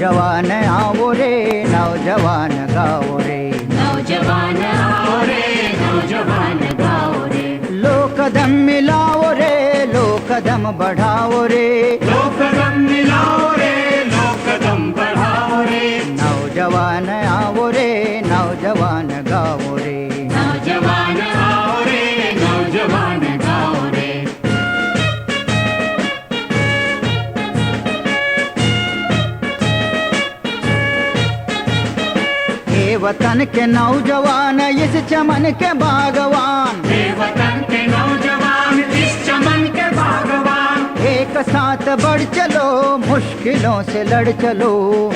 नौजवान आओ रे नौजवान गाओ रे, नौजवान आओ रे नौजवान गाओ रे। लो कदम मिलाओ रे लो कदम बढ़ाओ रे, लो कदम मिलाओ रे लो कदम बढ़ाओ रे। नौजवान आओ रे नौजवान गाओ रे, नौजवान आओ रे नौजवान गाओ रे। हे वतन के नौजवान इस चमन के बागवान, हे वतन के नौजवान इस चमन के बागवान। एक साथ बढ़ चलो मुश्किलों से लड़ चलो,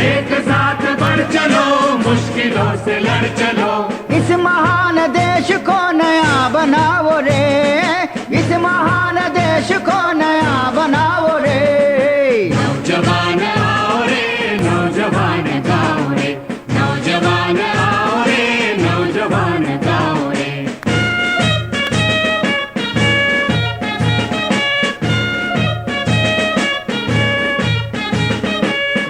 एक साथ बढ़ चलो मुश्किलों से लड़ चलो। इस महान देश को नया बनाओ रे, इस महान देश को नया बनाओ रे, नौजवान आओ रे नौजवान गाओ रे। नौजवान आओ रे नौजवान गाओ रे।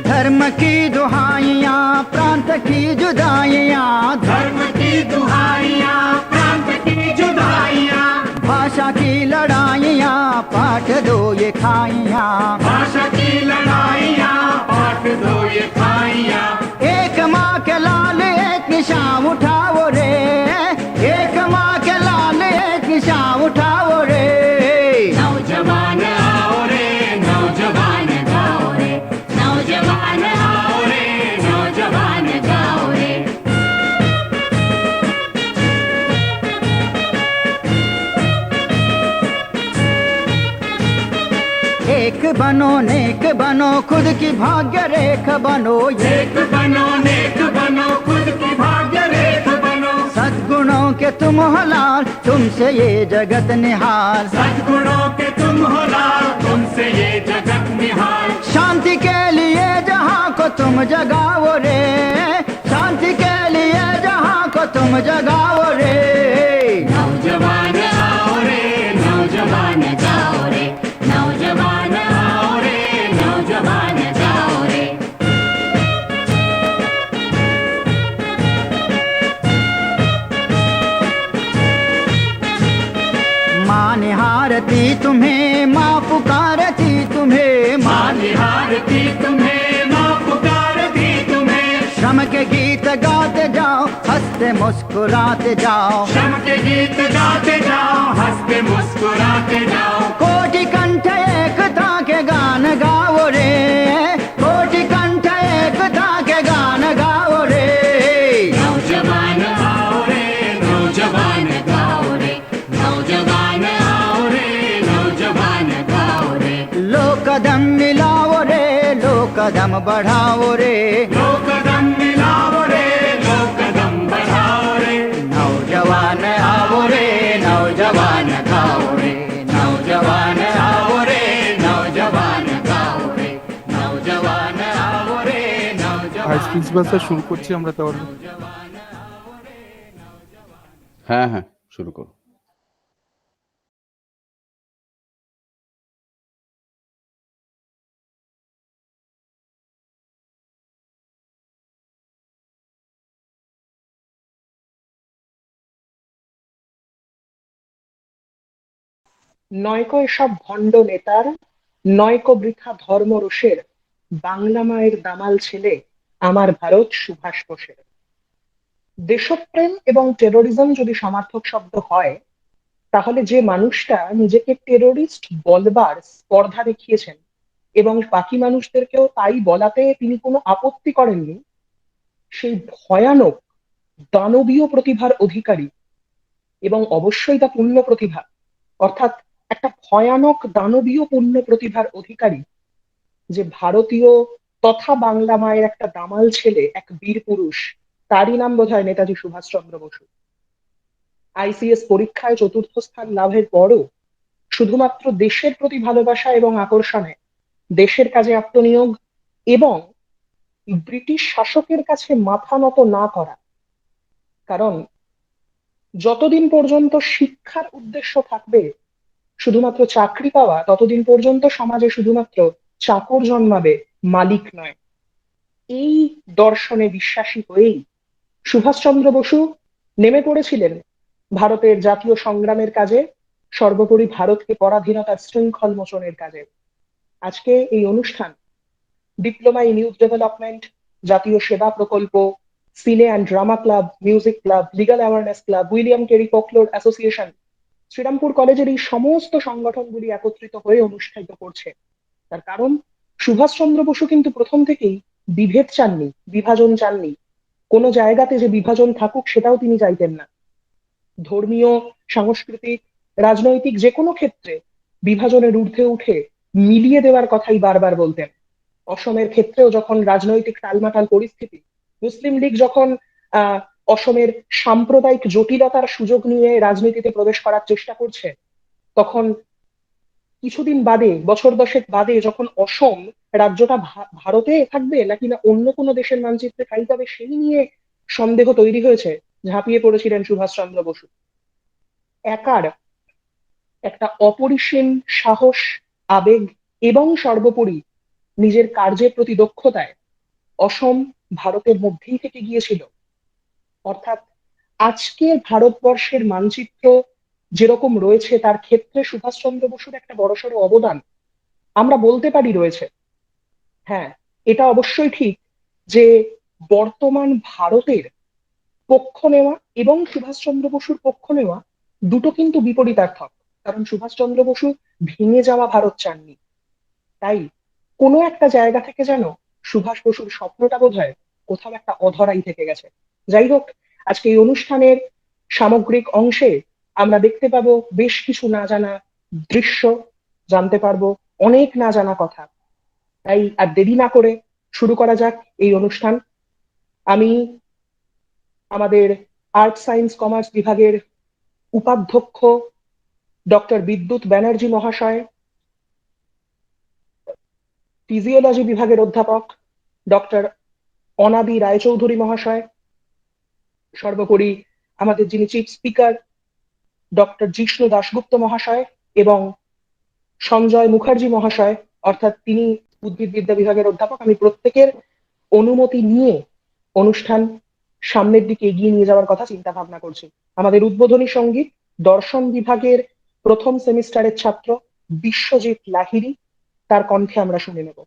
धर्म की दुहाइयाँ प्रांत की जुदाइयाँ, धर्म की दुहाइयाँ प्रांत की जुदाइयाँ। भाषा की लड़ाइयाँ पाठ दो ये खाइयाँ, भाषा की लड़ाइयाँ पाठ दो ये खाइयाँ। एक माँ के लाल एक निशान उठाओ रे, एक माँ के लाल एक निशान उठाओ रे, नौजवान आओ रे नौजवान गाओ रे। नौजवान आओ रे नौजवान गाओ रे। एक बनो नेक बनो खुद की भाग्य रेख बनो, एक बनो नेक बनो खुद की भाग्य रेख बनो। सद्गुणों के तुम हो लाल तुमसे ये जगत निहाल, सद्गुणों के तुम हो लाल तुमसे ये जगत निहाल। शांति के लिए जहाँ को तुम जगाओ रे, शांति के लिए जहाँ को तुम जगाओ रे, नौजवान आओ रे नौजवान गाओ रे। नौजवान आओ रे नौजवान गाओ रे। माँ निहारती तुम्हें माँ पुकारती तुम्हें, माँ निहारती तुम्हें माँ पुकारती तुम्हें। श्रम के गीत गाते जाओ हंसते मुस्कुराते जाओ, श्रम के गीत गाते जाओ हंसते मुस्कुराते जाओ। कोटि कंठ एकता के गान गाओ रे, कोटि कंठ एकता के गान गाओ रे, नौजवान आओ रे नौजवान गाओ रे। नौजवान आओ रे नौजवान गाओ रे। लो कदम मिलाओ रे लो कदम बढ़ाओ रे, लो कदम मिलाओ रे लो कदम बढ़ाओ रे। नौजवान आओ रे नौजवान गाओ रे, नौजवान आओ रे नौजवान गाओ रे, नौजवान आओ रे नौजवान। আর স্পিচ ভাষা শুরু করছি আমরা তাহলে। হ্যাঁ হ্যাঁ শুরু করো। নয়কো এসব ভণ্ড নেতার, নয়কো বৃথা ধর্মরোষের, বাংলা মায়ের দামাল ছেলে আমার ভারত সুভাষ বোসের। দেশপ্রেম এবং টেরোরিজম যদি সমার্থক শব্দ হয়, তাহলে যে মানুষটা নিজেকে টেরোরিস্ট বলবার স্পর্ধা দেখিয়েছেন এবং বাকি মানুষদেরকেও তাই বলাতে তিনি কোনো আপত্তি করেননি, সেই ভয়ানক দানবীয় প্রতিভার অধিকারী, এবং অবশ্যই তা পূর্ণ প্রতিভা, অর্থাৎ একটা ভয়ানক দানবীয় পূর্ণ প্রতিভার অধিকারী যে ভারতীয় তথা বাংলা মায়ের একটা দামাল ছেলে, এক বীর পুরুষ, তারই নাম বোধহয় নেতাজি সুভাষচন্দ্র বসু। আইসিএস পরীক্ষায় চতুর্থ স্থান লাভের পরও শুধুমাত্র দেশের প্রতি ভালোবাসা এবং আকর্ষণে, দেশের কাজে আত্মনিয়োগ এবং ব্রিটিশ শাসকের কাছে মাথা নত না করা। কারণ যতদিন পর্যন্ত শিক্ষার উদ্দেশ্য থাকবে শুধুমাত্র চাকরি পাওয়া, ততদিন পর্যন্ত সমাজে শুধুমাত্র চাকর জন্মাবে, মালিক নয়। এই দর্শনে বিশ্বাসী হয়েই সুভাষচন্দ্র বসু নেমে পড়েছিলেন ভারতের জাতীয় সংগ্রামের কাজে, সর্বোপরি ভারতকে পরাধীনতার শৃঙ্খল মোচনের কাজে। আজকে এই অনুষ্ঠান ডিপ্লোমা ইন ইউথ ডেভেলপমেন্ট, জাতীয় সেবা প্রকল্প, cine and drama club, music club, legal awareness club, William Carey folklore association, Serampore কলেজের এই সমস্ত সংগঠনগুলি একত্রিত হয়ে অনুষ্ঠিত করছে। তার কারণ সুভাষচন্দ্র বসু কিন্তু প্রথম থেকেই বিভেদ চাননি, বিভাজন চাননি। কোনো জায়গাতে যে বিভাজন থাকুক সেটাও তিনি চাইতেন না। ধর্মীয়, সাংস্কৃতিক, রাজনৈতিক যে কোনো ক্ষেত্রে বিভাজনের ঊর্ধ্বে উঠে মিলিয়ে দেওয়ার কথাই বারবার বলতেন। অসমের ক্ষেত্রেও যখন রাজনৈতিক টালমাটাল পরিস্থিতি, মুসলিম লীগ যখন আহ অসমের সাম্প্রদায়িক জটিলতার সুযোগ নিয়ে রাজনীতিতে প্রবেশ করার চেষ্টা করছে, তখন কিছুদিন বাদে, বছর দশেক বাদে, যখন অসম রাজ্যটা ভারতে থাকবে নাকি না অন্য কোনো দেশের মানচিত্রে ঠাঁই পাবে সেই নিয়ে সন্দেহ তৈরি হয়েছে, ঝাঁপিয়ে পড়েছিলেন সুভাষচন্দ্র বসু। একার একটা অপরিসীম সাহস, আবেগ এবং সর্বোপরি নিজের কার্যের প্রতি দক্ষতায় অসম ভারতের মধ্যেই থেকে গিয়েছিল। অর্থাৎ আজকে ভারতবর্ষের মানচিত্র যেরকম রয়েছে তার ক্ষেত্রে সুভাষচন্দ্র বসুর একটা বড়সড় অবদান আমরা বলতে পারি রয়েছে। হ্যাঁ, এটা অবশ্যই ঠিক যে বর্তমান ভারতের পক্ষ নেওয়া এবং সুভাষচন্দ্র বসুর পক্ষ নেওয়া দুটো কিন্তু বিপরীতার্থক। কারণ সুভাষচন্দ্র বসু ভেঙে যাওয়া ভারত চাননি, তাই কোনো একটা জায়গা থেকে যেন সুভাষ বসুর স্বপ্নটা বোধহয় কোথাও একটা অধরাই থেকে গেছে। যাই হোক, আজকে এই অনুষ্ঠানের সামগ্রিক অংশে আমরা দেখতে পাবো বেশ কিছু না জানা দৃশ্য, জানতে পারবো অনেক না জানা কথা। তাই আর দেরি না করে শুরু করা যাক এই অনুষ্ঠান। আমি আমাদের আর্ট সায়েন্স কমার্স বিভাগের উপাধ্যক্ষ ডক্টর বিদ্যুৎ ব্যানার্জি মহাশয়, ফিজিওলজি বিভাগের অধ্যাপক ডক্টর অনাদি রায়চৌধুরী মহাশয়, সর্বোপরি আমাদের যিনি chief speaker doctor Jishnu Dasgupta মহাশয় এবং সঞ্জয় মুখার্জি মহাশয়, অর্থাৎ তিনি উদ্ভিদবিদ্যা বিভাগের অধ্যাপক, আমি প্রত্যেকের অনুমতি নিয়ে অনুষ্ঠান সামনের দিকে এগিয়ে নিয়ে যাওয়ার কথা চিন্তা ভাবনা করছি। আমাদের উদ্বোধনী সঙ্গীত দর্শন বিভাগের প্রথম সেমিস্টারের ছাত্র বিশ্বজিৎ লাহিড়ী, তার কণ্ঠে আমরা শুনে নেব।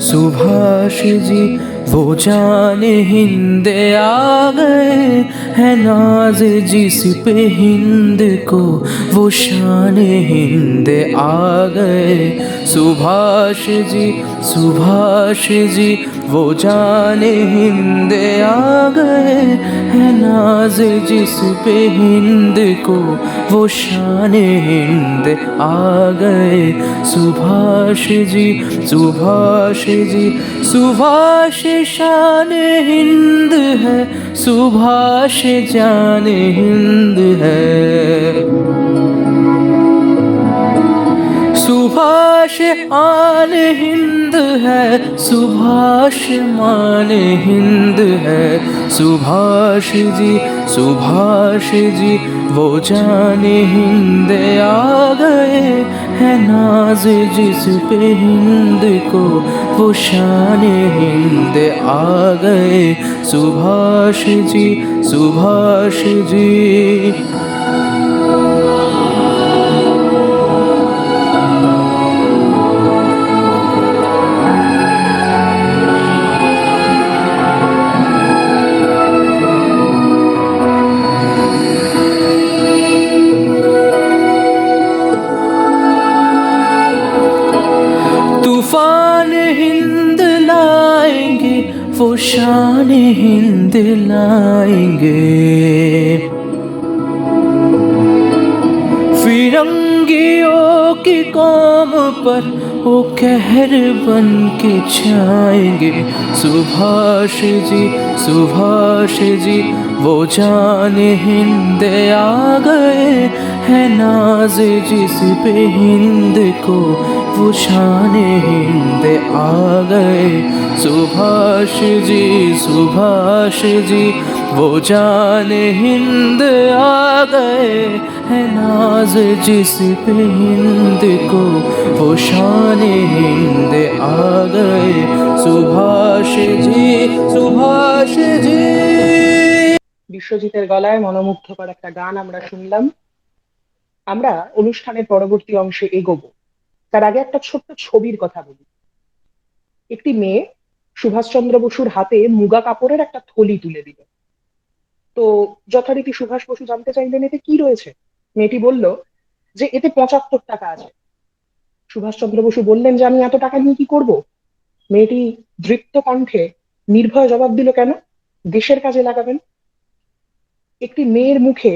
सुभाष जी वो जाने हिंद आ गए हैं, नाज जिस पे हिंद को वो शान हिंद आ गए। सुभाष जी वो जाने हिंद आ गए हैं, नाज जिस पे हिंद को वो शान हिंद आ गए। सुभाष जी सुभाष शान हिंद है, सुभाष जान हिंद है। सुभाष आन हिंद है, सुभाष मान हिंद है। सुभाष जी वो जाने हिंद आ गए हैं, नाज जिस पे हिंद को वो शान हिंद आ गए। सुभाष जी तूफान हिंद लाएंगे, वो शान हिंद लाएंगे। फिरंगियों की कौम पर वो कहर बन के छाएंगे। सुभाष जी वो जाने हिंद आ गए हैं, नाज जिस पे हिंद को वो शान हिंद आ गए। सुभाष जी वो जाने हिंद आ गए हैं, नाज जिस पे हिंद को वो शान हिंद आ गए। सुभाष जी। বিশ্বজিতের গলায় মনোমুগ্ধকর একটা গান আমরা শুনলাম। আমরা অনুষ্ঠানের পরবর্তী অংশে এগোবো, তার আগে একটা ছোট্ট ছবির কথা বলি। একটি মেয়ে সুভাষচন্দ্র বসুর হাতে মুগা কাপড়ের একটা থলি তুলে দিল। তো যথারীতি সুভাষ বসু জানতে চাইলেন এতে কি রয়েছে। মেয়েটি বলল যে এতে 75 টাকা আছে। সুভাষচন্দ্র বসু বললেন যে আমি এত টাকা নিয়ে কি করব। মেয়েটি দৃপ্ত কণ্ঠে নির্ভয় জবাব দিল, কেন, দেশের কাজে লাগাবেন। একটি মেয়ের মুখে,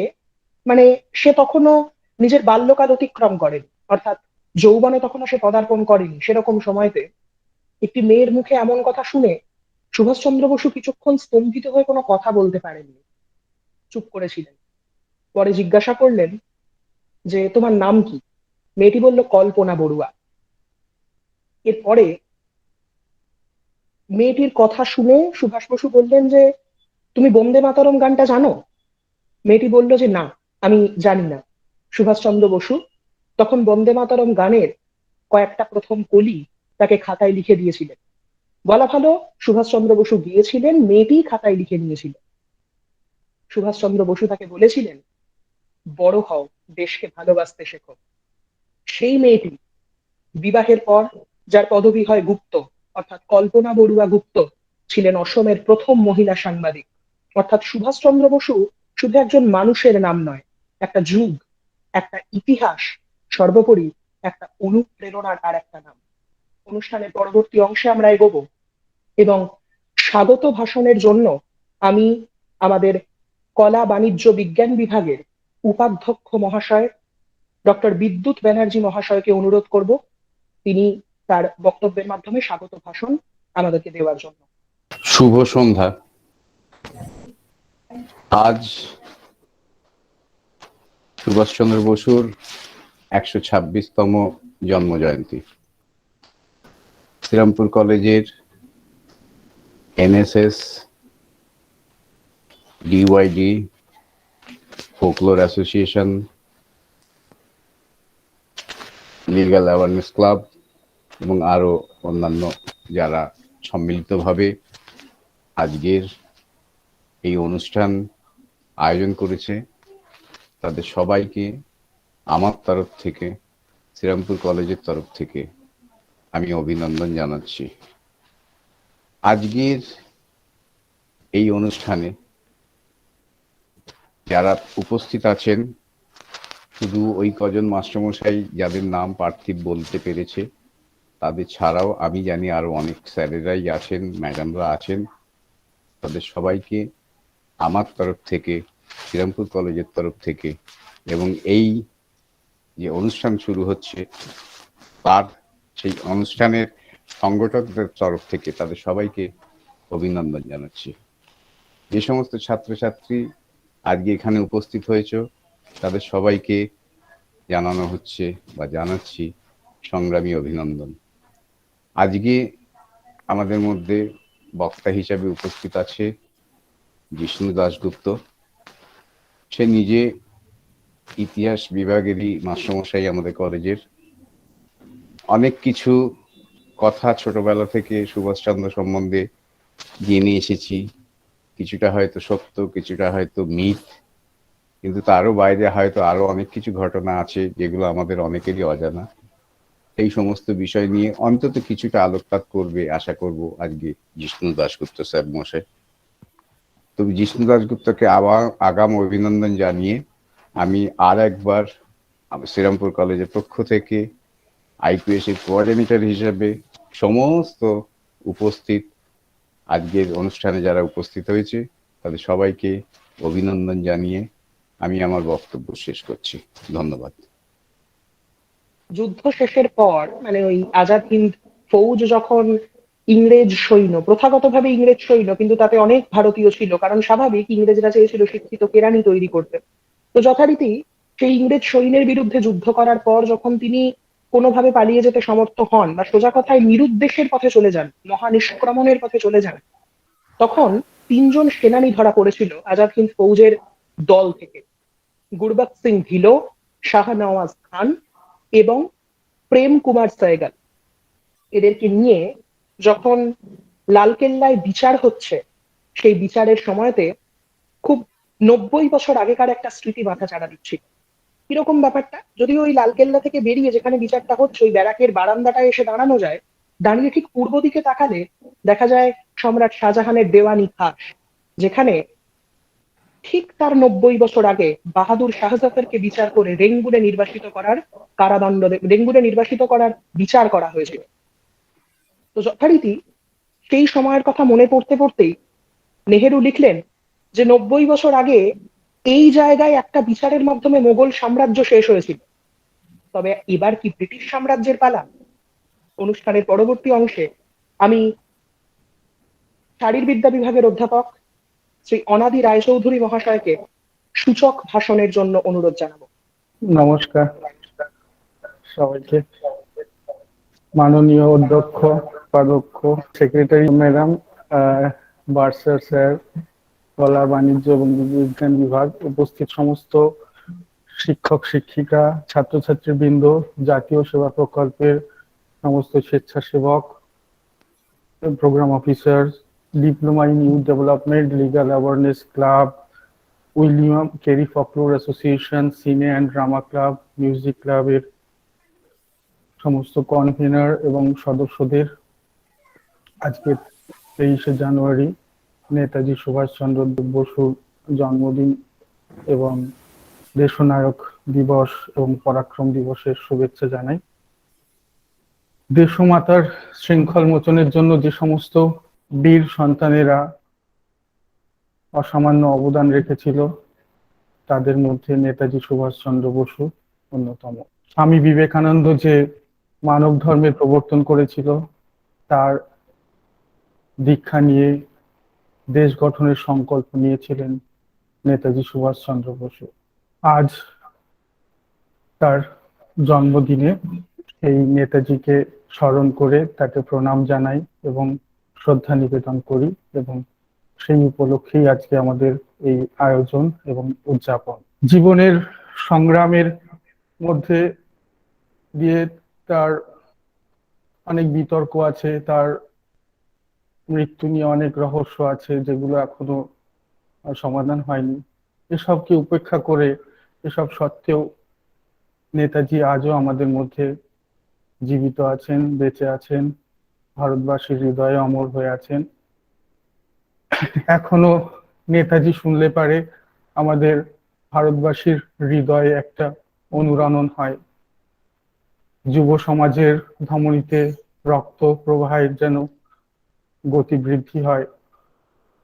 মানে সে তখনো নিজের বাল্যকাল অতিক্রম করেনি, অর্থাৎ যৌবনে তখনো সে পদার্পণ করেনি, সেরকম সময়তে একটি মেয়ের মুখে এমন কথা শুনে সুভাষচন্দ্র বসু কিছুক্ষণ স্তম্ভিত হয়ে কোনো কথা বলতে পারেননি, চুপ করেছিলেন। পরে জিজ্ঞাসা করলেন যে তোমার নাম কি। মেয়েটি বলল কল্পনা বড়ুয়া। এরপরে মেয়েটির কথা শুনে সুভাষ বসু বললেন যে তুমি বন্দে মাতরম গানটা জানো। মেয়েটি বলল যে না, আমি জানি না। সুভাষচন্দ্র বসু তখন বন্দে মাতরম গানের কয়েকটা প্রথম কলি তাকে খাতায় লিখে দিয়েছিলেন। বলা ভালো, সুভাষচন্দ্র বসু গিয়েছিলেন, মেয়েটি খাতায় লিখে নিয়েছিল। সুভাষচন্দ্র বসু তাকে বলেছিলেন বড় হও, দেশকে ভালোবাসতে শেখো। সেই মেয়েটি বিবাহের পর, যার পদবি হয় গুপ্ত, অর্থাৎ কল্পনা বড়ুয়া গুপ্ত, ছিলেন অসমের প্রথম মহিলা সাংবাদিক। অর্থাৎ সুভাষচন্দ্র বসু শুধু একজন মানুষের নাম নয়, একটা যুগ, একটা ইতিহাস, সর্বোপরি একটা অনুপ্রেরণার আর একটা নাম। অনুষ্ঠানের পরবর্তী অংশে আমরা এগোবো এবং স্বাগত ভাষণের জন্য আমি আমাদের কলা বাণিজ্য বিজ্ঞান বিভাগের উপাধ্যক্ষ মহাশয় ডক্টর বিদ্যুৎ ব্যানার্জি মহাশয়কে অনুরোধ করব তিনি তার বক্তব্যের মাধ্যমে স্বাগত ভাষণ আমাদেরকে দেওয়ার জন্য। শুভ সন্ধ্যা। আজ সুভাষচন্দ্র বসুর 126তম জন্ম জয়ন্তী। শ্রীরামপুর কলেজের NSS, DYD, folklore association, legal awareness club এবং আরো অন্যান্য যারা সম্মিলিতভাবে আজকের এই অনুষ্ঠান আয়োজন করেছে, তাদের সবাইকে আমার তরফ থেকে, শ্রীরামপুর কলেজের তরফ থেকে আমি অভিনন্দন জানাচ্ছি। আজকের এই অনুষ্ঠানে যারা উপস্থিত আছেন, শুধু ওই কজন মাস্টারমশাই যাদের নাম পার্থিব বলতে পেরেছে, তাদের ছাড়াও আমি জানি আরো অনেক স্যারেরাই আছেন, ম্যাডামরা আছেন। তাদের সবাইকে আমার তরফ থেকে, শ্রীরামপুর কলেজের তরফ থেকে এবং এই যে অনুষ্ঠান শুরু হচ্ছে তার সেই অনুষ্ঠানের সংগঠকদের তরফ থেকে তাদের সবাইকে অভিনন্দন জানাচ্ছি। যে সমস্ত ছাত্রছাত্রী আজকে এখানে উপস্থিত হয়েছে তাদের সবাইকে জানানো হচ্ছে বা জানাচ্ছি সংগ্রামী অভিনন্দন। আজকে আমাদের মধ্যে বক্তা হিসাবে উপস্থিত আছে জিষ্ণু দাশগুপ্ত। সে নিজে ইতিহাস বিভাগেরই মাস্টারমশাই আমাদের কলেজের। অনেক কিছু কথা ছোটবেলা থেকে সুভাষচন্দ্র সম্বন্ধে জেনে এসেছি, কিছুটা হয়তো সত্য, কিছুটা হয়তো মিথ, কিন্তু তারও বাইরে হয়তো আরো অনেক কিছু ঘটনা আছে যেগুলো আমাদের অনেকেরই অজানা। এই সমস্ত বিষয় নিয়ে অন্তত কিছুটা আলোকপাত করবে আশা করব আজকে জিষ্ণু দাশগুপ্ত স্যার মশাই। তো জিষ্ণু দাশগুপ্তকে আবার আগাম অভিনন্দন জানিয়ে আমি আর একবার শ্রীরামপুর কলেজের পক্ষ থেকে আইপিএস এর কোঅর্ডিনেটর হিসেবে সমস্ত উপস্থিত আজকের অনুষ্ঠানে যারা উপস্থিত হয়েছে তাদের সবাইকে অভিনন্দন জানিয়ে আমি আমার বক্তব্য শেষ করছি। ধন্যবাদ। যুদ্ধ শেষের পর মানে ওই আজাদ হিন্দ ফৌজ যখন ইংরেজ সৈন্য, প্রথাগতভাবে ইংরেজ সৈন্য, কিন্তু তাতে অনেক ভারতীয় ছিল, কারণ স্বাভাবিক ইংরেজরা চেয়েছিল শিক্ষিত কেরানি তৈরি করতে। তো যথারীতি সেই ইংরেজ সৈন্যের বিরুদ্ধে যুদ্ধ করার পর যখন তিনি কোনোভাবে পালিয়ে যেতে সমর্থ হন, বা সোজা কথায় নিরুদ্দেশের পথে চলে যান, মহানিষ্ক্রমণের পথে চলে যান, তখন তিনজন সেনানি ধরা পড়েছিল আজাদ হিন্দ ফৌজের দল থেকে: গুরবক্ত সিং ধিলো, শাহনওয়াজ খান এবং প্রেম কুমার সৈগল। এদেরকে নিয়ে যখন লালকেল্লায় বিচার হচ্ছে, সেই বিচারের সময়তে খুব 90 বছর আগেকার একটা স্মৃতি মাথা চাড়া দিচ্ছিল। কিরকম ব্যাপারটা, যদি ওই লালকেল্লা থেকে বেরিয়ে যেখানে বিচারটা হচ্ছে ওই ব্যারাকের বারান্দাটায় এসে দাঁড়ানো যায়, দাঁড়িয়ে ঠিক পূর্ব দিকে তাকালে দেখা যায় সম্রাট শাহজাহানের দেওয়ানি খাস, যেখানে ঠিক তার 90 বছর আগে বাহাদুর শাহজাফরকে বিচার করে রেঙ্গুনে নির্বাসিত করার রেঙ্গুনে নির্বাসিত করার বিচার করা হয়েছিল। তো যথারীতি সেই সময়ের কথা মনে পড়তে পড়তেই নেহেরু লিখলেন যে 90 বছর আগে এই জায়গায় একটা বিচারের মাধ্যমে মোগল সাম্রাজ্য শেষ হয়েছিল, তবে এবার কি ব্রিটিশ সাম্রাজ্যের পালা? অনুষ্ঠানের পরবর্তী অংশে আমি শারীরবিদ্যা বিভাগের অধ্যাপক শ্রী অনাদি রায়চৌধুরী মহাশয়কে সূচক ভাষণের জন্য অনুরোধ জানাবো। নমস্কার সবাইকে। মাননীয় অধ্যক্ষ, উপাধ্যক্ষ, সেক্রেটারি ম্যাডাম, বার্সার স্যার, কলা, বাণিজ্য এবং বিজ্ঞান বিভাগ, উপস্থিত সমস্ত শিক্ষক শিক্ষিকা, ছাত্রছাত্রী বৃন্দ, জাতীয় সেবা প্রকল্পের সমস্ত স্বেচ্ছাসেবক, program officer, diploma in youth development, legal awareness club, William Carey folklore association, cine and drama club, music ক্লাবের সমস্ত কনভেনার এবং সদস্যদের, আজকে 23শে জানুয়ারি নেতাজি সুভাষচন্দ্র বসুর জন্মদিন এবং দেশনায়ক দিবস এবং পরাক্রম দিবসের শুভেচ্ছা জানাই। দেশমাতার শৃঙ্খল মোচনের জন্য যে সমস্ত বীর সন্তানেরা অসামান্য অবদান রেখেছিল, তাদের মধ্যে নেতাজি সুভাষচন্দ্র বসু অন্যতম। স্বামী বিবেকানন্দ যে মানব ধর্মের প্রবর্তন করেছিল, তার দীক্ষা নিয়ে দেশ গঠনের সংকল্প নিয়েছিলেন নেতাজি সুভাষচন্দ্র বসু। আজ তার জন্মদিনে এই নেতাজিকে স্মরণ করে তাকে প্রণাম জানাই এবং শ্রদ্ধা নিবেদন করি, এবং সেই উপলক্ষেই আজকে আমাদের এই আয়োজন এবং উদযাপন। জীবনের সংগ্রামের মধ্যে দিয়ে তার অনেক বিতর্ক আছে, তার মৃত্যু নিয়ে অনেক রহস্য আছে যেগুলো এখনো সমাধান হয়নি। এসবকে উপেক্ষা করে, এসব সত্ত্বেও নেতাজি আজও আমাদের মধ্যে জীবিত আছেন, বেঁচে আছেন, ভারতবাসীর হৃদয়ে অমর হয়ে আছেন। এখনো নেতাজি শুনলে পারে আমাদের ভারতবাসীর হৃদয়ে একটা অনুরণন হয়, যুব সমাজের ধমনীতে রক্ত প্রবাহের যেন গতি বৃদ্ধি হয়,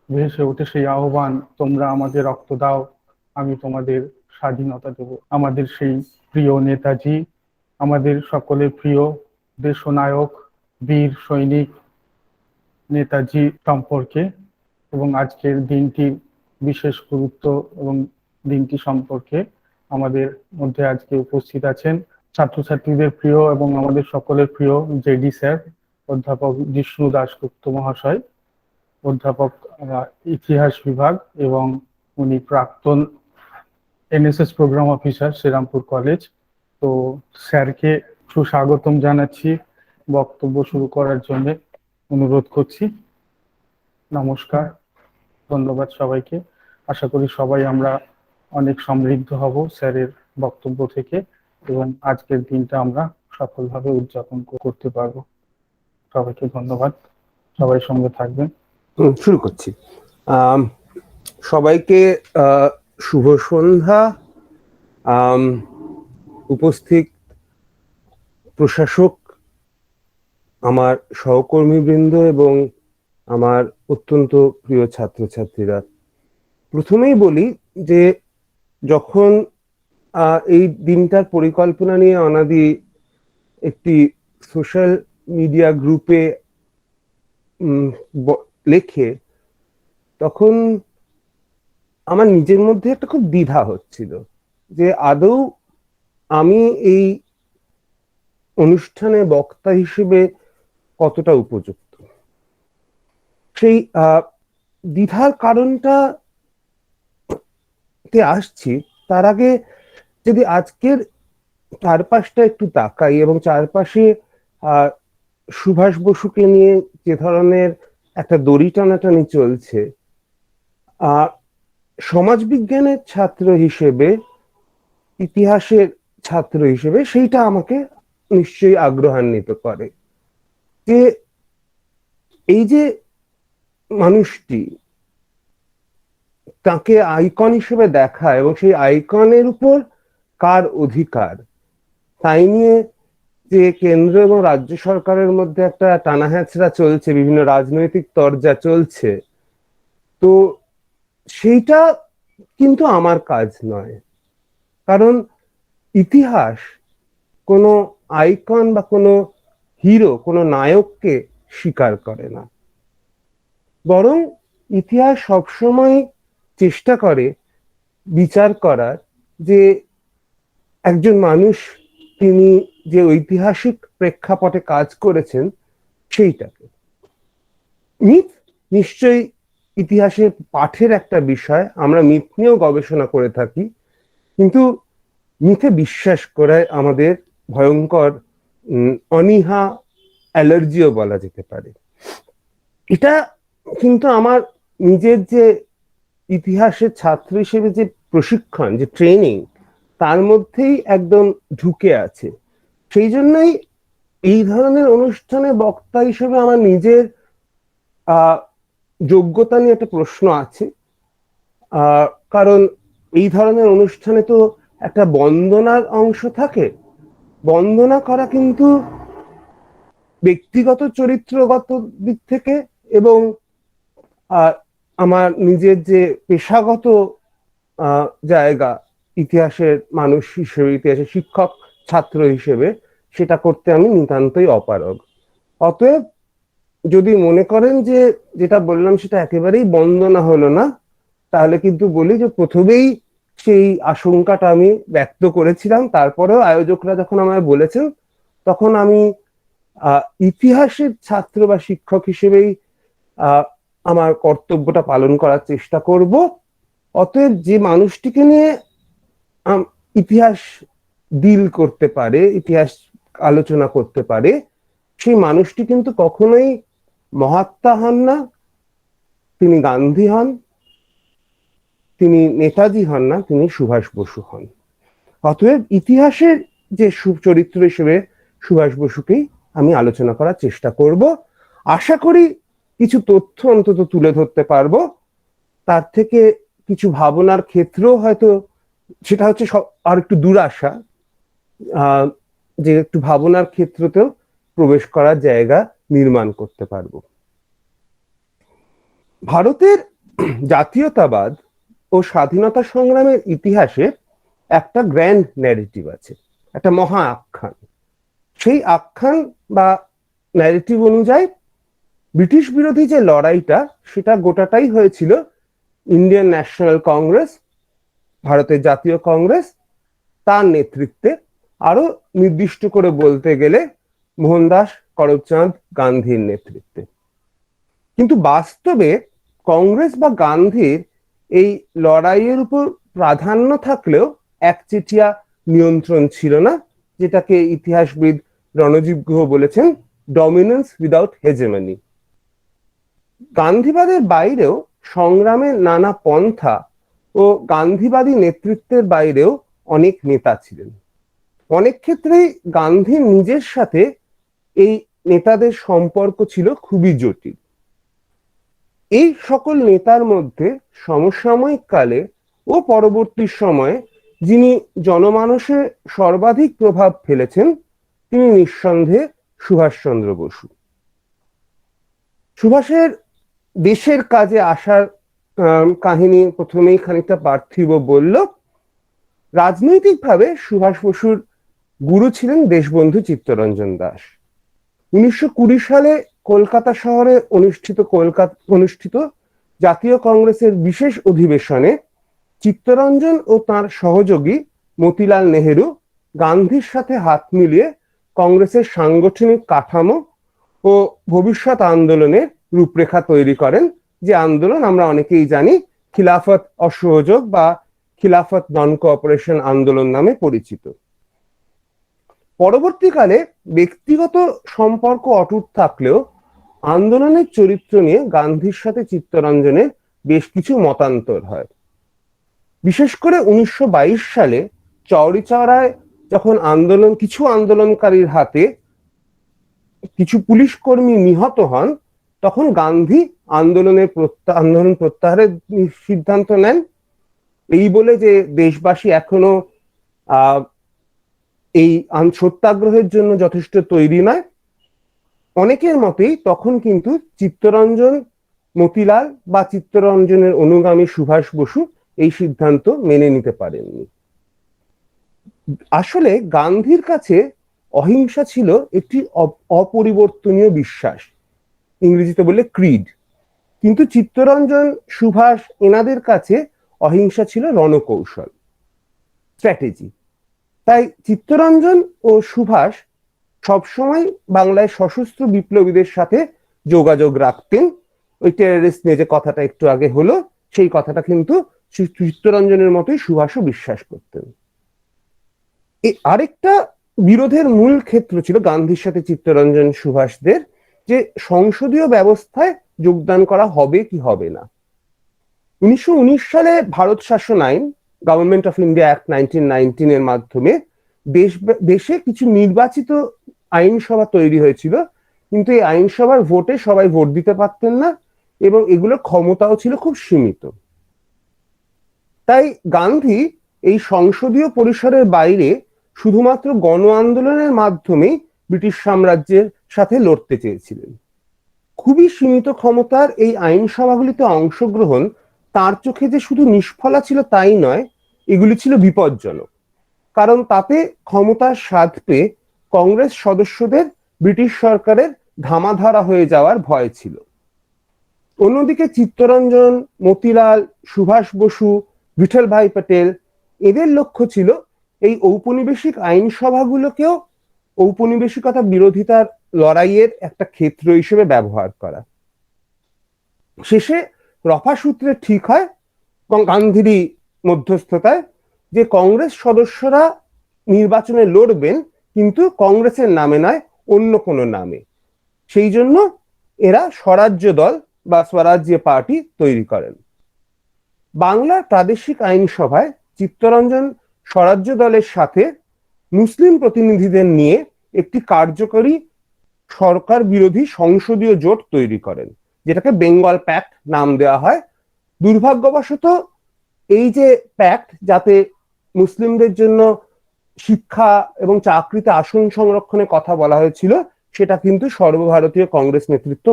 ভেসে ওঠে সেই আহ্বান, তোমরা আমাদের রক্ত দাও, আমি তোমাদের স্বাধীনতা দেব। আমাদের সেই প্রিয় নেতাজি, আমাদের সকলের প্রিয় দেশনায়ক, বীর সৈনিক নেতাজি সম্পর্কে এবং আজকের দিনটির বিশেষ গুরুত্ব এবং দিনটি সম্পর্কে আমাদের মধ্যে আজকে উপস্থিত আছেন ছাত্রছাত্রীদের প্রিয় এবং আমাদের সকলের প্রিয় জেডি স্যার, অধ্যাপক জিষ্ণু দাশগুপ্ত মহাশয়, অধ্যাপক ইতিহাস বিভাগ, এবং উনি প্রাক্তন NSS program officer Serampore college. তো স্যারকে সুস্বাগতম জানাচ্ছি, বক্তব্য শুরু করার জন্য অনুরোধ করছি। নমস্কার, ধন্যবাদ সবাইকে। আশা করি সবাই আমরা অনেক সমৃদ্ধ হব স্যারের বক্তব্য থেকে এবং আজকের দিনটা আমরা সফলভাবে উদযাপন করতে পারবো। সবাইকে ধন্যবাদ, সবাই সঙ্গে থাকবেন। শুরু করছি। সবাইকে শুভ সন্ধ্যা। উপস্থিত প্রশাসক, আমার সহকর্মীবৃন্দ এবং আমার অত্যন্ত প্রিয় ছাত্রছাত্রীরা, প্রথমেই বলি যে যখন এই দিনটার পরিকল্পনা নিয়ে অনাদি একটি সোশ্যাল মিডিয়া গ্রুপে লেখে, তখন আমার নিজের মধ্যে একটা খুব দ্বিধা হচ্ছিল যে আদৌ আমি এই অনুষ্ঠানে বক্তা হিসেবে কতটা উপযুক্ত। সেই দ্বিধার কারণটা তে আসছি। তার আগে যদি আজকের চারপাশটা একটু তাকাই এবং চারপাশে সুভাষ বসুকে নিয়ে যে ধরনের একটা দড়ি টানাটানি চলছে, সমাজবিজ্ঞানের ছাত্র হিসেবে, ইতিহাসের ছাত্র হিসেবে সেইটা আমাকে নিশ্চয়ই আগ্রহান্বিত করে যে এই যে মানুষটি, তাকে আইকন হিসেবে দেখা এবং সেই আইকনের উপর কার অধিকার, তাই নিয়ে যে কেন্দ্র এবং রাজ্য সরকারের মধ্যে একটা টানাহেঁচড়া চলছে, বিভিন্ন রাজনৈতিক তরজা চলছে, তো সেইটা কিন্তু আমার কাজ নয়। কারণ ইতিহাস কোনো আইকন বা কোনো হিরো, কোনো নায়ককে স্বীকার করে না, বরং ইতিহাস সবসময় চেষ্টা করে বিচার করার যে একজন মানুষ তিনি যে ঐতিহাসিক প্রেক্ষাপটে কাজ করেছেন সেইটাকে। মিথ নিশ্চয়ই ইতিহাসের পাঠের একটা বিষয়, আমরা মিথ নিয়েও গবেষণা করে থাকি, কিন্তু মিথে বিশ্বাস করায় আমাদের ভয়ঙ্কর অনীহা, অ্যালার্জিও বলা যেতে পারে। এটা কিন্তু আমার নিজের যে ইতিহাসের ছাত্র হিসেবে যে প্রশিক্ষণ, যে ট্রেনিং, তার মধ্যেই একদম ঢুকে আছে। সেই জন্যই এই ধরনের অনুষ্ঠানে বক্তা হিসেবে আমার নিজের যোগ্যতা নিয়ে একটা প্রশ্ন আছে। কারণ এই ধরনের অনুষ্ঠানে তো একটা বন্দনার অংশ থাকে। বন্দনা করা কিন্তু ব্যক্তিগত চরিত্রগত দিক থেকে এবং আমার নিজের যে পেশাগত জায়গা, ইতিহাসের মানুষ হিসেবে, ইতিহাসের শিক্ষক ছাত্র হিসেবে, সেটা করতে আমি নিতান্তই অপারগ। অতএব যদি মনে করেন যে যেটা বললাম সেটা একেবারেই বন্দনা হলো না, তাহলে কিন্তু বলি যে প্রথমেই সেই আশঙ্কাটা আমি ব্যক্ত করেছিলাম। তারপরেও আয়োজকরা যখন আমায় বলেছেন, তখন আমি ইতিহাসের ছাত্র বা শিক্ষক হিসেবেই আমার কর্তব্যটা পালন করার চেষ্টা করব। অতএব যে মানুষটিকে নিয়ে ইতিহাস ডিল করতে পারে, ইতিহাস আলোচনা করতে পারে, সেই মানুষটি কিন্তু কখনোই মহাত্মা হন না, তিনি গান্ধী হন, তিনি নেতাজি হন না, তিনি সুভাষ বসু হন। অতএব ইতিহাসের যে চরিত্র হিসেবে সুভাষ বসুকেই আমি আলোচনা করার চেষ্টা করব। আশা করি কিছু তথ্য অন্তত তুলে ধরতে পারবো। তার থেকে কিছু ভাবনার ক্ষেত্রেও হয়তো, সেটা হচ্ছে আর একটু দুরাশা, যে একটু ভাবনার ক্ষেত্রতেও প্রবেশ করার জায়গা নির্মাণ করতে পারবো। ভারতের জাতীয়তাবাদ ও স্বাধীনতা সংগ্রামের ইতিহাসে একটা গ্র্যান্ড ন্যারেটিভ আছে, একটা মহা আখ্যান। সেই আখ্যান বা ন্যারেটিভ অনুযায়ী ব্রিটিশ বিরোধী যে লড়াইটা, সেটা গোটাটাই হয়েছিল ইন্ডিয়ান ন্যাশনাল কংগ্রেস, ভারতের জাতীয় কংগ্রেস, তার নেতৃত্বে, আরো নির্দিষ্ট করে বলতে গেলে মোহনদাস করমচাঁদ গান্ধীর নেতৃত্বে। কিন্তু বাস্তবে কংগ্রেস বা গান্ধীর এই লড়াইয়ের উপর প্রাধান্য থাকলেও একচেটিয়া নিয়ন্ত্রণ ছিল না, যেটাকে ইতিহাসবিদ রণজিৎ গুহ বলেছেন ডমিনেন্স উইদাউট হেজেমনি। গান্ধীবাদের বাইরেও সংগ্রামের নানা পন্থা ও গান্ধীবাদী নেতৃত্বের বাইরেও অনেক নেতা ছিলেন। অনেক ক্ষেত্রেই গান্ধীর নিজের সাথে এই নেতাদের সম্পর্ক ছিল খুবই জটিল। এই সকল নেতার মধ্যে সমসাময়িক কালে ও পরবর্তী সময়ে যিনি জনমানসে সর্বাধিক প্রভাব ফেলেছেন, তিনি নিঃসন্দেহে সুভাষচন্দ্র বসু। সুভাষের দেশের কাজে আসার কাহিনী প্রথমেই খানিকটা পার্থিব বলল। রাজনৈতিকভাবে সুভাষ বসুর গুরু ছিলেন দেশবন্ধু চিত্তরঞ্জন দাস। 1920 সালে কলকাতা শহরে অনুষ্ঠিত জাতীয় কংগ্রেসের বিশেষ অধিবেশনে চিত্তরঞ্জন ও তার সহযোগী মতিলাল নেহেরু গান্ধীর সাথে হাত মিলিয়ে কংগ্রেসের সাংগঠনিক কাঠামো ও ভবিষ্যৎ আন্দোলনের রূপরেখা তৈরি করেন, যে আন্দোলন আমরা অনেকেই জানি খিলাফত অসহযোগ বা খিলাফত নন কোঅপারেশন আন্দোলন নামে পরিচিত। পরবর্তীকালে ব্যক্তিগত সম্পর্ক অটুট থাকলেও আন্দোলনের চরিত্র নিয়ে গান্ধীর সাথে চিত্তরঞ্জনের বেশ কিছু মতান্তর হয়। বিশেষ করে 1922 সালে চৌরি চৌরায় যখন কিছু আন্দোলনকারীর হাতে কিছু পুলিশ কর্মী নিহত হন, তখন গান্ধী আন্দোলন প্রত্যাহারের সিদ্ধান্ত নেন, এই বলে যে দেশবাসী এখনো এই সত্যাগ্রহের জন্য যথেষ্ট তৈরি নয়। অনেকের মতেই তখন কিন্তু চিত্তরঞ্জন, মতিলাল বা চিত্তরঞ্জনের অনুগামী সুভাষ বসু এই সিদ্ধান্ত মেনে নিতে পারেননি। আসলে গান্ধীর কাছে অহিংসা ছিল একটি অপরিবর্তনীয় বিশ্বাস, ইংরেজিতে বলে ক্রিড, কিন্তু চিত্তরঞ্জন, সুভাষ এনাদের কাছে অহিংসা ছিল রণকৌশল, স্ট্র্যাটেজি। তাই চিত্তরঞ্জন ও সুভাষ সবসময় বাংলায় সশস্ত্র বিপ্লবীদের সাথে যোগাযোগ রাখতেন। ওই টেররিস্ট নিয়ে যে কথাটা একটু আগে হলো, সেই কথাটা কিন্তু চিত্তরঞ্জনের মতোই সুভাষও বিশ্বাস করতেন। আরেকটা বিরোধের মূল ক্ষেত্র ছিল গান্ধীর সাথে চিত্তরঞ্জন সুভাষদের, যে সংসদীয় ব্যবস্থায় যোগদান করা হবে কি হবে না। 1919 সালে ভারত শাসন আইন, গভর্নমেন্ট অফ ইন্ডিয়া অ্যাক্ট 1919 এর মাধ্যমে দেশে কিছু নির্বাচিত আইনসভা তৈরি হয়েছিল, কিন্তু এই আইনসভার ভোটে সবাই ভোট দিতে পারতেন না এবং এগুলোর ক্ষমতাও ছিল খুব সীমিত। তাই গান্ধী এই সংসদীয় পরিসরের বাইরে শুধুমাত্র গণ আন্দোলনের মাধ্যমেই ব্রিটিশ সাম্রাজ্যের সাথে লড়তে চেয়েছিলেন। খুবই সীমিত ক্ষমতার এই আইনসভাগুলিতে অংশগ্রহণ তার চোখে যে শুধু নিষ্ফলা ছিল তাই নয়, এগুলি ছিল বিপজ্জনক, কারণ তাতে ক্ষমতার স্বাদ পেয়ে কংগ্রেস সদস্যদের ব্রিটিশ সরকারের ধামাধারা হয়ে যাওয়ার ভয় ছিল। অন্যদিকে চিত্তরঞ্জন, মতিলাল, সুভাষ বসু, বিঠল ভাই প্যাটেল, এদের লক্ষ্য ছিল এই ঔপনিবেশিক আইনসভাগুলোকেও ঔপনিবেশিকতা বিরোধিতার লড়াইয়ের একটা ক্ষেত্র হিসেবে ব্যবহার করা। শেষে রফা সূত্রে ঠিক হয় গান্ধীরই মধ্যস্থতায় যে কংগ্রেস সদস্যরা নির্বাচনে লড়বেন, কিন্তু কংগ্রেসের নামে নয়, অন্য কোনো নামে। সেই জন্য এরা স্বরাজ্য দল বা স্বরাজ্য পার্টি তৈরি করেন। বাংলার প্রাদেশিক আইনসভায় চিত্তরঞ্জন স্বরাজ্য দলের সাথে মুসলিম প্রতিনিধিদের নিয়ে একটি কার্যকরী সরকার বিরোধী সংসদীয় জোট তৈরি করেন, যেটাকে বেঙ্গল প্যাক্ট নাম দেওয়া হয়। দুর্ভাগ্যবশত এই যে প্যাক্ট, যাতে মুসলিমদের জন্য শিক্ষা এবং চাকরিতে আসন সংরক্ষণের কথা বলা হয়েছিল, সেটা কিন্তু সর্বভারতীয় কংগ্রেস নেতৃত্ব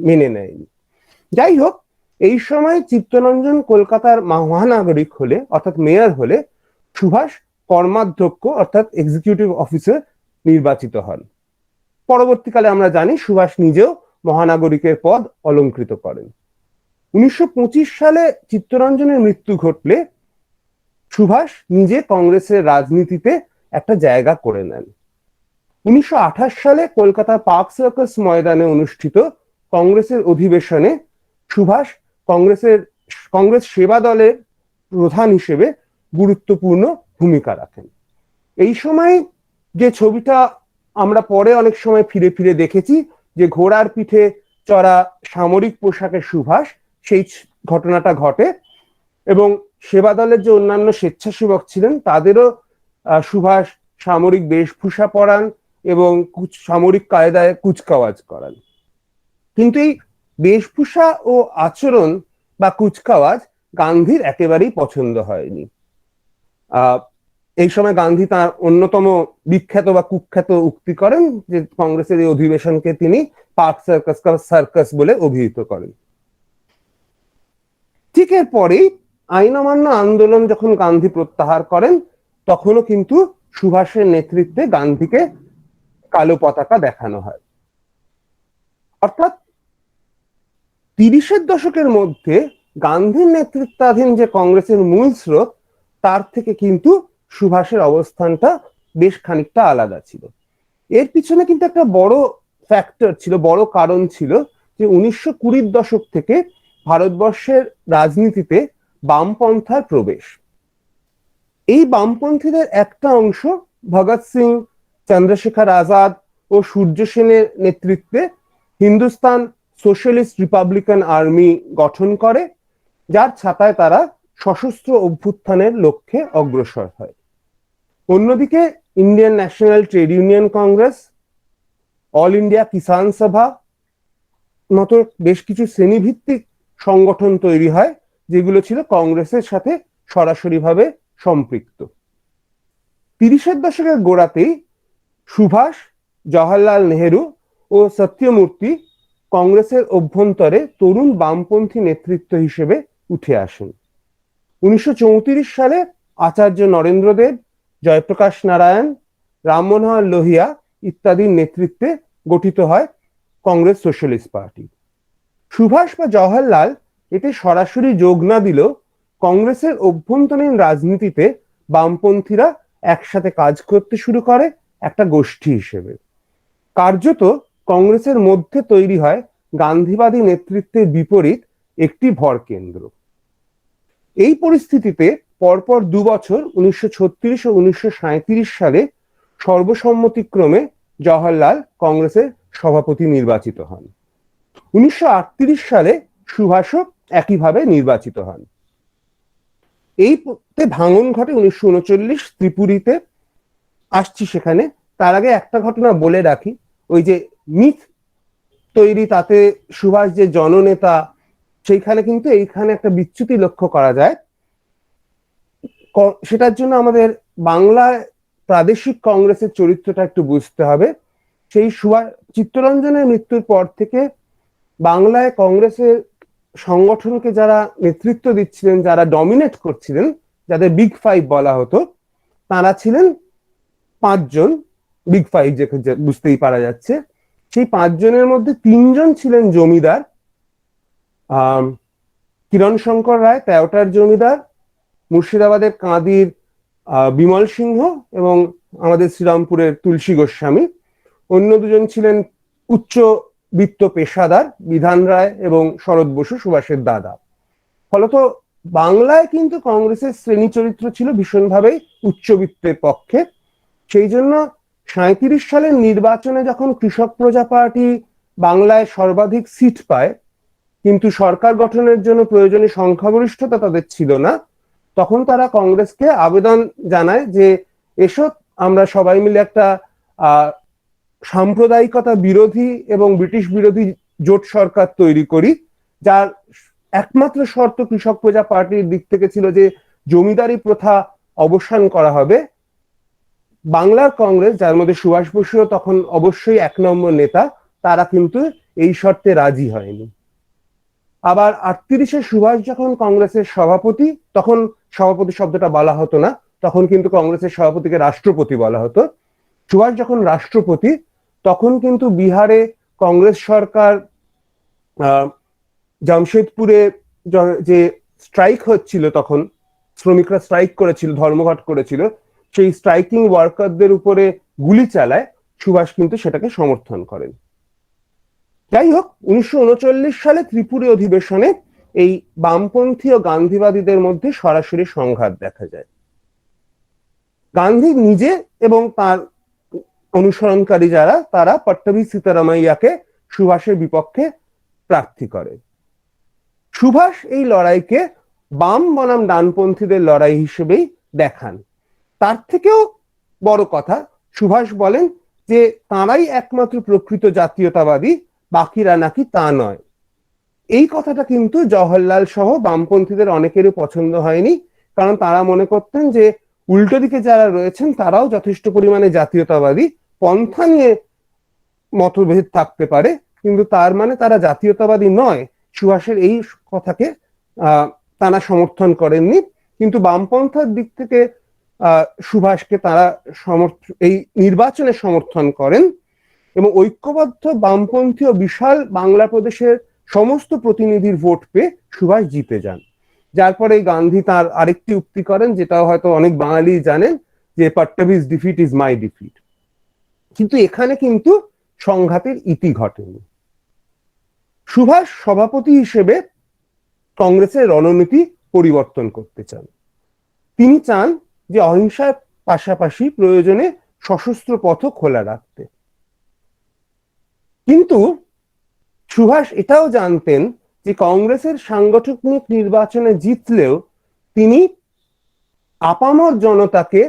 মেনে নেয়নি। যাই হোক, এই সময় চিত্তরঞ্জন কলকাতার মহানাগরিক হলে, অর্থাৎ মেয়র হলে, সুভাষ কর্মাধ্যক্ষ অর্থাৎ এক্সিকিউটিভ অফিসার নির্বাচিত হন। পরবর্তীকালে আমরা জানি সুভাষ নিজেও মহানাগরিকের পদ অলংকৃত করেন। 1925 সালে চিত্তরঞ্জনের মৃত্যু ঘটলে সুভাষ নিজে কংগ্রেসের রাজনীতিতে একটা জায়গা করে নেন। 1928 সালে কলকাতার পার্ক সার্কাস ময়দানে অনুষ্ঠিত কংগ্রেসের অধিবেশনে সুভাষ কংগ্রেস সেবা দলের প্রধান হিসেবে গুরুত্বপূর্ণ ভূমিকা রাখেন। এই সময় যে ছবিটা আমরা পরে অনেক সময় ফিরে ফিরে দেখেছি, যে ঘোড়ার পিঠে চড়া সামরিক পোশাকে সুভাষ, সেই ঘটনাটা ঘটে এবং সেবা দলের যে অন্যান্য স্বেচ্ছাসেবক ছিলেন তাদেরও সুভাষ সামরিক বেশভূষা পরান এবং সামরিক কায়দায় কুচকাওয়াজ করান। কিন্তু এই বেশভূষা ও আচরণ বা কুচকাওয়াজ গান্ধীর একেবারেই পছন্দ হয়নি। এই সময় গান্ধী তার অন্যতম বিখ্যাত বা কুখ্যাত উক্তি করেন, যে কংগ্রেসের এই অধিবেশনকে তিনি পার্ক সার্কাস বলে অভিহিত করেন। ঠিক এরপরেই আইন অমান্য আন্দোলন যখন গান্ধী প্রত্যাহার করেন, তখনও কিন্তু সুভাষের নেতৃত্বে গান্ধীকে কালো পতাকা দেখানো হয়। অর্থাৎ 30-এর দশকের মধ্যে গান্ধীর নেতৃত্বাধীন যে কংগ্রেসের মূল স্রোত, তার থেকে কিন্তু সুভাষের অবস্থানটা বেশ খানিকটা আলাদা ছিল। এর পিছনে কিন্তু একটা বড় ফ্যাক্টর ছিল, বড় কারণ ছিল যে 1920-র দশক থেকে ভারতবর্ষের রাজনীতিতে বামপন্থার প্রবেশ। এই বামপন্থীদের একটা অংশ ভগৎ সিং, চন্দ্রশেখর আজাদ ও সূর্য সেনের নেতৃত্বে হিন্দুস্তান সোশ্যালিস্ট রিপাবলিকান আর্মি গঠন করে, যার ছাতায় তারা সশস্ত্র অভ্যুত্থানের লক্ষ্যে অগ্রসর হয়। অন্যদিকে Indian National Trade Union Congress, all India Kisan Sabha মতো বেশ কিছু শ্রেণীভিত্তিক সংগঠন তৈরি হয়, যেগুলো ছিল কংগ্রেসের সাথে সরাসরিভাবে সম্পৃক্ত। 30-এর দশকের গোড়াতেই সুভাষ, জওহরলাল নেহেরু ও সত্যমূর্তি কংগ্রেসের অভ্যন্তরে তরুণ বামপন্থী নেতৃত্ব হিসেবে উঠে আসেন। 1934 সালে আচার্য নরেন্দ্র দেব, জয়প্রকাশ নারায়ণ, রাম মনোহর লোহিয়া ইত্যাদির নেতৃত্বে গঠিত হয় কংগ্রেস সোশ্যালিস্ট পার্টি। সুভাষ বা জওহরলাল এতে সরাসরি যোগ না দিলেও কংগ্রেসের অভ্যন্তরীণ রাজনীতিতে বামপন্থীরা একসাথে কাজ করতে শুরু করে একটা গোষ্ঠী হিসেবে। কার্যত কংগ্রেসের মধ্যে তৈরি হয় গান্ধীবাদী নেতৃত্বের বিপরীত একটি ভরকেন্দ্র। এই পরিস্থিতিতে পরপর 2 বছর 1936 ও 1937 সালে সর্বসম্মতিক্রমে জওহরলাল কংগ্রেসের সভাপতি নির্বাচিত হন। 1938 সালে সুভাষও একইভাবে নির্বাচিত হন। এইতে ভাঙন ঘটে 1939 ত্রিপুরীতে। আসছি সেখানে, তার আগে একটা ঘটনা বলে রাখি। ওই যে মিথ তৈরি তাতে সুভাষ যে জননেতা, সেইখানে কিন্তু এইখানে একটা বিচ্যুতি লক্ষ্য করা যায়। সেটার জন্য আমাদের বাংলায় প্রাদেশিক কংগ্রেসের চরিত্রটা একটু বুঝতে হবে। সেই সুভাষ, চিত্তরঞ্জনের মৃত্যুর পর থেকে বাংলায় কংগ্রেসের সংগঠনকে যারা নেতৃত্ব দিচ্ছিলেন, যারা ডমিনেট করছিলেন, যাদের বিগ ফাইভ বলা হতো, তারা ছিলেন 5 জন। বিগ ফাইভ যে বুঝতেই পারা যাচ্ছে। সেই 5 জনের মধ্যে 3 জন ছিলেন জমিদার। কিরণ শঙ্কর রায় তেওটার জমিদার, মুর্শিদাবাদের কাঁদির বিমল সিংহ এবং আমাদের শ্রীরামপুরের তুলসী গোস্বামী। অন্য 2 জন ছিলেন উচ্চবিত্ত পেশাদার, বিধান রায় এবং শরৎ বসু, সুভাষের দাদা। ফলত বাংলায় কিন্তু কংগ্রেসের শ্রেণী চরিত্র ছিল ভীষণভাবে উচ্চবিত্তের পক্ষে। সেই জন্য 37 সালের নির্বাচনে যখন কৃষক প্রজা পার্টি বাংলায় সর্বাধিক সিট পায়, কিন্তু সরকার গঠনের জন্য প্রয়োজনীয় সংখ্যাগরিষ্ঠতা তাদের ছিল না, তখন তারা কংগ্রেসকে আবেদন জানায় যে এসো আমরা সবাই মিলে একটা সাম্প্রদায়িকতা বিরোধী এবং ব্রিটিশ বিরোধী জোট সরকার তৈরি করি, যার একমাত্র শর্ত কৃষক প্রজা পার্টির দিক থেকে ছিল যে জমিদারি প্রথা অবসান করা হবে। বাংলার কংগ্রেস, যার মধ্যে সুভাষ বসুও তখন অবশ্যই 1 নম্বর নেতা, তারা কিন্তু এই শর্তে রাজি হয়নি। আবার 38-এ সুভাষ যখন কংগ্রেসের সভাপতি, তখন সভাপতি শব্দটা বলা হতো না, তখন কিন্তু কংগ্রেসের সভাপতিকে রাষ্ট্রপতি বলা হতো। সুভাষ যখন রাষ্ট্রপতি, তখন কিন্তু বিহারে কংগ্রেস সরকার জামশেদপুরে যে স্ট্রাইক হচ্ছিল, তখন শ্রমিকরা স্ট্রাইক করেছিল, ধর্মঘট করেছিল, সেই স্ট্রাইকিং ওয়ার্কারদের উপরে গুলি চালায়। সুভাষ কিন্তু সেটাকে সমর্থন করেন। যাই হোক, 1939 সালে ত্রিপুরী অধিবেশনে এই বামপন্থী ও গান্ধীবাদীদের মধ্যে সরাসরি সংঘাত দেখা যায়। গান্ধী নিজে এবং তার অনুসরণকারী যারা, তারা পট্টভি সীতারামাইয়াকে সুভাষের বিপক্ষে প্রার্থী করে। সুভাষ এই লড়াইকে বাম বনাম ডানপন্থীদের লড়াই হিসেবেই দেখান। তার থেকেও বড় কথা, সুভাষ বলেন যে তাঁরাই একমাত্র প্রকৃত জাতীয়তাবাদী, বাকিরা নাকি তা নয়। এই কথাটা কিন্তু জওহরলাল সহ বামপন্থীদের অনেকেরই পছন্দ হয়নি, কারণ তারা মনে করতেন যে উল্টো দিকে যারা রয়েছেন তারাও যথেষ্ট পরিমাণে জাতীয়তাবাদী। পন্থা নিয়ে মতভেদ থাকতে পারে, কিন্তু তার মানে তারা জাতীয়তাবাদী নয়। সুভাষের এই কথাকে তারা সমর্থন করেননি। কিন্তু বামপন্থার দিক থেকে সুভাষকে তারা এই নির্বাচনে সমর্থন করেন এবং ঐক্যবদ্ধ বামপন্থী ও বিশাল বাংলা প্রদেশের সমস্ত প্রতিনিধির ভোট পেয়ে সুভাষ জিতে যান। যার পরে গান্ধী তার আরেকটি উক্তি করেন, যেটা হয়তো অনেক বাঙালি জানেন, যে পাট্টাভিস ডিফিট ইজ মাই ডিফিট। কিন্তু এখানে কিন্তু সংঘাতের ইতি ঘটেনি। সুভাষ সভাপতি হিসেবে কংগ্রেসের রণনীতি পরিবর্তন করতে চান। তিনি চান যে অহিংসার পাশাপাশি প্রয়োজনে সশস্ত্র পথও খোলা রাখতে। কিন্তু সুভাষ এটাও জানতেন যে কংগ্রেসের সাংগঠনিক নির্বাচনে জিতলেও তিনি আপামর জনতাকে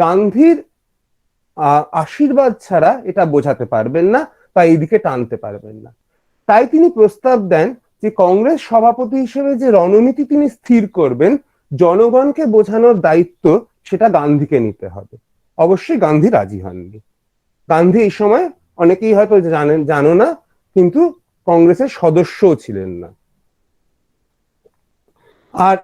গান্ধীর আশীর্বাদ ছাড়া এটা বোঝাতে পারবেন না বা এইদিকে টানতে পারবেন না। তাই তিনি প্রস্তাব দেন যে কংগ্রেস সভাপতি হিসেবে যে রণনীতি তিনি স্থির করবেন, জনগণকে বোঝানোর দায়িত্ব সেটা গান্ধীকে নিতে হবে। অবশ্যই গান্ধী রাজি হননি। গান্ধী এই সময়, অনেকেই হয়তো জানো না, কিন্তু কংগ্রেসের সদস্যও ছিলেন না। আর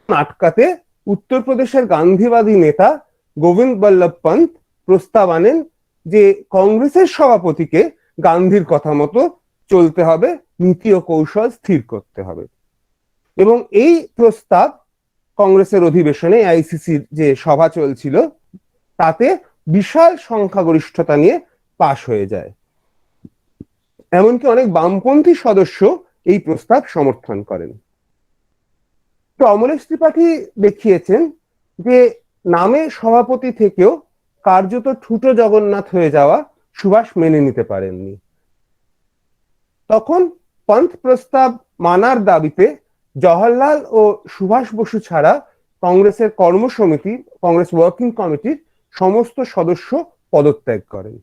আটকাতে উত্তরপ্রদেশের গান্ধীবাদী নেতা গোবিন্দ বল্লভ পন্ত প্রস্তাব আনেন যে কংগ্রেসের সভাপতিকে গান্ধীর কথা মতো চলতে হবে, নীতি ও কৌশল স্থির করতে হবে। এবং এই প্রস্তাব কংগ্রেসের অধিবেশনে, আইসিসির যে সভা চলছিল, তাতে বিশাল সংখ্যাগরিষ্ঠতা নিয়ে পাশ হয়ে যায়। এমনকি অনেক বামপন্থী সদস্য এই প্রস্তাব সমর্থন করেন। তো অমলেশ ত্রিপাঠী দেখিয়েছেন যে নামে সভাপতি থেকেও কার্যত ঠুটো জগন্নাথ হয়ে যাওয়া সুভাষ মেনে নিতে পারেননি। তখন পন্থ প্রস্তাব মানার দাবিতে জওহরলাল ও সুভাষ বসু ছাড়া কংগ্রেসের কর্মসমিতি, কংগ্রেস ওয়ার্কিং কমিটির সমস্ত সদস্য পদত্যাগ করেন।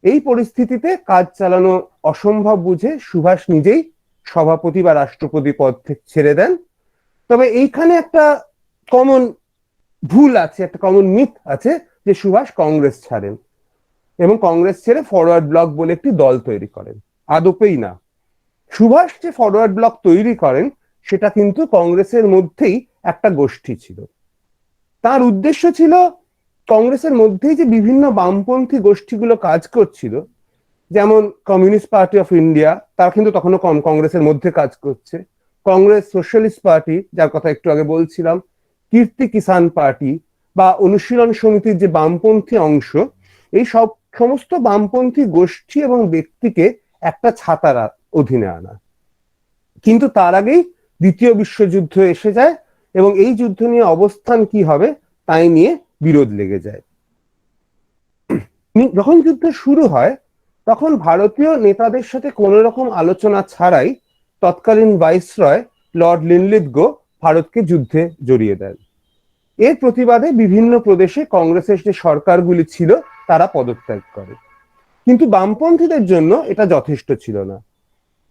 এই পরিস্থিতিতে কাজ চালানো অসম্ভব বুঝে সুভাষ নিজেই সভাপতি বা রাষ্ট্রপতি পদ থেকে ছেড়ে দেন। তবে এইখানে একটা কমন ভুল আছে, একটা কমন মিথ আছে, যে সুভাষ কংগ্রেস ছাড়েন এবং কংগ্রেস ছেড়ে ফরওয়ার্ড ব্লক বলে একটি দল তৈরি করেন। আদপেই না। সুভাষ যে ফরওয়ার্ড ব্লক তৈরি করেন সেটা কিন্তু কংগ্রেসের মধ্যেই একটা গোষ্ঠী ছিল। তার উদ্দেশ্য ছিল কংগ্রেসের মধ্যেই যে বিভিন্ন বামপন্থী গোষ্ঠীগুলো কাজ করছিল, যেমন কমিউনিস্ট পার্টি অফ ইন্ডিয়া, তারা কিন্তু তখনও কংগ্রেসের মধ্যে কাজ করছে, কংগ্রেস সোশ্যালিস্ট পার্টি, যার কথা একটু আগে বলছিলাম, কীর্তি কিষান পার্টি বা অনুশীলন সমিতির যে বামপন্থী অংশ, এই সমস্ত বামপন্থী গোষ্ঠী এবং ব্যক্তিকে একটা ছাতার অধীনে আনা। কিন্তু তার আগেই দ্বিতীয় বিশ্বযুদ্ধ এসে যায় এবং এই যুদ্ধ নিয়ে অবস্থান কি হবে তাই নিয়ে বিরোধ লেগে যায়। যখন যুদ্ধ শুরু হয় তখন ভারতীয় নেতাদের সাথে কোনো রকম আলোচনা ছাড়াই তৎকালীন ভাইসরয় লর্ড লিনলিথগো ভারতকে যুদ্ধে জড়িয়ে দেন। এর প্রতিবাদে বিভিন্ন প্রদেশে কংগ্রেসের যে সরকারগুলি ছিল তারা পদত্যাগ করে। কিন্তু বামপন্থীদের জন্য এটা যথেষ্ট ছিল না।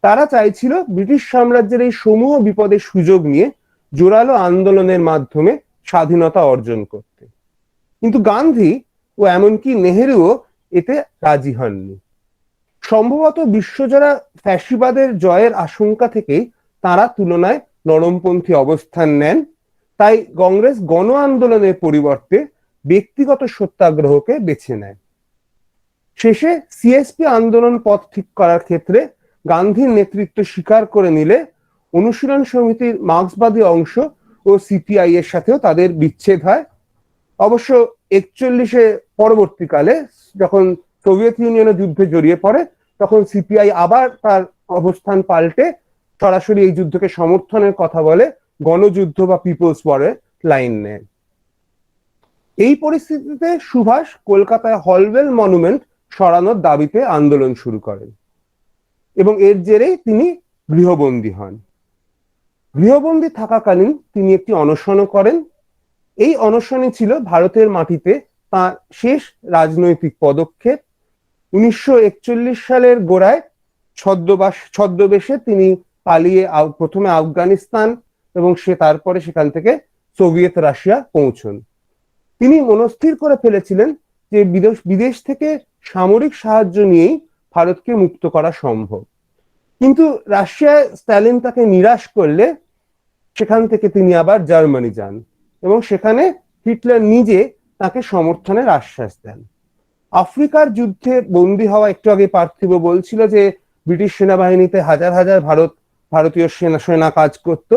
তারা চাইছিল ব্রিটিশ সাম্রাজ্যের এই সমূহ বিপদের সুযোগ নিয়ে জোরালো আন্দোলনের মাধ্যমে স্বাধীনতা অর্জন করতে। কিন্তু গান্ধী ও এমনকি নেহেরুও এতে রাজি হননি। সম্ভবত বিশ্বজোড়া ফ্যাসিবাদের জয়ের আশঙ্কা থেকেই তারা তুলনায় নরমপন্থী অবস্থান নেন। তাই কংগ্রেস গণ আন্দোলনের পরিবর্তে ব্যক্তিগত সত্যাগ্রহকে বেছে নেয়। শেষে সিএসপি আন্দোলন পথ ঠিক করার ক্ষেত্রে গান্ধীর নেতৃত্ব স্বীকার করে নিলে অনুশীলন সমিতির মার্ক্সবাদী অংশ ও সিপিআই এর সাথেও তাদের বিচ্ছেদ হয়। অবশ্য 41-এ পরবর্তীকালে যখন সোভিয়েত ইউনিয়নের যুদ্ধে জড়িয়ে পড়ে তখন সিপিআই আবার তার অবস্থান পাল্টে সরাসরি এই যুদ্ধকে সমর্থনের কথা বলে, গণযুদ্ধ বা পিপলস ওয়ারের লাইন নেয়। এই পরিস্থিতিতে সুভাষ কলকাতায় হলওয়েল মনুমেন্ট সরানোর দাবিতে আন্দোলন শুরু করেন এবং এর জেরেই তিনি গৃহবন্দী হন। গৃহবন্দী থাকাকালীন তিনি একটি অনশনও করেন। এই অনশনই ছিল ভারতের মাটিতে তার শেষ রাজনৈতিক পদক্ষেপ। 1941 সালের গোড়ায় ছদ্মবেশে তিনি পালিয়ে প্রথমে আফগানিস্তান এবং তারপরে সেখান থেকে সোভিয়েত রাশিয়া পৌঁছন। তিনি মনস্থির করে ফেলেছিলেন যে বিদেশ থেকে সামরিক সাহায্য নিয়েই ভারতকে মুক্ত করা সম্ভব। কিন্তু রাশিয়ায় স্ট্যালিন তাকে নিরাশ করলে সেখান থেকে তিনি আবার জার্মানি যান এবং সেখানে হিটলার নিজে তাকে সমর্থনের আশ্বাস দেন। আফ্রিকার যুদ্ধে বন্দী হওয়া, একটু আগে পার্থিব বলছিল যে ব্রিটিশ সেনাবাহিনীতে হাজার হাজার ভারতীয় সেনা কাজ করত।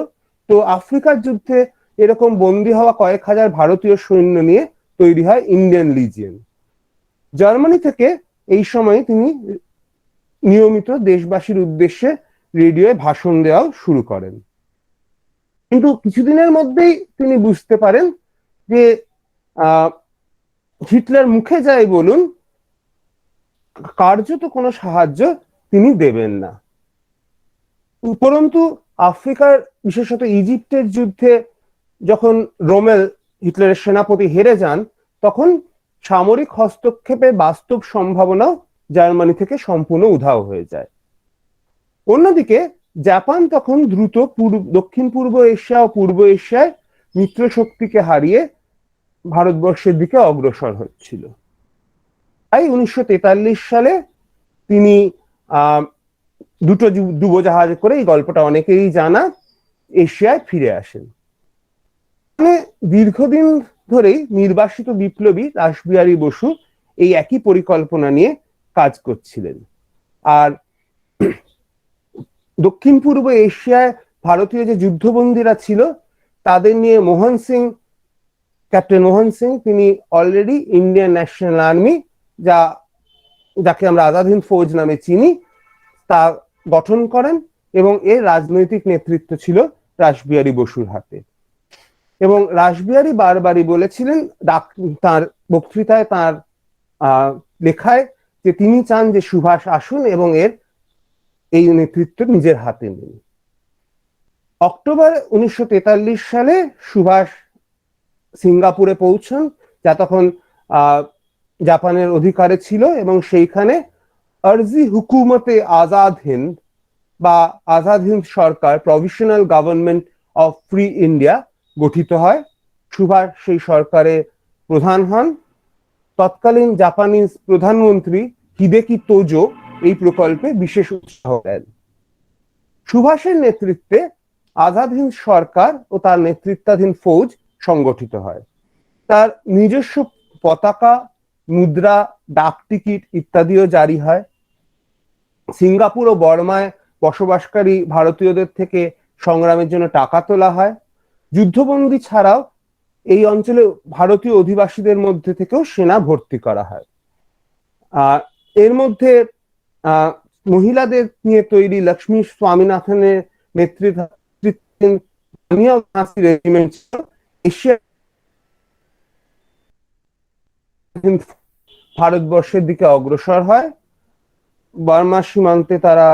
তো আফ্রিকার যুদ্ধে এরকম বন্দী হওয়া কয়েক হাজার ভারতীয় সৈন্য নিয়ে তৈরি হয় ইন্ডিয়ান লিজিয়ন। জার্মানি থেকে এই সময় তিনি নিয়মিত দেশবাসীর উদ্দেশ্যে রেডিওয়ে ভাষণ দেওয়াও শুরু করেন। কিন্তু কিছুদিনের মধ্যেই তিনি বুঝতে পারেন যে হিটলার মুখে যাই বলুন, কার্যত কোনো সাহায্য তিনি দেবেন না। উপরন্তু আফ্রিকার, বিশেষত ইজিপ্টের যুদ্ধে যখন রোমেল, হিটলারের সেনাপতি, হেরে যান, তখন সামরিক হস্তক্ষেপের বাস্তব সম্ভাবনাও জার্মানি থেকে সম্পূর্ণ উধাও হয়ে যায়। অন্যদিকে জাপান তখন দ্রুত দক্ষিণ পূর্ব এশিয়া ও পূর্ব এশিয়ায় মিত্র শক্তিকে হারিয়ে ভারতবর্ষের দিকে অগ্রসর হচ্ছিল। তাই 1943 সালে তিনি দুটো ডুবোজাহাজে করে, এই গল্পটা অনেকেরই জানা, এশিয়ায় ফিরে আসেন। দীর্ঘদিন ধরেই নির্বাসিত বিপ্লবী রাসবিহারী বসু এই একই পরিকল্পনা নিয়ে কাজ করছিলেন। আর দক্ষিণ পূর্ব এশিয়ায় ভারতীয় যে যুদ্ধবন্দীরা ছিল তাদের নিয়ে ক্যাপ্টেন মোহন সিং, তিনি অলরেডি ইন্ডিয়ান ন্যাশনাল আর্মি, যাকে আমরা আজাদ হিন্দ ফৌজ নামে চিনি, তা গঠন করেন এবং এর রাজনৈতিক নেতৃত্ব ছিল রাসবিহারী বসুর হাতে। এবং রাসবিহারী বারবারই বলেছিলেন তার বক্তৃতায়, তার লেখায়, যে তিনি চান যে সুভাষ আসুন এবং এই নেতৃত্ব নিজের হাতে নিন। অক্টোবর 1943 সালে সুভাষ সিঙ্গাপুরে পৌঁছন, যা তখন জাপানের অধিকারে ছিল, এবং সেইখানে আরজি হুকুমতে আজাদ হিন্দ বা Azad Hind Sarkar, provisional government of free India গঠিত হয়। সুভাষ সেই সরকারে প্রধান হন। তৎকালীন জাপানিজ প্রধানমন্ত্রী হিদেকি তোজো এই প্রকল্পে বিশেষ উৎসাহ দেন। সুভাষের নেতৃত্বে আজাদ হিন্দ সরকার ও তার নেতৃত্বাধীন ফৌজ সংগঠিত হয়। তার নিজস্ব পতাকা, মুদ্রা, ডাক টিকিট ইত্যাদিও জারি হয়। সিঙ্গাপুর ও বর্মায় বসবাসকারী ভারতীয়দের থেকে সংগ্রামের জন্য টাকা তোলা হয়। যুদ্ধবন্দী ছাড়াও এই অঞ্চলে ভারতীয় অধিবাসীদের মধ্যে থেকেও সেনা ভর্তি করা হয়। এর মধ্যে মহিলাদের নিয়ে তৈরি লক্ষ্মী স্বামীনাথনের নেতৃত্বাধীন রেজিমেন্ট এশিয়া ভারতবর্ষের দিকে অগ্রসর হয়। বর্মা সীমান্তে তারা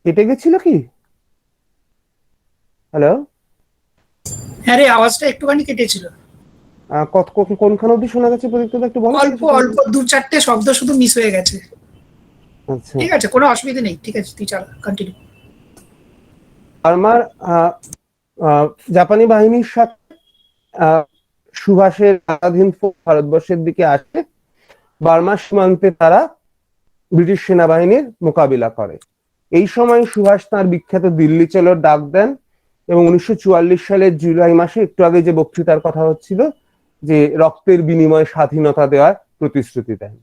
কেটে গেছিল কি? হ্যালো, হ্যাঁ রে, আওয়াজটা একটুখানি কেটেছিল। কোনখান অব্দি শোনা গেছে প্রদীপ্ত, একটু বলো। অল্প অল্প দু চারটে শব্দ শুধু মিস হয়ে গেছে। আচ্ছা, ঠিক আছে, কোনো অসুবিধা নেই, ঠিক আছে, তুই চালা, কন্টিনিউ। বার্মার জাপানি বাহিনীর সাথে সুভাষের স্বাধীন ভারতবর্ষের দিকে আসে। বার্মার সীমান্তে তারা ব্রিটিশ সেনাবাহিনীর মোকাবিলা করে। এই সময় সুভাষ তার বিখ্যাত দিল্লি চলোর ডাক দেন এবং 1944 সালের জুলাই মাসে, একটু আগে যে বক্তৃতার কথা হচ্ছিল, যে রক্তের বিনিময়ে স্বাধীনতা দেওয়ার প্রতিশ্রুতি দেন।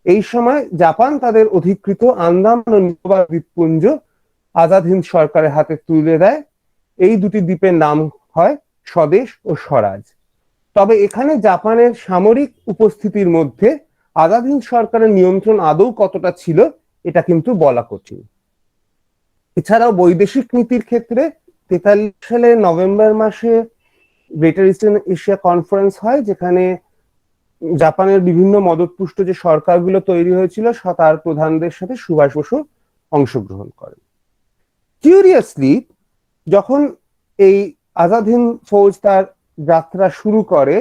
এই সময় জাপান তাদের অধিকৃত আন্দামান ও নিকোবর দ্বীপপুঞ্জ আজাদ হিন্দ সরকারের হাতে তুলে দেয়। এই দুটি দ্বীপের নাম হয় স্বদেশ ও স্বরাজ। তবে এখানে জাপানের সামরিক উপস্থিতির মধ্যে আজাদ হিন্দ সরকারের নিয়ন্ত্রণ আদৌ কতটা ছিল এটা কিন্তু বলা কঠিন। এছাড়াও বৈদেশিক নীতির ক্ষেত্রে 43 সালে নভেম্বর মাসে গ্রেটার ইস্টার্ন এশিয়া কনফারেন্স হয়, যেখানে জাপানের বিভিন্ন মদতপুষ্ট যে সরকারগুলো তৈরি হয়েছিল তার প্রধানদের সাথে সুভাষ বসু অংশগ্রহণ করেন। কিউরিয়াসলি, যখন এই আজাদ হিন্দ ফৌজ তার যাত্রা শুরু করে,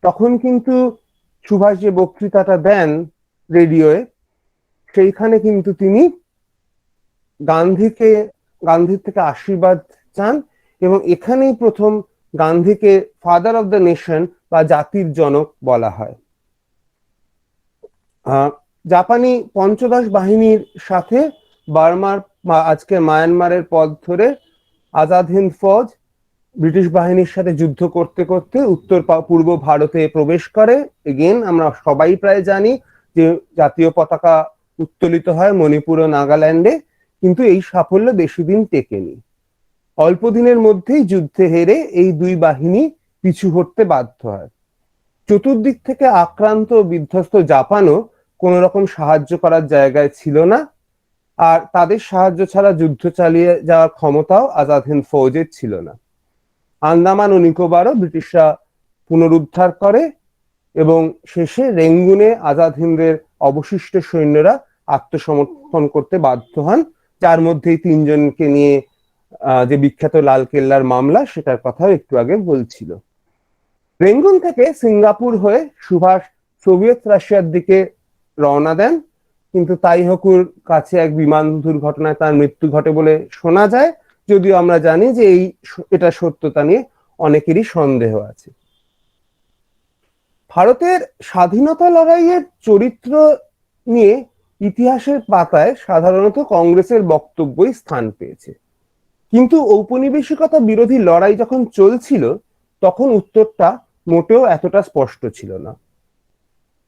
তখন কিন্তু সুভাষ যে বক্তৃতাটা দেন রেডিওয়ে, সেইখানে কিন্তু তিনি গান্ধীর থেকে আশীর্বাদ চান এবং এখানেই প্রথম গান্ধীকে ফাদার অফ দ্য নেশন বা জাতির জনক বলা হয়। জাপানি পঞ্চদশ বাহিনীর সাথে বার্মার, আজকে মায়ানমারের পথ ধরে আজাদ হিন্দ ফৌজ ব্রিটিশ বাহিনীর সাথে যুদ্ধ করতে করতে পূর্ব ভারতে প্রবেশ করে। এগেন আমরা সবাই প্রায় জানি যে জাতীয় পতাকা উত্তোলিত হয় মণিপুর ও নাগাল্যান্ডে, কিন্তু এই সাফল্য বেশি দিন টেকেনি। অল্প দিনের মধ্যেই যুদ্ধে হেরে এই দুই বাহিনী পিছু হটতে বাধ্য হয়। চতুর্দিক থেকে আক্রান্ত ও বিধ্বস্ত জাপানও কোন রকম সাহায্য করার জায়গায় ছিল না, আর তাদের সাহায্য ছাড়া যুদ্ধ চালিয়ে যাওয়ার ক্ষমতাও আজাদ হিন্দ ফৌজের ছিল না। আন্দামান ও নিকোবরও ব্রিটিশরা পুনরুদ্ধার করে এবং শেষে রেঙ্গুনে আজাদ হিন্দের অবশিষ্ট সৈন্যরা আত্মসমর্পণ করতে বাধ্য হন, যার মধ্যেই তিনজনকে নিয়ে যে বিখ্যাত লালকেল্লার মামলা, সেটার কথাও একটু আগে বলছিল। রেঙ্গুন থেকে সিঙ্গাপুর হয়ে সুভাষ সোভিয়েত রাশিয়ার দিকে রওনা দেন, কিন্তু তাইহকুর কাছে এক বিমান দুর্ঘটনায় তার মৃত্যু ঘটে বলে শোনা যায়, যদিও আমরা জানি যে এটা সত্যতা নিয়ে অনেকেরই সন্দেহ আছে। ভারতের স্বাধীনতা লড়াইয়ের চরিত্র নিয়ে ইতিহাসের পাতায় সাধারণত কংগ্রেসের বক্তব্যই স্থান পেয়েছে, কিন্তু ঔপনিবেশিকতা বিরোধী লড়াই যখন চলছিল তখন উত্তরটা মোটেও এতটা স্পষ্ট ছিল না।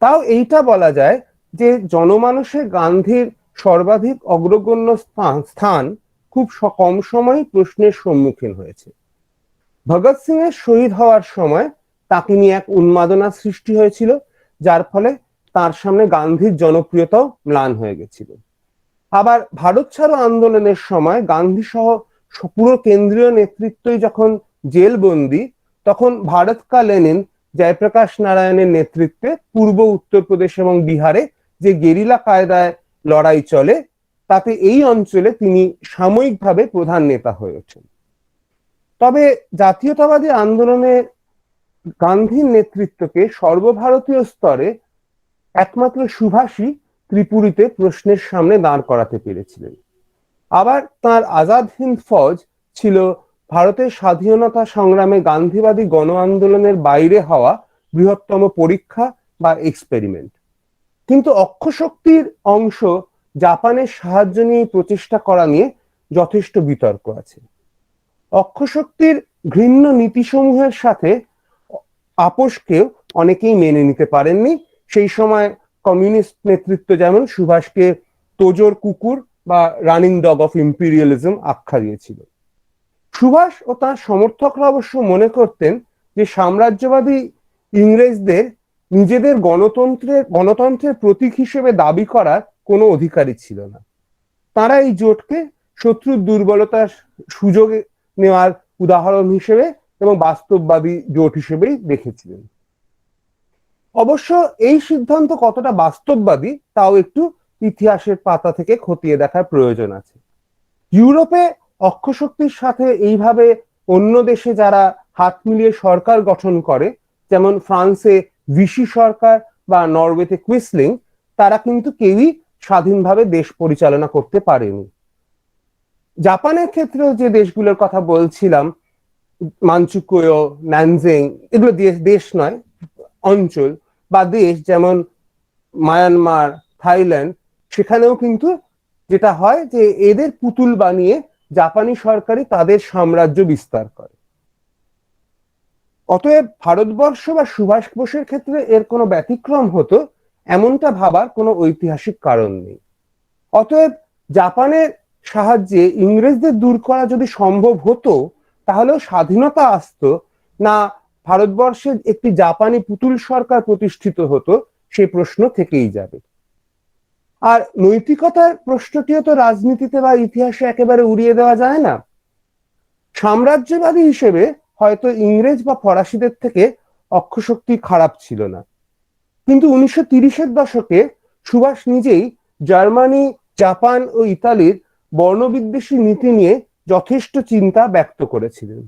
তাও এইটা বলা যায় যে জনমানসে গান্ধীর সর্বাধিক অগ্রগণ্য স্থান খুব কম সময় প্রশ্নের সম্মুখীন হয়েছে। ভগৎ সিং এর শহীদ হওয়ার সময় তাকে নিয়ে এক উন্মাদনা সৃষ্টি হয়েছিল, যার ফলে তার সামনে গান্ধীর জনপ্রিয়তাও ম্লান হয়ে গেছিল। আবার ভারত ছাড়ো আন্দোলনের সময় গান্ধী সহ পুরো কেন্দ্রীয় নেতৃত্বই যখন জেলবন্দি, তখন ভারত কা লেনিন জয়প্রকাশ নারায়ণের নেতৃত্বে পূর্ব উত্তরপ্রদেশ এবং বিহারে যে গেরিলা কায়দায় লড়াই চলে, তাতে এই অঞ্চলে তিনি সাময়িকভাবে প্রধান নেতা হয়ে ওঠেন। তবে জাতীয়তাবাদী আন্দোলনে গান্ধীর নেতৃত্বকে সর্বভারতীয় স্তরে একমাত্র সুভাষই ত্রিপুরীতে প্রশ্নের সামনে দাঁড় করাতে পেরেছিলেন। আবার তার আজাদ হিন্দ ফৌজ ছিল ভারতের স্বাধীনতা সংগ্রামে গান্ধীবাদী গণ আন্দোলনের বাইরে হওয়া বৃহত্তম পরীক্ষা বা এক্সপেরিমেন্ট। কিন্তু অক্ষশক্তির অংশ জাপানের সাহায্য নিয়ে প্রচেষ্টা করা নিয়ে যথেষ্ট বিতর্ক আছে। অক্ষশক্তির ঘৃণ্য নীতিসমূহের সাথে আপোষকেও অনেকেই মেনে নিতে পারেননি। সেই সময় কমিউনিস্ট নেতৃত্ব যেমন সুভাষকে তোজোর কুকুর বা রানিং ডগ অফ ইম্পিরিয়ালিজম আখ্যা দিয়েছিল। সুভাষ ও তার সমর্থকরা অবশ্য মনে করতেন যে সাম্রাজ্যবাদী ইংরেজদের নিজেদের গণতন্ত্রের প্রতীক হিসেবে দাবি করার কোনো অধিকারই ছিল না। তারা এই জোটকে শত্রুর দুর্বলতার সুযোগ নেওয়ার উদাহরণ হিসেবে এবং বাস্তববাদী জোট হিসেবেই দেখেছিলেন। অবশ্য এই সিদ্ধান্ত কতটা বাস্তববাদী তাও একটু ইতিহাসের পাতা থেকে খতিয়ে দেখার প্রয়োজন আছে। ইউরোপে অক্ষশক্তির সাথে এইভাবে অন্য দেশে যারা হাত মিলিয়ে সরকার গঠন করে, যেমন ফ্রান্সে ভিসি সরকার বা নরওয়েতে কুইসলিং, তারা কিন্তু কেউই স্বাধীনভাবে দেশ পরিচালনা করতে পারেনি। জাপানের ক্ষেত্রেও যে দেশগুলোর কথা বলছিলাম, মানচুকুয়ো, ন্যানজিং, এগুলো দেশ নয়, অঞ্চল বা দেশ, যেমন মায়ানমার, থাইল্যান্ড, সেখানেও কিন্তু যেটা হয় যে এদের পুতুল বানিয়ে জাপানি সরকারই তাদের সাম্রাজ্য বিস্তার করে। অতএব ভারতবর্ষ বা সুভাষ বোসের ক্ষেত্রে এর কোনো ব্যতিক্রম হতো এমনটা ভাবার কোনো ঐতিহাসিক কারণ নেই। অতএব জাপানের সাহায্যে ইংরেজদের দূর করা যদি সম্ভব হতো, তাহলেও স্বাধীনতা আসতো না ভারতবর্ষে একটি জাপানি পুতুল সরকার প্রতিষ্ঠিত হতো, সেই প্রশ্ন থেকেই যাবে। আর নৈতিকতার প্রশ্নটিও তো রাজনীতিতে বা ইতিহাসে একেবারে উড়িয়ে দেওয়া যায় না। সাম্রাজ্যবাদী হিসেবে হয়তো ইংরেজ বা ফরাসিদের থেকে অক্ষশক্তি খারাপ ছিল না, কিন্তু 1930-এর দশকে সুভাষ নিজেই জার্মানি, জাপান ও ইতালির বর্ণবিদ্বেষী নীতি নিয়ে যথেষ্ট চিন্তা ব্যক্ত করেছিলেন।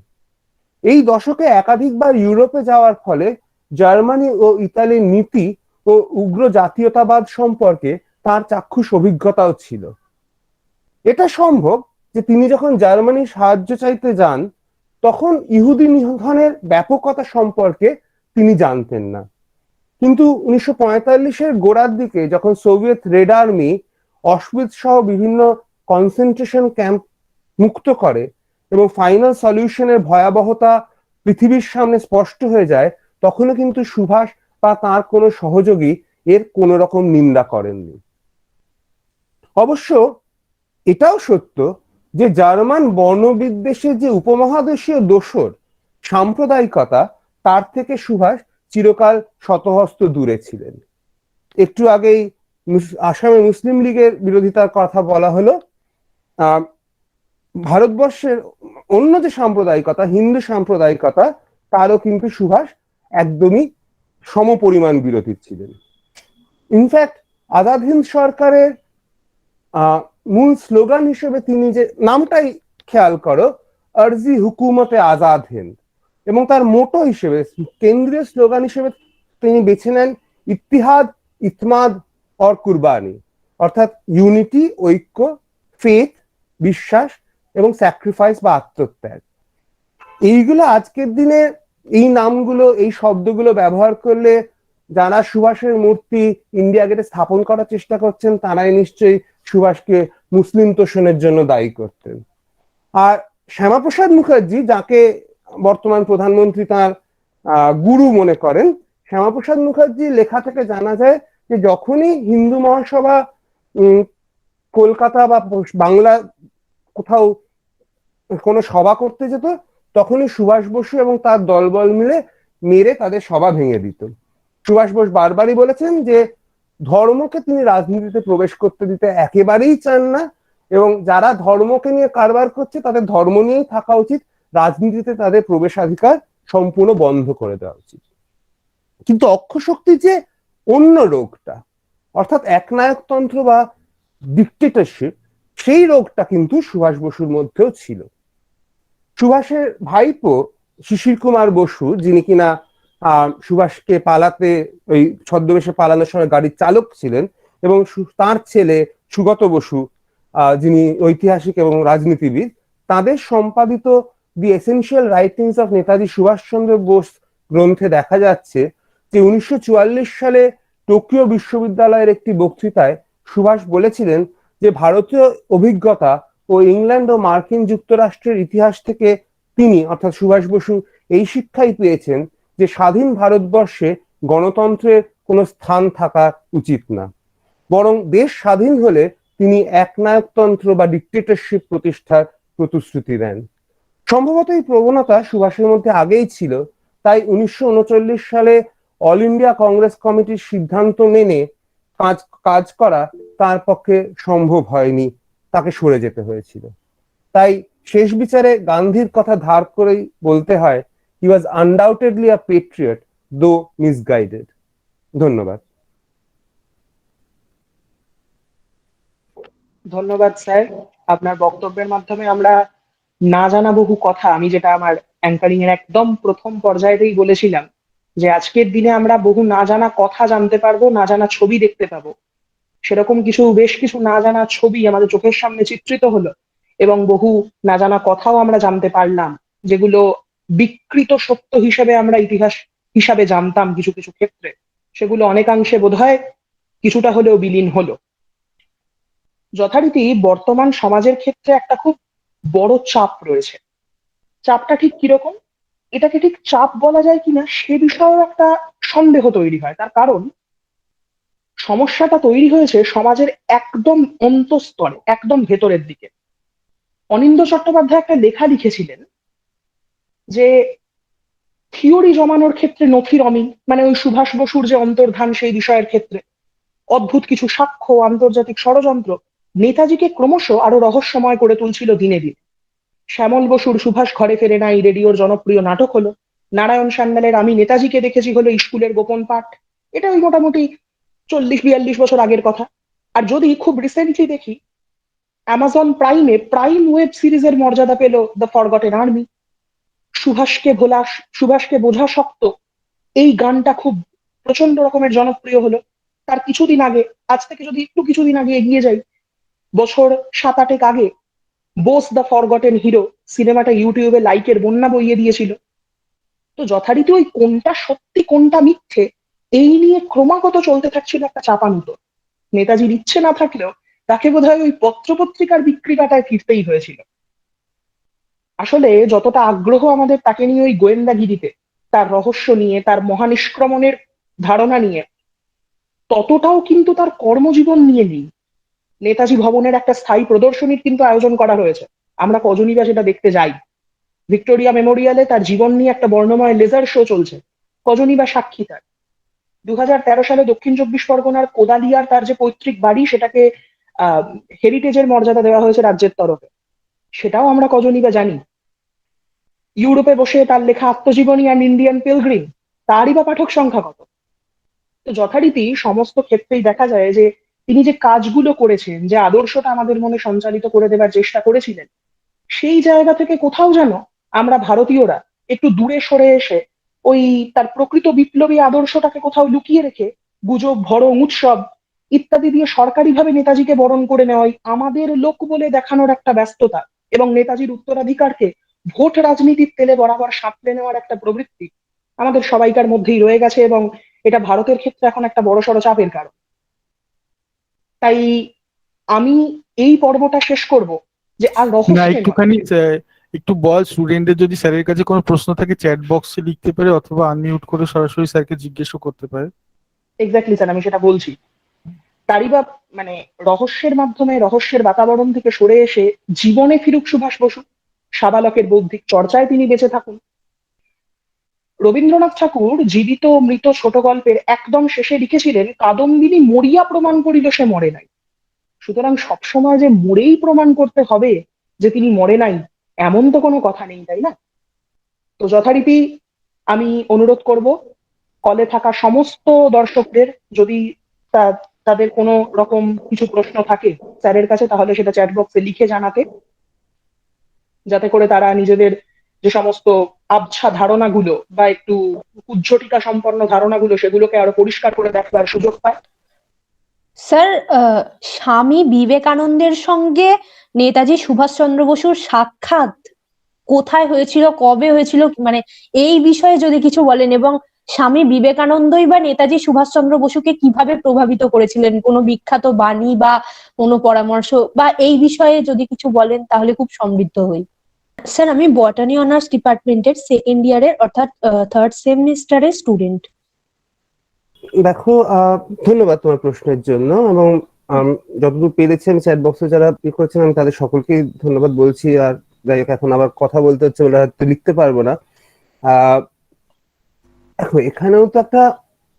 এই দশকে একাধিকবার ইউরোপে যাওয়ার ফলে জার্মানি ও ইতালির নীতি ও উগ্র জাতীয়তাবাদ সম্পর্কে তার চাক্ষুষ অভিজ্ঞতাও ছিল। এটা সম্ভব যে তিনি যখন জার্মানির সাহায্য চাইতে যান, তখন ইহুদি নিধনের ব্যাপকতা সম্পর্কে তিনি জানতেন না। কিন্তু 1945-এর গোড়ার দিকে যখন সোভিয়েত রেড আর্মি অশউইৎজ সহ বিভিন্ন কনসেন্ট্রেশন ক্যাম্প মুক্ত করে এবং ফাইনাল সলিউশনের ভয়াবহতা পৃথিবীর সামনে স্পষ্ট হয়ে যায়, তখনও কিন্তু সুভাষ বা তার কোনো সহযোগী এর কোন রকম নিন্দা করেননি। অবশ্য এটাও সত্য যে জার্মান বর্ণবিদ্বেষের যে উপমহাদেশীয় দোসর সাম্প্রদায়িকতা, তার থেকে সুভাষ চিরকাল শতহস্ত দূরে ছিলেন। একটু আগেই আসামে মুসলিম লীগের বিরোধিতার কথা বলা হলো। ভারতবর্ষের অন্য যে সাম্প্রদায়িকতা, হিন্দু সাম্প্রদায়িকতা, তারও কিন্তু সুভাষ একদমই সমপরিমাণ বিরোধী ছিলেন। ইনফ্যাক্ট আজাদ হিন্দ সরকারের মূল স্লোগান হিসেবে তিনি যে নামটাই খেয়াল করো, আরজি হুকুমতে আজাদ হিন্দ, এবং তার মোটো হিসেবে কেন্দ্রীয় স্লোগান হিসেবে তিনি বেছে নেন ইত্তিহাদ, ইতমাদ और কুরবানি, অর্থাৎ ইউনিটি, ঐক্য, ফেথ, বিশ্বাস এবং স্যাক্রিফাইস বা আত্মত্যাগ। এইগুলো আজকের দিনে এই নামগুলো, এই শব্দগুলো ব্যবহার করলে যারা সুভাষের মূর্তি ইন্ডিয়া গেটে স্থাপন করার চেষ্টা করছেন, তারাই নিশ্চয়ই সুভাষকে মুসলিম তোষণের জন্য দায়ী করতেন। আর শ্যামাপ্রসাদ মুখার্জি, যাকে বর্তমান প্রধানমন্ত্রী তার গুরু মনে করেন, শ্যামাপ্রসাদ মুখার্জির লেখা থেকে জানা যায় যে যখনই হিন্দু মহাসভা কলকাতা বা বাংলা কোথাও কোনো সভা করতে যেত, তখনই সুভাষ বসু এবং তার দলবল মিলে মেরে তাদের সভা ভেঙে দিত। সুভাষ বোস বারবারই বলেছেন যে ধর্মকে তিনি রাজনীতিতে প্রবেশ করতে দিতে একেবারেই চান না, এবং যারা ধর্মকে নিয়ে কারবার করছে তাদের ধর্ম নিয়েই থাকা উচিত, রাজনীতিতে তাদের প্রবেশাধিকার সম্পূর্ণ বন্ধ করে দেওয়া উচিত। কিন্তু অক্ষশক্তির যে অন্য রোগটা, অর্থাৎ একনায়কতন্ত্র বা ডিক্টেটরশিপ, সেই রোগটা কিন্তু সুভাষ বসুর মধ্যেও ছিল। সুভাষের ভাইপো শিশির কুমার বসু, যিনি কিনা সুভাষকে পালাতে, ওই ছদ্মবেশে পালানোর সময় গাড়ির চালক ছিলেন, এবং তার ছেলে সুগত বসু, যিনি ঐতিহাসিক এবং রাজনীতিবিদ, তাদের সম্পাদিত the essential writings of Netaji Subhash Chandra Bose গ্রন্থে দেখা যাচ্ছে যে 1944 সালে টোকিও বিশ্ববিদ্যালয়ের একটি বক্তৃতায় সুভাষ বলেছিলেন যে ভারতীয় অভিজ্ঞতা ও ইংল্যান্ড ও মার্কিন যুক্তরাষ্ট্রের ইতিহাস থেকে তিনি, অর্থাৎ সুভাষ বসু, এই শিক্ষাই পেয়েছেন যে স্বাধীন ভারতবর্ষে গণতন্ত্রের কোনো স্থান থাকা উচিত না, বরং দেশ স্বাধীন হলে তিনি একনায়কতন্ত্র বা ডিক্টেটরশিপ প্রতিষ্ঠার প্রতিশ্রুতি দেন। সম্ভবত এই প্রবণতা সুভাষের মধ্যে আগেই ছিল, তাই 1939 সালে অল ইন্ডিয়া কংগ্রেস কমিটির সিদ্ধান্ত মেনে কাজ করা তার পক্ষে সম্ভব হয়নি, তাকে সরে যেতে হয়েছিল। তাই শেষ বিচারে গান্ধীর কথা ধার করেই বলতে হয়, হি ওয়াজ আনডাউটেডলি আ পেট্রিয়ট দো মিসগাইডেড। ধন্যবাদ। ধন্যবাদ স্যার। আপনার বক্তব্যের মাধ্যমে আমরা না জানা বহু কথা, আমি যেটা আমার অ্যাঙ্কারিং এর একদম প্রথম পর্যায়েতেই বলেছিলাম যে আজকের দিনে আমরা বহু না জানা কথা জানতে পারবো, না জানা ছবি দেখতে পাবো, সেরকম বেশ কিছু না জানা ছবি আমাদের চোখের সামনে চিত্রিত হলো, এবং বহু না জানা কথাও আমরা জানতে পারলাম, যেগুলো বিকৃত সত্য হিসেবে আমরা ইতিহাস হিসাবে জানতাম কিছু কিছু ক্ষেত্রে, সেগুলো অনেকাংশে বোধহয় কিছুটা হলেও বিলীন হলো। যথারীতি বর্তমান সমাজের ক্ষেত্রে একটা খুব বড় চাপ রয়েছে। চাপটা ঠিক কিরকম, এটাকে ঠিক চাপ বলা যায় কিনা সে বিষয়েও একটা সন্দেহ তৈরি হয়। তার কারণ সমস্যাটা তৈরি হয়েছে সমাজের একদম অন্তঃস্তরে, একদম ভেতরের দিকে। অনিন্দ্য চট্টোপাধ্যায় একটা লেখা লিখেছিলেন যে থিওরি জমানোর ক্ষেত্রে নথির অমিল, মানে ওই সুভাষ বসুর যে অন্তর্ধান সেই বিষয়ের ক্ষেত্রে অদ্ভুত কিছু সাক্ষ্য, আন্তর্জাতিক ষড়যন্ত্র নেতাজিকে ক্রমশ আরো রহস্যময় করে তুলছিল দিনে দিনে। শ্যামল বসুর সুভাষ ঘরে ফেরে নাই রেডিওর জনপ্রিয় নাটক হলো, নারায়ণ সান্যালের আমি নেতাজিকে দেখেছি হলো স্কুলের গোপন পাঠ। এটা ওই মোটামুটি 40-42 বছর আগের কথা। আর যদি খুব রিসেন্টলি দেখি, অ্যামাজন প্রাইমে প্রাইম ওয়েব সিরিজের মর্যাদা পেল দ্য ফরগটেন আর্মি। সুভাষকে বোঝা শক্ত, এই গানটা খুব প্রচন্ড রকমের জনপ্রিয় হলো। তার কিছুদিন আগে, আজ থেকে যদি একটু কিছুদিন আগে এগিয়ে যাই, বছর 7-8 আগে বোস দ্য ফরগটেন হিরো সিনেমাটা ইউটিউবে লাইকের বন্যা বইয়ে দিয়েছিল। তো যথারীতি ওই কোনটা সত্যি কোনটা মিথ্যে এই নিয়ে ক্রমাগত চলতে থাকছিল একটা চাপানুতোর। নেতাজির ইচ্ছে না থাকলেও তাকে বোধহয় ওই পত্রপত্রিকার বিক্রিটাটায় ফিরতেই হয়েছিল। আসলে যতটা আগ্রহ আমাদের তাকে নিয়ে ওই গোয়েন্দাগিরিতে, তার রহস্য নিয়ে, তার মহানিষ্ক্রমণের ধারণা নিয়ে, ততটাও কিন্তু তার কর্মজীবন নিয়ে নেই। নেতাজি ভবনের একটা স্থায়ী প্রদর্শনীর কিন্তু আয়োজন করা হয়েছে, আমরা কজনই বা সেটা দেখতে যাই। ভিক্টোরিয়া মেমোরিয়ালে তার জীবন নিয়ে একটা বর্ণময় লেজার শো চলছে, কজনই বা সাক্ষী তার। 2013 সালে দক্ষিণ চব্বিশ পরগনার কোদালিয়ার তার যে পৈতৃক বাড়ি, সেটাকে হেরিটেজের মর্যাদা দেওয়া হয়েছে রাজ্যের তরফে, সেটাও আমরা কজনই বা জানি। ইউরোপে বসে তার লেখা আত্মজীবনী অ্যান্ড ইন্ডিয়ান পিলগ্রিম, তারই বা পাঠক সংখ্যা কত? তো যথারীতি সমস্ত ক্ষেত্রেই দেখা যায় যে তিনি যে কাজগুলো করেছেন, যে আদর্শটা আমাদের মনে সঞ্চালিত করে দেবার চেষ্টা করেছিলেন, সেই জায়গা থেকে কোথাও যেন আমরা ভারতীয়রা একটু দূরে সরে এসে ওই তার প্রকৃত বিপ্লবী আদর্শটাকে কোথাও লুকিয়ে রেখে গুজব, ভরং, উৎসব ইত্যাদি দিয়ে সরকারিভাবে নেতাজিকে বরণ করে নেওয়াই আমাদের লোক বলে দেখানোর একটা ব্যস্ততা, এবং নেতাজির উত্তরাধিকারকে ভোট রাজনীতির তেলে বরাবর সাঁতলে নেওয়ার একটা প্রবৃত্তি আমাদের সবাইকার মধ্যেই রয়ে গেছে, এবং এটা ভারতের ক্ষেত্রে এখন একটা বড়সড় চাপের কারণ। তাই আমি এই পর্বটা শেষ করব যে আর না রহস্যে নয়। একটুখানি একটু বল স্টুডেন্টদের যদি স্যারের কাছে কোনো প্রশ্ন থাকে চ্যাট বক্সে লিখতে পারে অথবা আনমিউট করে সরাসরি স্যারকে জিজ্ঞেসও করতে পারে। এক্স্যাক্টলি স্যার, আমি সেটা বলছি। তারই বা মানে রহস্যের মাধ্যমে, রহস্যের বাতাবরণ থেকে সরে এসে জীবনে ফিরুক সুভাষ বসু, সাবালকের বৌদ্ধিক চর্চায় তিনি বেঁচে থাকুন। রবীন্দ্রনাথ ঠাকুর জীবিত ও মৃত ছোট গল্পের একদম শেষে লিখেছিলেন, কাদম্বিনী মরিয়া প্রমাণ করিল সে মরে নাই। সুতরাং সবসময় যে মরেই প্রমাণ করতে হবে যে তিনি মরে নাই, এমন তো কোনো কথা নেই, তাই না? তো যথারীতি আমি অনুরোধ করব কলে থাকা সমস্ত দর্শকদের, যদি তাদের কোনো রকম কিছু প্রশ্ন থাকে স্যারের কাছে, তাহলে সেটা চ্যাট বক্সে লিখে জানাতে, যাতে করে তারা নিজেদের যে সমস্ত আবছা ধারণাগুলো বা একটু উজ্জটিকা সম্পন্ন ধারণাগুলো, সেগুলোকে আরো পরিষ্কার করে দেখবার সুযোগ পায়। স্যার, স্বামী বিবেকানন্দের সঙ্গে নেতাজি সুভাষচন্দ্র বসুর সাক্ষাৎ কোথায় হয়েছিল, কবে হয়েছিল, মানে এই বিষয়ে যদি কিছু বলেন, এবং স্বামী বিবেকানন্দই বা নেতাজি সুভাষচন্দ্র বসুকে কিভাবে প্রভাবিত করেছিলেন, কোনো বিখ্যাত বাণী বা কোনো পরামর্শ বা এই বিষয়ে যদি কিছু বলেন তাহলে খুব সমৃদ্ধ হই। স্যার, আমি বটানি অনার্স ডিপার্টমেন্টের সেকেন্ড ইয়ারের অর্থাৎ থার্ড সেমিস্টারের স্টুডেন্ট। দেখো, ধন্যবাদ তোমার প্রশ্নের জন্য, এবং যতদূর পেরেছি আমি চ্যাট বক্সে যারা করেছেন আমি তাদের সকলকেই ধন্যবাদ বলছি। আর যাই হোক, এখন আবার কথা বলতে হচ্ছে বলে হয়তো লিখতে পারবো না। দেখো, এখানেও তো একটা,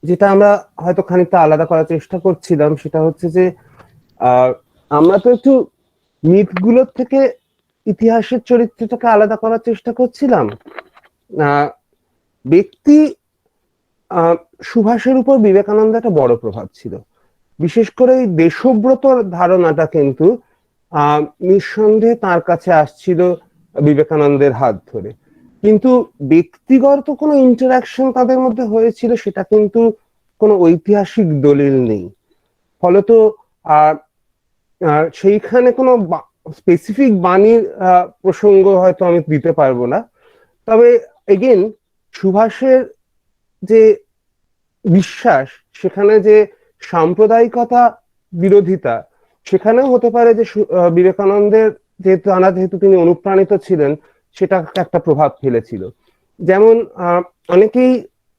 যেটা আমরা হয়তো খানিকটা আলাদা করার চেষ্টা করছিলাম, সেটা হচ্ছে যে আমরা তো একটু মিথগুলোর থেকে ইতিহাসের চরিত্রটাকে আলাদা করার চেষ্টা করছিলাম। ব্যক্তি সুভাষের উপর বিবেকানন্দ একটা বড় প্রভাব ছিল, বিশেষ করে এই দেশব্রত ধারণাটা কিন্তু নিঃসন্দেহে তার কাছে আসছিল বিবেকানন্দের হাত ধরে। কিন্তু ব্যক্তিগত কোনো ইন্টারাকশন তাদের মধ্যে হয়েছিল সেটা কিন্তু কোনো ঐতিহাসিক দলিল নেই। ফলত সেইখানে কোনো স্পেসিফিক বাণীর প্রসঙ্গ হয়তো আমি দিতে পারবো না। তবে এগেন, সুভাষের যে বিশ্বাস, সেখানে যে সাম্প্রদায়িকতা বিরোধিতা, সেখানেও হতে পারে যে বিবেকানন্দের যেহেতু তিনি অনুপ্রাণিত ছিলেন, সেটা একটা প্রভাব ফেলেছিল। যেমন অনেকেই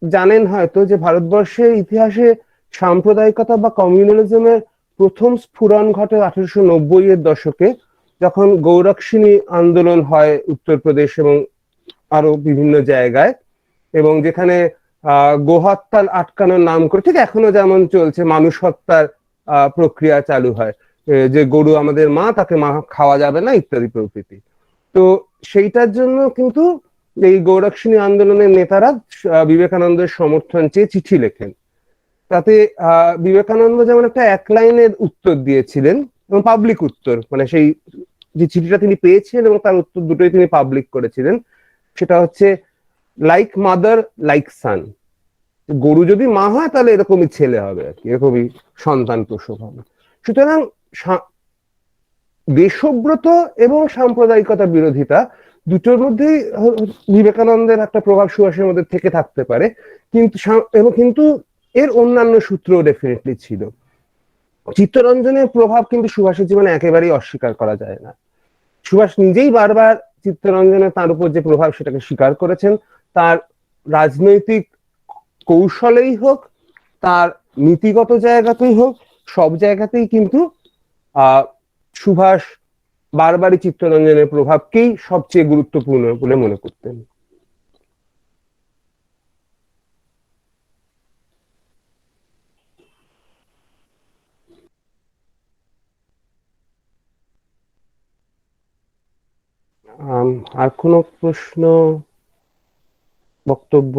জানেন হয়তো যে ভারতবর্ষের ইতিহাসে সাম্প্রদায়িকতা বা কমিউনালিজমের প্রথম স্ফুরণ ঘটে 1890-এর দশকে, যখন গৌরক্ষিণী আন্দোলন হয় উত্তরপ্রদেশ এবং আরো বিভিন্ন জায়গায়, এবং যেখানে গোহত্যা আটকানোর নাম করে, ঠিক এখনো যেমন চলছে, মানুষ হত্যার প্রক্রিয়া চালু হয়, যে গরু আমাদের মা, তাকে মা খাওয়া যাবে না ইত্যাদি প্রভৃতি। তো সেইটার জন্য কিন্তু এই গৌরক্ষিণী আন্দোলনের নেতারা বিবেকানন্দের সমর্থন চেয়ে চিঠি লেখেন। তাতে বিবেকানন্দ যেমন একটা এক লাইনের উত্তর দিয়েছিলেন, এবং পাবলিক উত্তর, মানে সেই যে চিঠিটা তিনি পেয়েছিলেন এবং তার উত্তর দুটোই তিনি পাবলিক করেছিলেন। সেটা হচ্ছে, লাইক মাদার লাইক সান, গরু যদি মা হয় তাহলে এরকমই ছেলে হবে আর কি, এরকমই সন্তান প্রসব হবে। সুতরাং দেশব্রত এবং সাম্প্রদায়িকতা বিরোধিতা দুটোর মধ্যেই বিবেকানন্দের একটা প্রভাব সুভাষের মধ্যে থেকে থাকতে পারে, কিন্তু এর অন্যান্য সূত্র ডেফিনেটলি ছিল। চিত্তরঞ্জনের প্রভাব কিন্তু সুভাষের জীবনে একেবারেই অস্বীকার করা যায় না। সুভাষ নিজেই বারবার চিত্তরঞ্জনের তার উপর যে প্রভাব সেটাকে স্বীকার করেছেন। তার রাজনৈতিক কৌশলেই হোক, তার নীতিগত জায়গাতেই হোক, সব জায়গাতেই কিন্তু সুভাষ বারবারই চিত্তরঞ্জনের প্রভাবকেই সবচেয়ে গুরুত্বপূর্ণ বলে মনে করতেন। আর কোনো প্রশ্ন, বক্তব্য?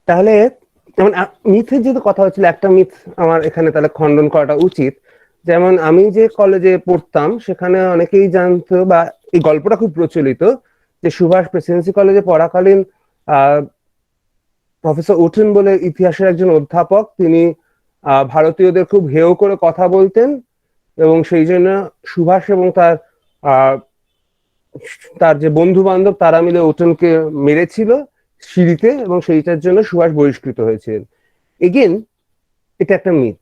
তাহলে যেমন মিথের যেহেতু কথা হচ্ছিল, একটা মিথ আমার এখানে তাহলে খণ্ডন করাটা উচিত। যেমন আমি যে কলেজে পড়তাম সেখানে অনেকেই জানতো, বা এই গল্পটা খুব প্রচলিত, যে সুভাষ প্রেসিডেন্সি কলেজে পড়াকালীন প্রফেসর ওটেন বলে ইতিহাসের একজন অধ্যাপক, তিনি ভারতীয়দের খুব হেয় করে কথা বলতেন, এবং সেই জন্য সুভাষ এবং তার যে বন্ধু বান্ধব তারা মিলে ওটেনকে মেরেছিল সিঁড়িতে, এবং সেইটার জন্য সুভাষ বহিষ্কৃত হয়েছিলেন। এগেন এটা একটা মিথ।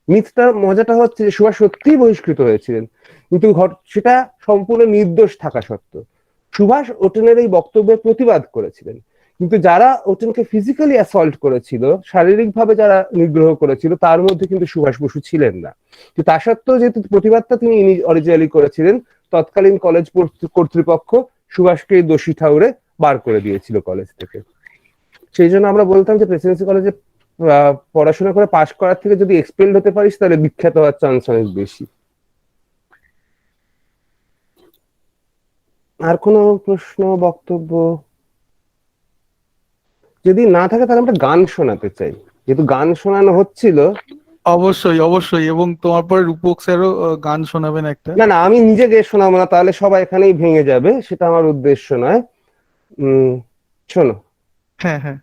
মিথটার মজাটা হচ্ছে যে সুভাষ সত্যিই বহিষ্কৃত হয়েছিলেন, কিন্তু সেটা সম্পূর্ণ নির্দোষ থাকা সত্ত্বেও সুভাষ ওটেনের এই বক্তব্যের প্রতিবাদ করেছিলেন। কিন্তু যারা ওটেনকে ফিজিক্যালি অ্যাসল্ট করেছিল, শারীরিকভাবে যারা নিগ্রহ করেছিল, তার মধ্যে কিন্তু সুভাষ বসু ছিলেন না। কিন্তু তা সত্ত্বেও যেহেতু প্রতিবাদটা তিনি অরিজিনালি করেছিলেন, তৎকালীন কলেজ কর্তৃপক্ষ সুভাষকে দোষী ঠাউরে বার করে দিয়েছিল কলেজ থেকে। সেই জন্য আমরা বলতাম যে প্রেসিডেন্সি কলেজে পড়াশোনা করে পাশ করার থেকে যদি এক্সপেলড হতে পারিস তাহলে বিখ্যাত হওয়ার চান্স অনেক বেশি। আর কোনো প্রশ্ন, বক্তব্য? যদি না থাকে তাহলে আমরা গান শোনাতে চাই, যেহেতু গান শোনানো হচ্ছিল। অবশ্যই অবশ্যই, এবং তোমার পরে রূপক স্যারও গান শোনাবেন একটা। না না, আমি নিজে গিয়ে শোনাবো না, তাহলে সবাই এখানেই ভেঙে যাবে, সেটা আমার উদ্দেশ্য নয়। শোনো। হ্যাঁ হ্যাঁ।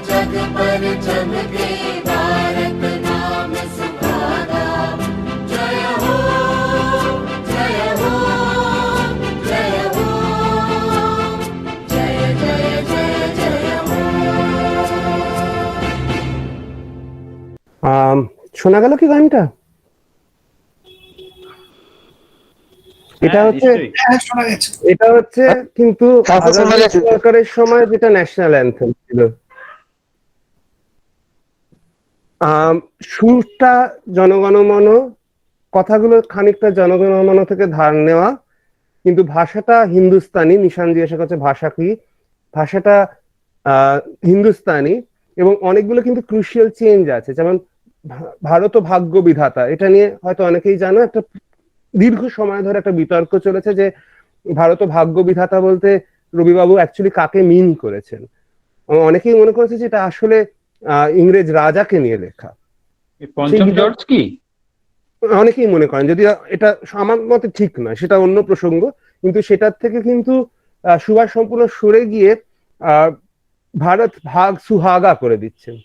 जग पर चमके भारत नाम सुहागा। जय हो। শোনা গেল কি গানটা? এটা হচ্ছে হ্যাঁ শোনা গেছে। এটা হচ্ছে কিন্তু আজাদ সরকারের সময় যেটা ন্যাশনাল অ্যান্থেম ছিল। সুরটা জনগণমন, কথাগুলো খানিকটা জনগণমন থেকে ধার নেওয়া, কিন্তু ভাষাটা হিন্দুস্তানি। নিশান জিজ্ঞাসা করছে ভাষা কি, ভাষাটা হিন্দুস্তানি, এবং অনেকগুলো কিন্তু ক্রুশিয়াল চেঞ্জ আছে। যেমন ভারত ও ভাগ্য বিধাতা, এটা নিয়ে হয়তো অনেকেই জানো, একটা দীর্ঘ সময় ধরে একটা বিতর্ক চলেছে যে ভারত ও ভাগ্য বিধাতা বলতে রবিবাবু অ্যাকচুয়ালি কাকে মিন করেছেন। অনেকেই মনে করেছে যে এটা আসলে ইংরেজ রাজাকে নিয়ে লেখা। পঞ্চম জর্জ কি অনেকেই মনে করেন, যদি এটা আমার মতে ঠিক নয়, সেটা অন্য প্রসঙ্গ। কিন্তু সেটার থেকে কিন্তু সুভাষ সম্পূর্ণ সরে গিয়ে ভারত ভাগ সুহাগা করে দিচ্ছেন,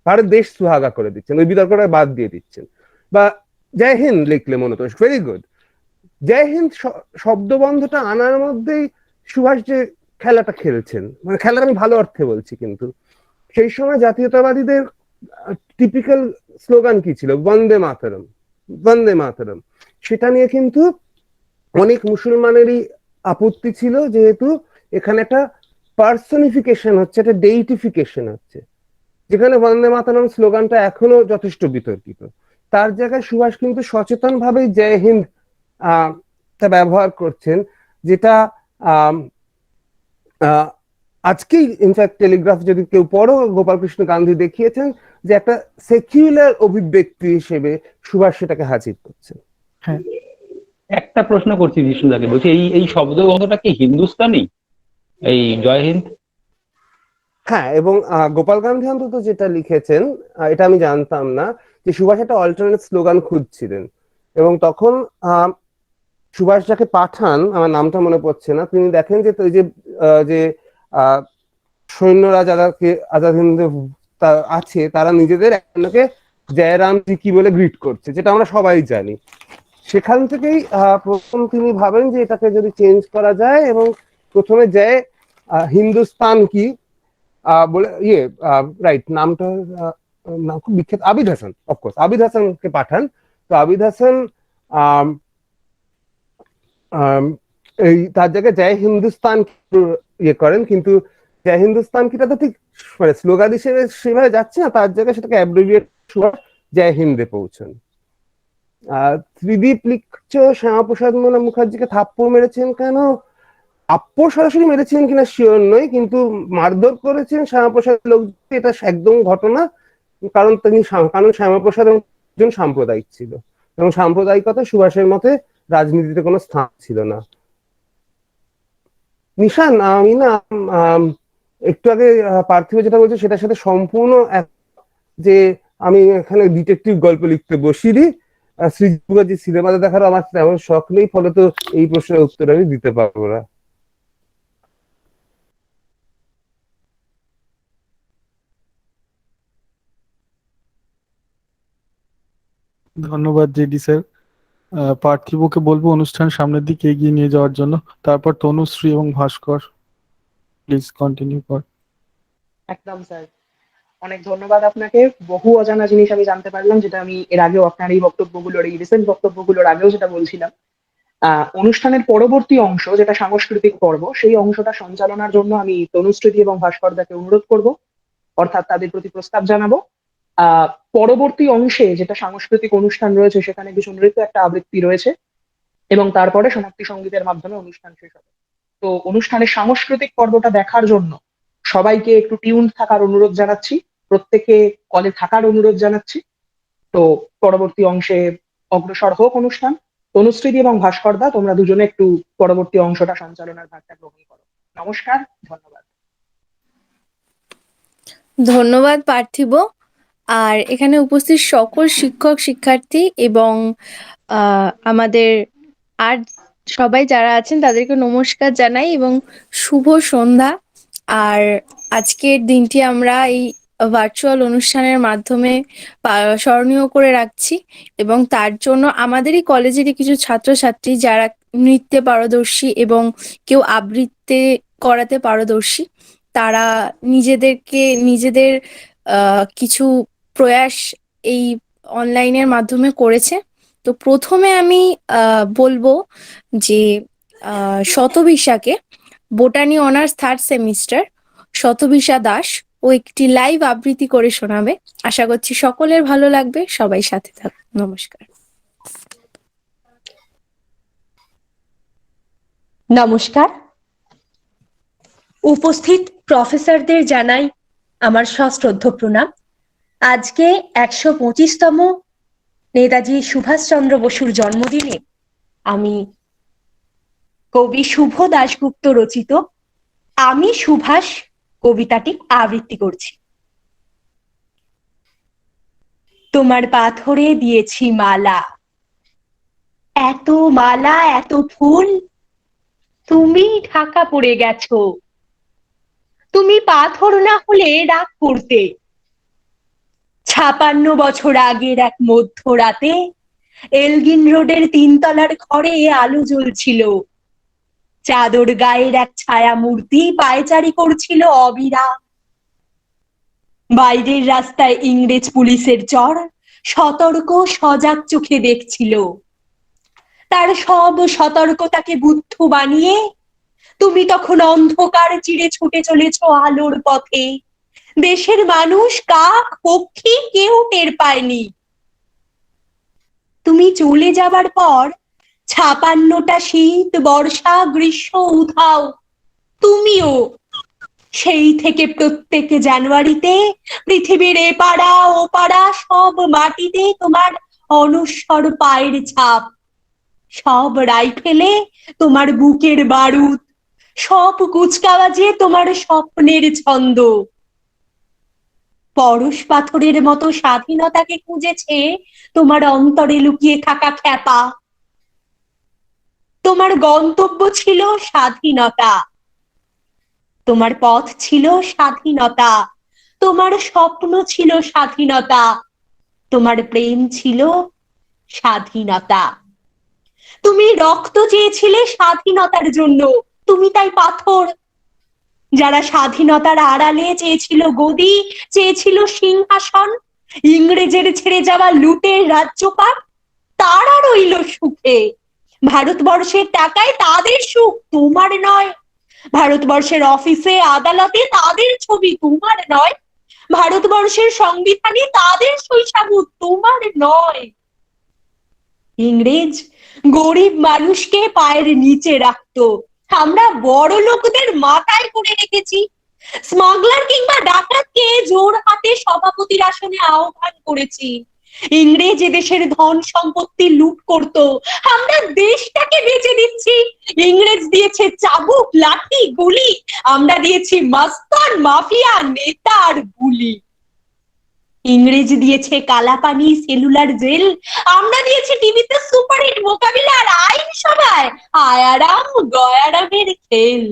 ভারত দেশ সুহাগা করে দিচ্ছেন, ওই বিতর্কটা বাদ দিয়ে দিচ্ছেন। বা জয় হিন্দ লিখলে মনে তো ভেরি গুড, জয় হিন্দ শব্দবন্ধটা আনার মধ্যেই সুভাষ যে খেলাটা খেলছেন, মানে খেলাটা আমি ভালো অর্থে বলছি, কিন্তু সেই সময় জাতীয়তাবাদীদের টিপিক্যাল স্লোগান কি ছিল? বন্দে মাতরম, বন্দে মাতরম। সেটা নিয়ে কিন্তু অনেক মুসলমানেরই আপত্তি ছিল, যেহেতু এখানে একটা পার্সনিফিকেশন হচ্ছে, একটা ডেইটিফিকেশন হচ্ছে, যেখানে বন্দে মাতরম স্লোগানটা এখনো যথেষ্ট বিতর্কিত। তার জায়গায় সুভাষ কিন্তু সচেতন ভাবে জয় হিন্দ তা ব্যবহার করছেন, যেটা আজকেই ইনফ্যাক্ট টেলিগ্রাফ যদি কেউ পড়ো, গোপালকৃষ্ণ গান্ধী দেখিয়েছেন যে একটা সেকুলার অভিব্যক্তি হিসেবে সুভাষ সেটাকে হাজির করছেন। হ্যাঁ, একটা প্রশ্ন করছি বিষ্ণুদাকে, বলছি এই এই শব্দগন্ধটা কি হিন্দুস্তানি, এই জয় হিন্দ? হ্যাঁ, এবং গোপাল গান্ধী অন্তত যেটা লিখেছেন, এটা আমি জানতাম না, যে সুভাষ একটা অল্টারনেট স্লোগান খুঁজছিলেন, এবং তখন সুভাষ যাকে পাঠান, আমার নামটা মনে পড়ছে না, তিনি দেখেন যে যে সৈন্যরা যাদেরকে আজাদ হিন্দ আছে, তারা নিজেদের একজনকে জয়রামজি কি বলে গ্রিট করছে, যেটা আমরা সবাই জানি। সেখান থেকেই প্রথম তিনি ভাবেন যে এটাকে যদি চেঞ্জ করা যায়, এবং প্রথমে জয় হিন্দুস্তান কি বলে রাইট, নামটা নাম খুব বিখ্যাত, আবিদ হাসান, অফকোর্স আবিদ হাসানকে পাঠান। তো আবিদ হাসান এই তার জায়গায় জয় হিন্দুস্তান ইয়ে করেন, কিন্তু জয় হিন্দুস্তান কিটা তো ঠিক মানে স্লোগান হিসেবে সেভাবে যাচ্ছে না, তার জায়গায় সেটাকে অ্যাব্রিভিয়েট জয় হিন্দে পৌঁছন। ত্রিদীপ লিখছ শ্যামাপ্রসাদ মুখার্জিকে থাপ্পড় মেরেছেন কেন? থাপ্পড় সরাসরি মেরেছেন কিনা শিওর নয়, কিন্তু মারধর করেছেন শ্যামাপ্রসাদ লোক, এটা একদম ঘটনা। কারণ শ্যামাপ্রসাদ একজন সাম্প্রদায়িক ছিল, এবং সাম্প্রদায়িকতা সুভাষের মতে রাজনীতিতে কোনো স্থান ছিল না। নিশান, আমি না একটু আগে পার্থিব যেটা বলছে সেটার সাথে সম্পূর্ণ যে আমি এখানে ডিটেকটিভ গল্প লিখতে বসিনি, সৃজিত মুখার্জি সিনেমাতে দেখারও আমার তেমন শখ নেই, ফলে তো এই প্রশ্নের উত্তর আমি দিতে পারবো না। ধন্যবাদ জেডি স্যার। পার্থিবকে বলবো অনুষ্ঠান সামনের দিকে এগিয়ে নিয়ে যাওয়ার জন্য। তারপর তনুশ্রী এবং ভাস্কর, প্লিজ কন্টিনিউ কর। একদম স্যার, অনেক ধন্যবাদ আপনাকে। বহু অজানা জিনিস আমি জানতে পারলাম, যেটা আমি এর আগেও আপনার এই বক্তব্যগুলোর, এই রিসেন্ট বক্তব্যগুলোর আগেও যেটা বলছিলাম। অনুষ্ঠানের পরবর্তী অংশ, যেটা সাংস্কৃতিক পর্ব, সেই অংশটা সঞ্চালনার জন্য আমি তনুশ্রী এবং ভাস্কর দাকে অনুরোধ করব, অর্থাৎ তাদের প্রতি প্রস্তাব জানাবো। পরবর্তী অংশে যেটা সাংস্কৃতিক অনুষ্ঠান রয়েছে, সেখানে কিছু নৃত্য একটা আবৃত্তি রয়েছে, এবং তারপরে সমাপ্তি সঙ্গীতের মাধ্যমে অনুষ্ঠান শেষ হবে। তো অনুষ্ঠানের সাংস্কৃতিক পর্বটা দেখার জন্য সবাইকে একটু টিউন থাকার অনুরোধ জানাচ্ছি, প্রত্যেকে কলে থাকার অনুরোধ জানাচ্ছি। তো পরবর্তী অংশে অগ্রসর হোক অনুষ্ঠান। তনুশ্রী এবং ভাস্কর দা, তোমরা দুজনে একটু পরবর্তী অংশটা সঞ্চালনার ভারটা গ্রহণ করো। নমস্কার, ধন্যবাদ। ধন্যবাদ পার্থিব। আর এখানে উপস্থিত সকল শিক্ষক শিক্ষার্থী এবং আমাদের আর সবাই যারা আছেন তাদেরকে নমস্কার জানাই এবং শুভ সন্ধ্যা। আর আজকের দিনটি আমরা এই ভার্চুয়াল অনুষ্ঠানের মাধ্যমে স্মরণীয় করে রাখছি, এবং তার জন্য আমাদেরই কলেজেরই কিছু ছাত্রছাত্রী যারা নৃত্যে পারদর্শী এবং কেউ আবৃত্তি করাতে পারদর্শী, তারা নিজেদের কিছু প্রয়াস এই অনলাইনের মাধ্যমে করেছে। তো প্রথমে আমি বলবো যে শতবিশাকে, botany honours 3rd semester, শতবিশা Das, ও একটি লাইভ আবৃত্তি করে শোনাবে। আশা করছি সকলের ভালো লাগবে। সবাই সাথে থাকুন। নমস্কার। নমস্কার। উপস্থিত প্রফেসরদের জানাই আমার সশ্রদ্ধ প্রণাম। আজকে 125তম নেতাজি সুভাষচন্দ্র বসুর জন্মদিনে আমি কবি শুভ দাশগুপ্ত রচিত আমি সুভাষ কবিতাটি আবৃত্তি করছি। তোমার পাথরে দিয়েছি মালা, এত মালা এত ফুল, তুমি ঢাকা পড়ে গেছো। তুমি পাথর না হলে রাগ করতে। 56 বছর আগের এক মধ্যরাতে এলগিন রোডের 3 তলার ঘরে আলো জ্বলছিল। চাদর গায়ের এক ছায়া মূর্তি পায়চারি করছিল অবিরাম। বাইরের রাস্তায় ইংরেজ পুলিশের চর সতর্ক সজাগ চোখে দেখছিল। তার সব সতর্কতাকে বুদ্ধ বানিয়ে তুমি তখন অন্ধকার চিরে ছুটে চলেছ আলোর পথে। দেশের মানুষ, কাক, পক্ষী কেউ টের পায়নি। তুমি চলে যাবার পর 56টা শীত, বর্ষা, গ্রীষ্ম উধাও। তুমিও সেই থেকে প্রত্যেক জানুয়ারিতে পৃথিবীর এপাড়া ওপাড়া সব মাটিতে তোমার অনস্বর পায়ের ছাপ। সব রাইফেলে তোমার বুকের বারুদ, সব কুচকাওয়াজে তোমার স্বপ্নের ছন্দ। পরশ পাথরের মতো স্বাধীনতাকে খুঁজেছে তোমার অন্তরে লুকিয়ে থাকা খ্যাপা। তোমার গন্তব্য ছিল স্বাধীনতা, তোমার পথ ছিল স্বাধীনতা, তোমার স্বপ্ন ছিল স্বাধীনতা, তোমার প্রেম ছিল স্বাধীনতা। তুমি রক্ত চেয়েছিলে স্বাধীনতার জন্য, তুমি তাই পাথর। যারা স্বাধীনতার আড়ালে চেয়েছিল গদি, চেয়েছিল সিংহাসন, ইংরেজের ছেড়ে যাওয়া লুটের রাজ্যপাট, তারা রইল সুখে। ভারতবর্ষের টাকায় তাদের সুখ, তোমার নয়। ভারতবর্ষের অফিসে আদালতে তাদের ছবি, তোমার নয়। ভারতবর্ষের সংবিধানে তাদের শৈশাবুত, তোমার নয়। ইংরেজ গরিব মানুষকে পায়ের নিচে রাখতো, আমরা বড় লোকদের মাথায় করে রেখেছি। স্মাগলার কিংবা ডাকাতকে জোর হাতে সভাপতির আসনে আহ্বান করেছি। ইংরেজ এদেশের ধন সম্পত্তি লুট করত, আমরা দেশটাকে বেচে দিচ্ছি। ইংরেজ দিয়েছে চাবুক, লাঠি, গুলি, আমরা দিয়েছি মাস্তান, মাফিয়া, নেতা আর গুলি। ইংরেজ দিয়েছে কালাপানি, সেলুলার জেল, আমরা দিয়েছি টিভিতে সুপারহিট মোকাবিলা আর আইনসভায় আয়ারাম গয়ারামের খেল।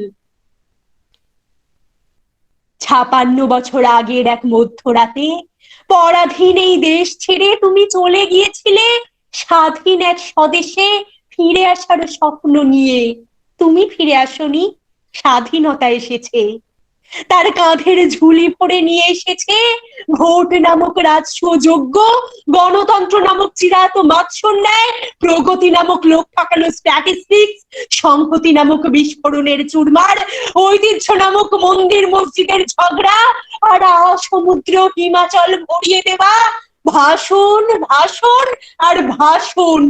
56 বছর আগের এক মধ্যরাতে পরাধীন এই দেশ ছেড়ে তুমি চলে গিয়েছিলে স্বাধীন এক স্বদেশে ফিরে আসার স্বপ্ন নিয়ে। তুমি ফিরে আসনি, স্বাধীনতা এসেছে। তার কাঁধের ঝুলি ভরে নিয়ে এসেছে ভোট নামক রাজস্ব যোগ্য, গণতন্ত্র নামক চিরায়ত মাৎসন্যায়, প্রগতি নামক লোক ঠকানো স্ট্যাটিস্টিক্স, সংহতি নামক বিস্ফোরণের চুরমার, ঐতিহ্য নামক মন্দির মসজিদের ঝগড়া, আর সমুদ্র হিমাচল ভরিয়ে দেওয়া ভাষণ, ভাষণ আর ভাষণ।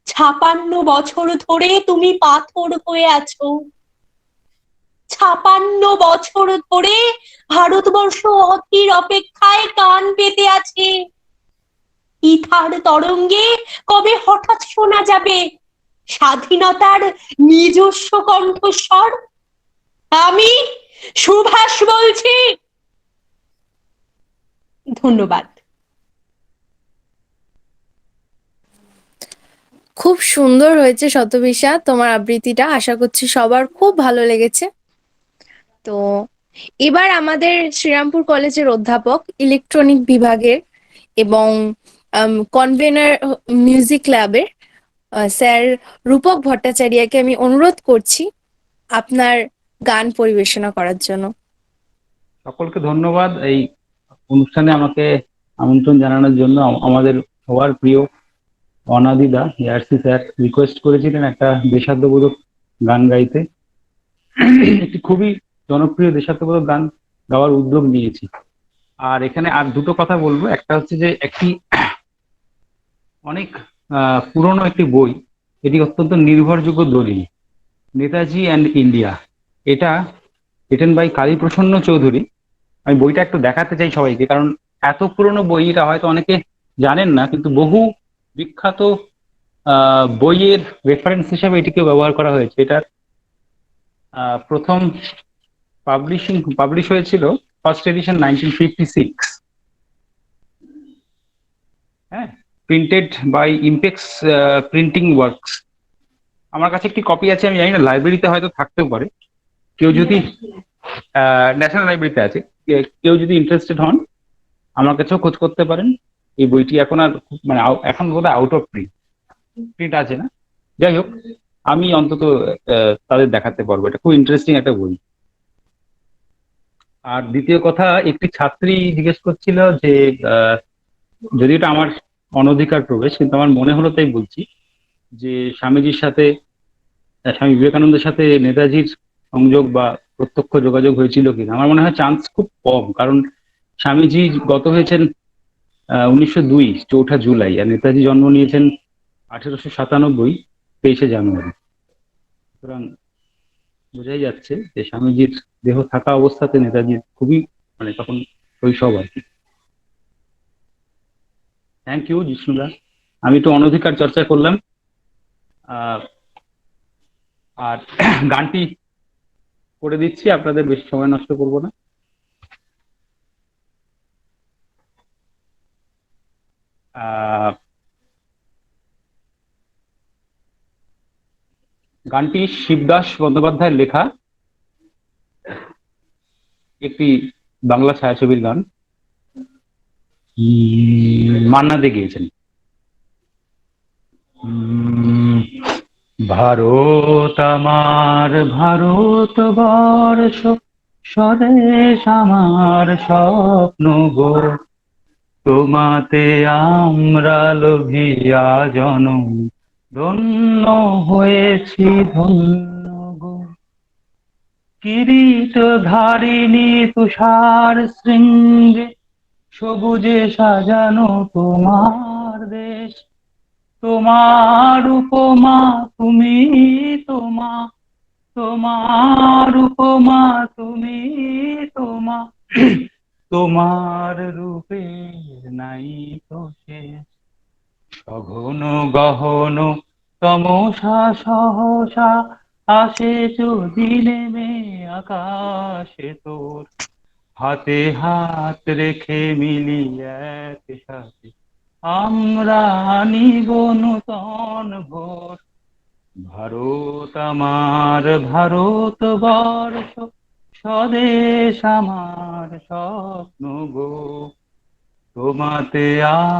56 বছর ধরে তুমি পাথর হয়ে আছো। 56 বছর ধরে ভারতবর্ষ অধীর অপেক্ষায় কান পেতে আছে। ইথার তরঙ্গে কবে হঠাৎ শোনা যাবে স্বাধীনতার নিজস্ব কণ্ঠস্বর? আমি সুভাষ বলছি। ধন্যবাদ। খুব সুন্দর হয়েছে শতবিশা, তোমার আবৃত্তিটা। আশা করছি সবার খুব ভালো লেগেছে। তো এবার আমাদের শ্রীরামপুর কলেজের অধ্যাপক, ইলেকট্রনিক বিভাগের এবং কনভেনার মিউজিক ক্লাবের স্যার রূপক ভট্টাচার্যকে আমি অনুরোধ করছি আপনার গান পরিবেশনা করার জন্য। সকলকে ধন্যবাদ এই অনুষ্ঠানে আমাকে আমন্ত্রণ জানানোর জন্য আমাদের সবার প্রিয় অনাদিদা ইয়ার্সি স্যার রিকোয়েস্ট করেছিলেন একটা দেশাত্মবোধক গান গাইতে। একটি খুবই জনপ্রিয় দেশাত্মবোধক গান গাওয়ার উদ্যোগ নিয়েছি। আর এখানে আর দুটো কথা বলবো, একটা হচ্ছে যে একটি অনেক পুরনো একটি বই, এটি অত্যন্ত নির্ভরযোগ্য দলিল, নেতাজি অ্যান্ড ইন্ডিয়া, এটা রিটেন বাই কালী প্রসন্ন চৌধুরী। আমি বইটা একটু দেখাতে চাই সবাইকে, কারণ এত পুরনো বই, এটা হয়তো অনেকে জানেন না, কিন্তু বহু বিখ্যাত বইয়ের রেফারেন্স হিসেবে এটিকে ব্যবহার করা হয়েছে। এটার প্রথম পাবলিশ হয়েছিল ফার্স্ট এডিশন 1956, হ্যাঁ, printed by Impex printing works. আমার কাছে একটি কপি আছে, আমি জানি না লাইব্রেরিতে হয়তো থাকতেও পারে, কেউ যদি ন্যাশনাল লাইব্রেরিতে আছে, কেউ যদি ইন্টারেস্টেড হন আমার কাছেও খোঁজ করতে পারেন। এই বইটি এখন আর মানে এখন বোধহয় আউট অফ প্রিন্ট আছে না, যাই হোক আমি অন্তত তাদের দেখাতে পারবো, এটা খুব ইন্টারেস্টিং একটা বই। আর দ্বিতীয় কথা, একটি ছাত্রী জিজ্ঞেস করছিল যে যদি এটা আমার অনধিকার প্রবেশ, কিন্তু আমার মনে হলো তাই বলছি, যে স্বামীজির সাথে, স্বামী বিবেকানন্দের সাথে নেতাজির সংযোগ বা প্রত্যক্ষ যোগাযোগ হয়েছিল কিনা। আমার মনে হয় চান্স খুব কম, কারণ স্বামীজি গত হয়েছেন 1902 4 জুলাই, আর নেতাজি জন্ম নিয়েছেন 1897 23 জানুয়ারি। সুতরাং বোঝাই যাচ্ছে যে স্বামীজির দেহ থাকা অবস্থাতে নেতাজির খুবই মানে তখন শৈশব আর কি। থ্যাংক ইউ জিষ্ণুদা, আমি একটু অনধিকার চর্চা করলাম। আর গানটি করে দিচ্ছি, আপনাদের বেশি সময় নষ্ট করব না। গানটি শিবদাস বন্দ্যোপাধ্যায়ের লেখা একটি বাংলা ছায়াছবির গান, মান্না দে গিয়েছেন। ভারত আমার ভারতবর্ষ, স্বদেশ আমার স্বপ্ন গো, তোমাতে আমরা লোভিয়া জনম, ধন্য হয়েছি ধন্য গো। কিরীট ধারিণী তুষার শৃঙ্গে, সবুজে সাজানো তোমার দেশ, তোমার উপমা তুমি, তোমার উপমা তুমি, তোমার রূপে নাই তো শেষ। সঘন গহন তমসা সহসা আসে যদি নেমে আকাশে তোর, হাতে হাত রেখে মিলি একসাথে আমরা আনিব নূতন ভোর। ভারত আমার ভারতবর্ষ, স্বদেশ আমার স্বপ্ন গো, তোমাতে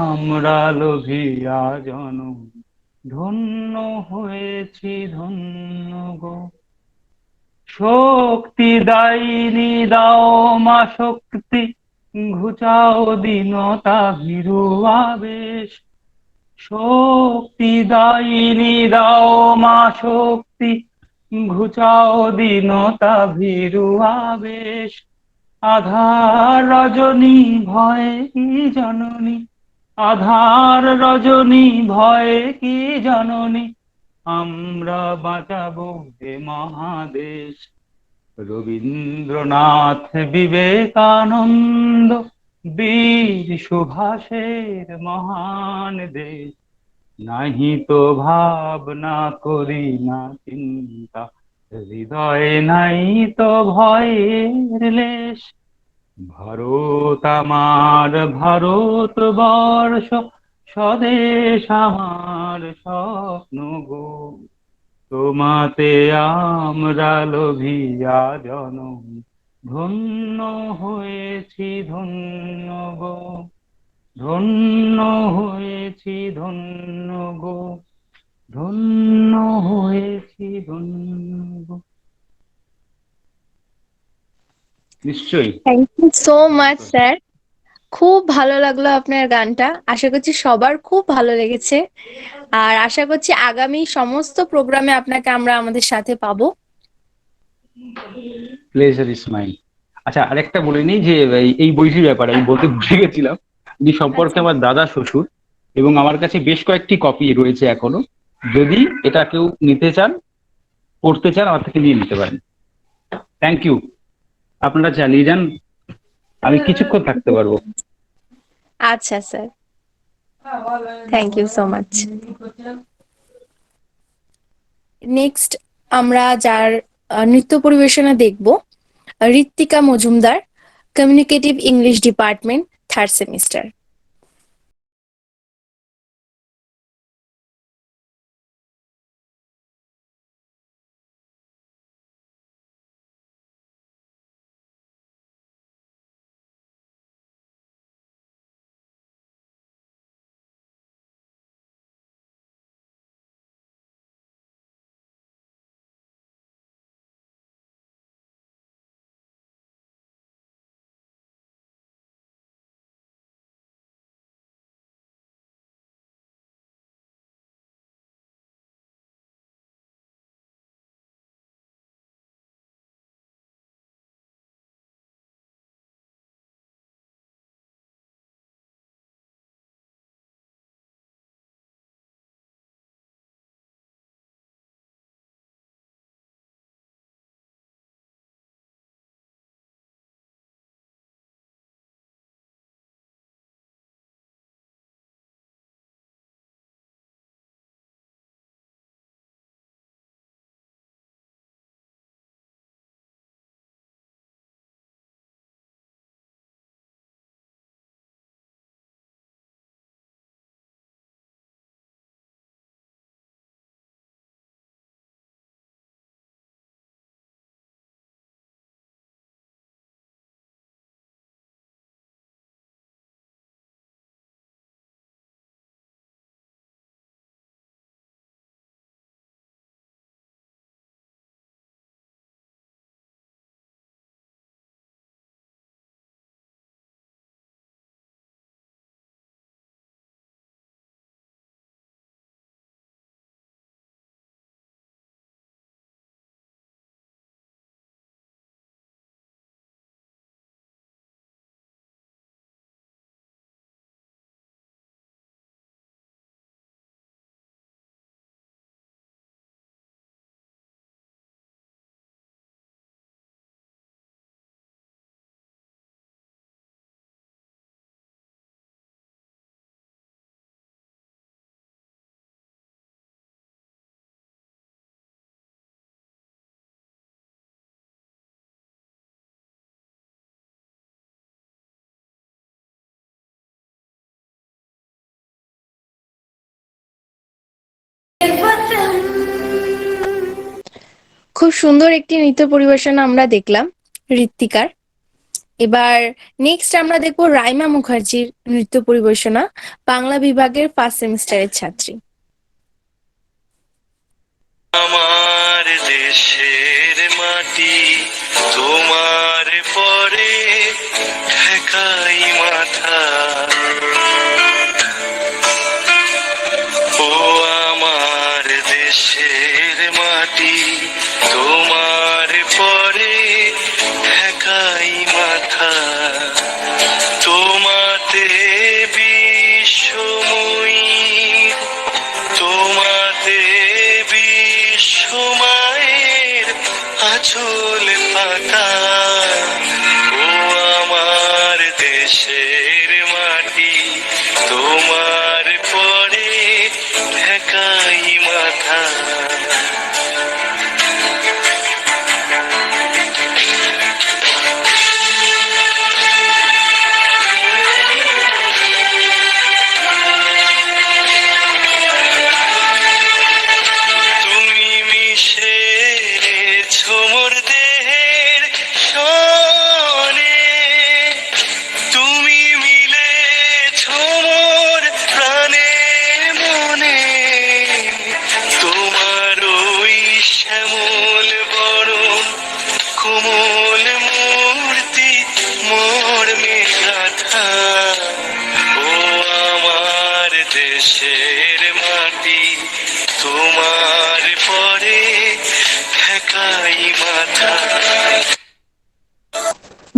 আমরা লোভিয়া জনম, ধন্য হয়েছি ধন্য গো। শক্তি দায়িনী দাও মা শক্তি, ঘুচাও দীনতা ভীরু আবেশ। শক্তি দায়িনী দাও মা শক্তি, ঘুচাও দীনতা ভীরু আবেশ। আধার রজনী ভয়ে কি জননী, আধার রজনী ভয়ে কি জননী, আমরা বাঁচাবো হে মহাদেশ। রবীন্দ্রনাথ বিবেকানন্দ বীর সুভাষের মহান দেশ, নাহি তো ভাবনা করি না চিন্তা, হৃদয়ে নাই তো ভয়ের লেশ। ভারত আমার ভারতবর্ষ, স্বদেশ আমার স্বপ্ন গো, তোমাতে আমরা লোভিয়া জনম, ধন্য হয়েছি ধন্য গো, ধন্য হয়েছি ধন্য গো, ধন্য হয়েছি ধন্য গো। নিশ্চয়ই। Thank you so much sir. খুব ভালো লাগলো আপনার গানটা, আশা করছি সবার খুব ভালো লেগেছে। আর আশা করছি আগামী সমস্ত প্রোগ্রামে আপনাকে আমরা আমাদের সাথে পাবো। Pleasure is mine. আচ্ছা, আরেকটা বলে নিই যে এই বইটির ব্যাপারে আমি বলতে ভুলে গেছিলাম। এই সম্পর্কে আচ্ছা। আমার দাদা শ্বশুর, এবং আমার কাছে বেশ কয়েকটি কপি রয়েছে এখনো। যদি এটা কেউ নিতে চান, পড়তে চান, আমার থেকে নিয়ে নিতে পারেন। থ্যাংক ইউ, আপনারা চালিয়ে যান, আমি কিছুক্ষণ থাকতে পারবো। আচ্ছা sir, thank you so much. Next আমরা যার নৃত্য পরিবেশনা দেখব, Ritwika Majumdar, communicative English department, 3rd semester. খুব সুন্দর একটি নৃত্য পরিবেশনা আমরা দেখলাম ঋত্বিকার। এবার নেক্সট আমরা দেখবো রাইমা মুখার্জির নৃত্য পরিবেশনা, বাংলা বিভাগের 1st সেমিস্টারের ছাত্রী। আমার দেশের মাটি তোমার পরে ঠেকাই মাথা, ও আমার দেশের মাটি তোমার পরে ঠেকাই মাথা, তোমাতে বিশ্বময়ী, তোমাতে বিশ্বমায়ের আঁচল পাতা, ও আমার দেশের মাটি তোমার পরে ঠেকাই মাথা। তুমি মিশেছ মোর দেহের সনে, তুমি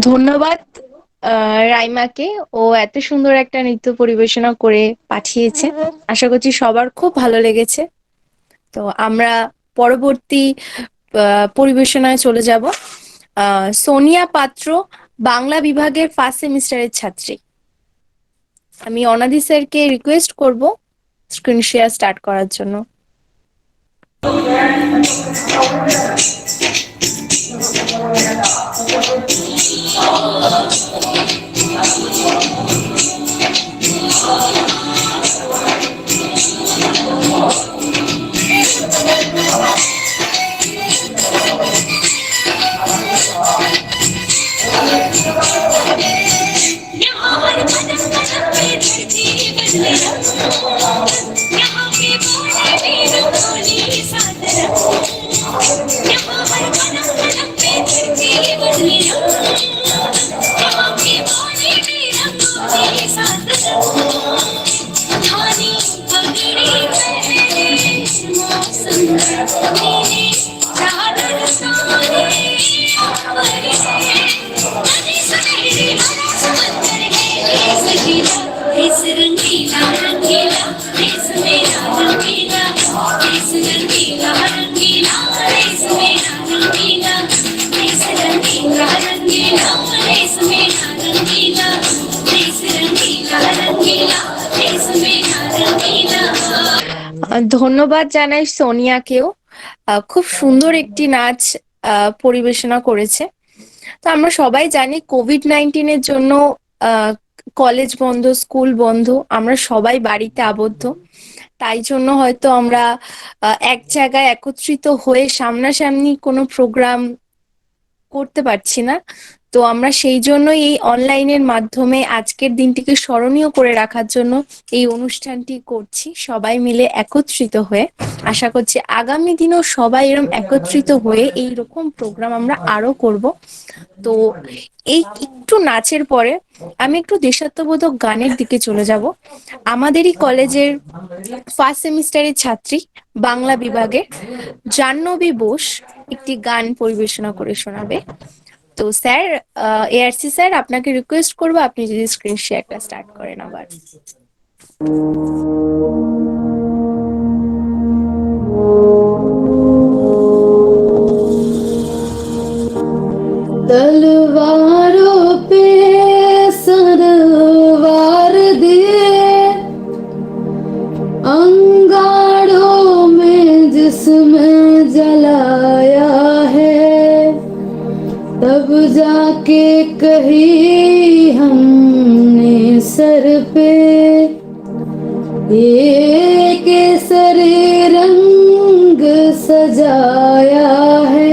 ধন্যবাদ রাইমাকে। ও এত সুন্দর একটা নৃত্য পরিবেশনা করে পাঠিয়েছে। আশা করছি সবার খুব ভালো লেগেছে। তো আমরা পরবর্তী পরিবেশনায় চলে যাব। সোনিয়া পাত্র, বাংলা বিভাগের ফার্স্ট সেমিস্টারের ছাত্রী। আমি অনাদি স্যারকে রিকোয়েস্ট করব স্ক্রিন শেয়ার স্টার্ট করার জন্য। ধন্যবাদ জানাই সোনিয়াকেও। খুব সুন্দর একটি নাচ পরিবেশনা করেছে। তো আমরা সবাই জানি কোভিড-19 জন্য কলেজ বন্ধ, স্কুল বন্ধ, আমরা সবাই বাড়িতে আবদ্ধ। তাই জন্য হয়তো আমরা এক জায়গায় একত্রিত হয়ে সামনাসামনি কোনো প্রোগ্রাম করতে পারছি না। তো আমরা সেই জন্যই এই অনলাইনের মাধ্যমে আজকের দিনটিকে স্মরণীয় করে রাখার জন্য এই অনুষ্ঠানটি করছি, সবাই মিলে একত্রিত হয়ে। আশা করছি আগামী দিনেও সবাই এরকম একত্রিত হয়ে এইরকম প্রোগ্রাম আমরা আরো করব। তো এই একটু নাচের পরে আমি একটু দেশাত্মবোধক গানের দিকে চলে যাব। আমাদেরই কলেজের ফার্স্ট সেমিস্টারের ছাত্রী, বাংলা বিভাগে জাহ্নবী বোস একটি গান পরিবেশনা করে শোনাবে। তো স্যার, এআরসি স্যার, আপনাকে রিকোয়েস্ট করবো আপনি যদি স্ক্রিন শেয়ারটা স্টার্ট করেন আবার। तलवारों पे सरवार दिए, अंगारों में जिसमें जलाया है, तब जाके कही हमने सर पे ये केसरी रंग सजाया है।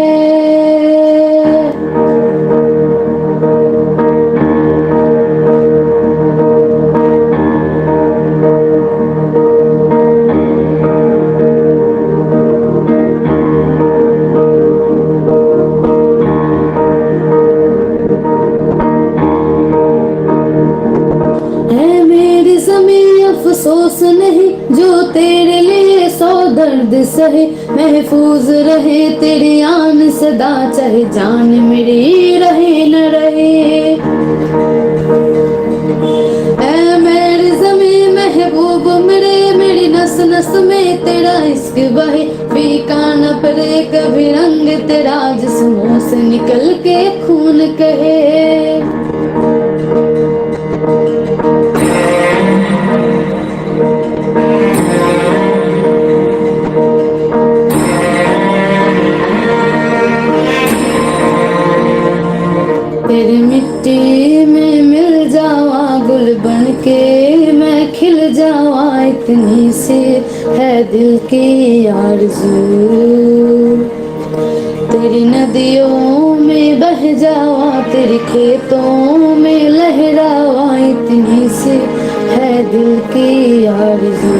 अफसोस नहीं जो तेरे लिए सौ दर्द सहे, महफूज रहे तेरी आन सदा, चाहे जान मेरी रहे न रहे। ऐ मेरी ज़मीं महबूब मेरे, मेरी नस नस में तेरा इश्क बहे, फीका न पड़े कभी रंग तेरा, जिस्मों से निकल के खून कहे। तेरी मिट्टी में मिल जावा, गुल बन के मैं खिल जावा, इतनी सी है दिल की आरज़ू। तेरी नदियों में बह जावा, तेरी खेतों में लहरावा, इतनी सी है दिल की आरज़ू।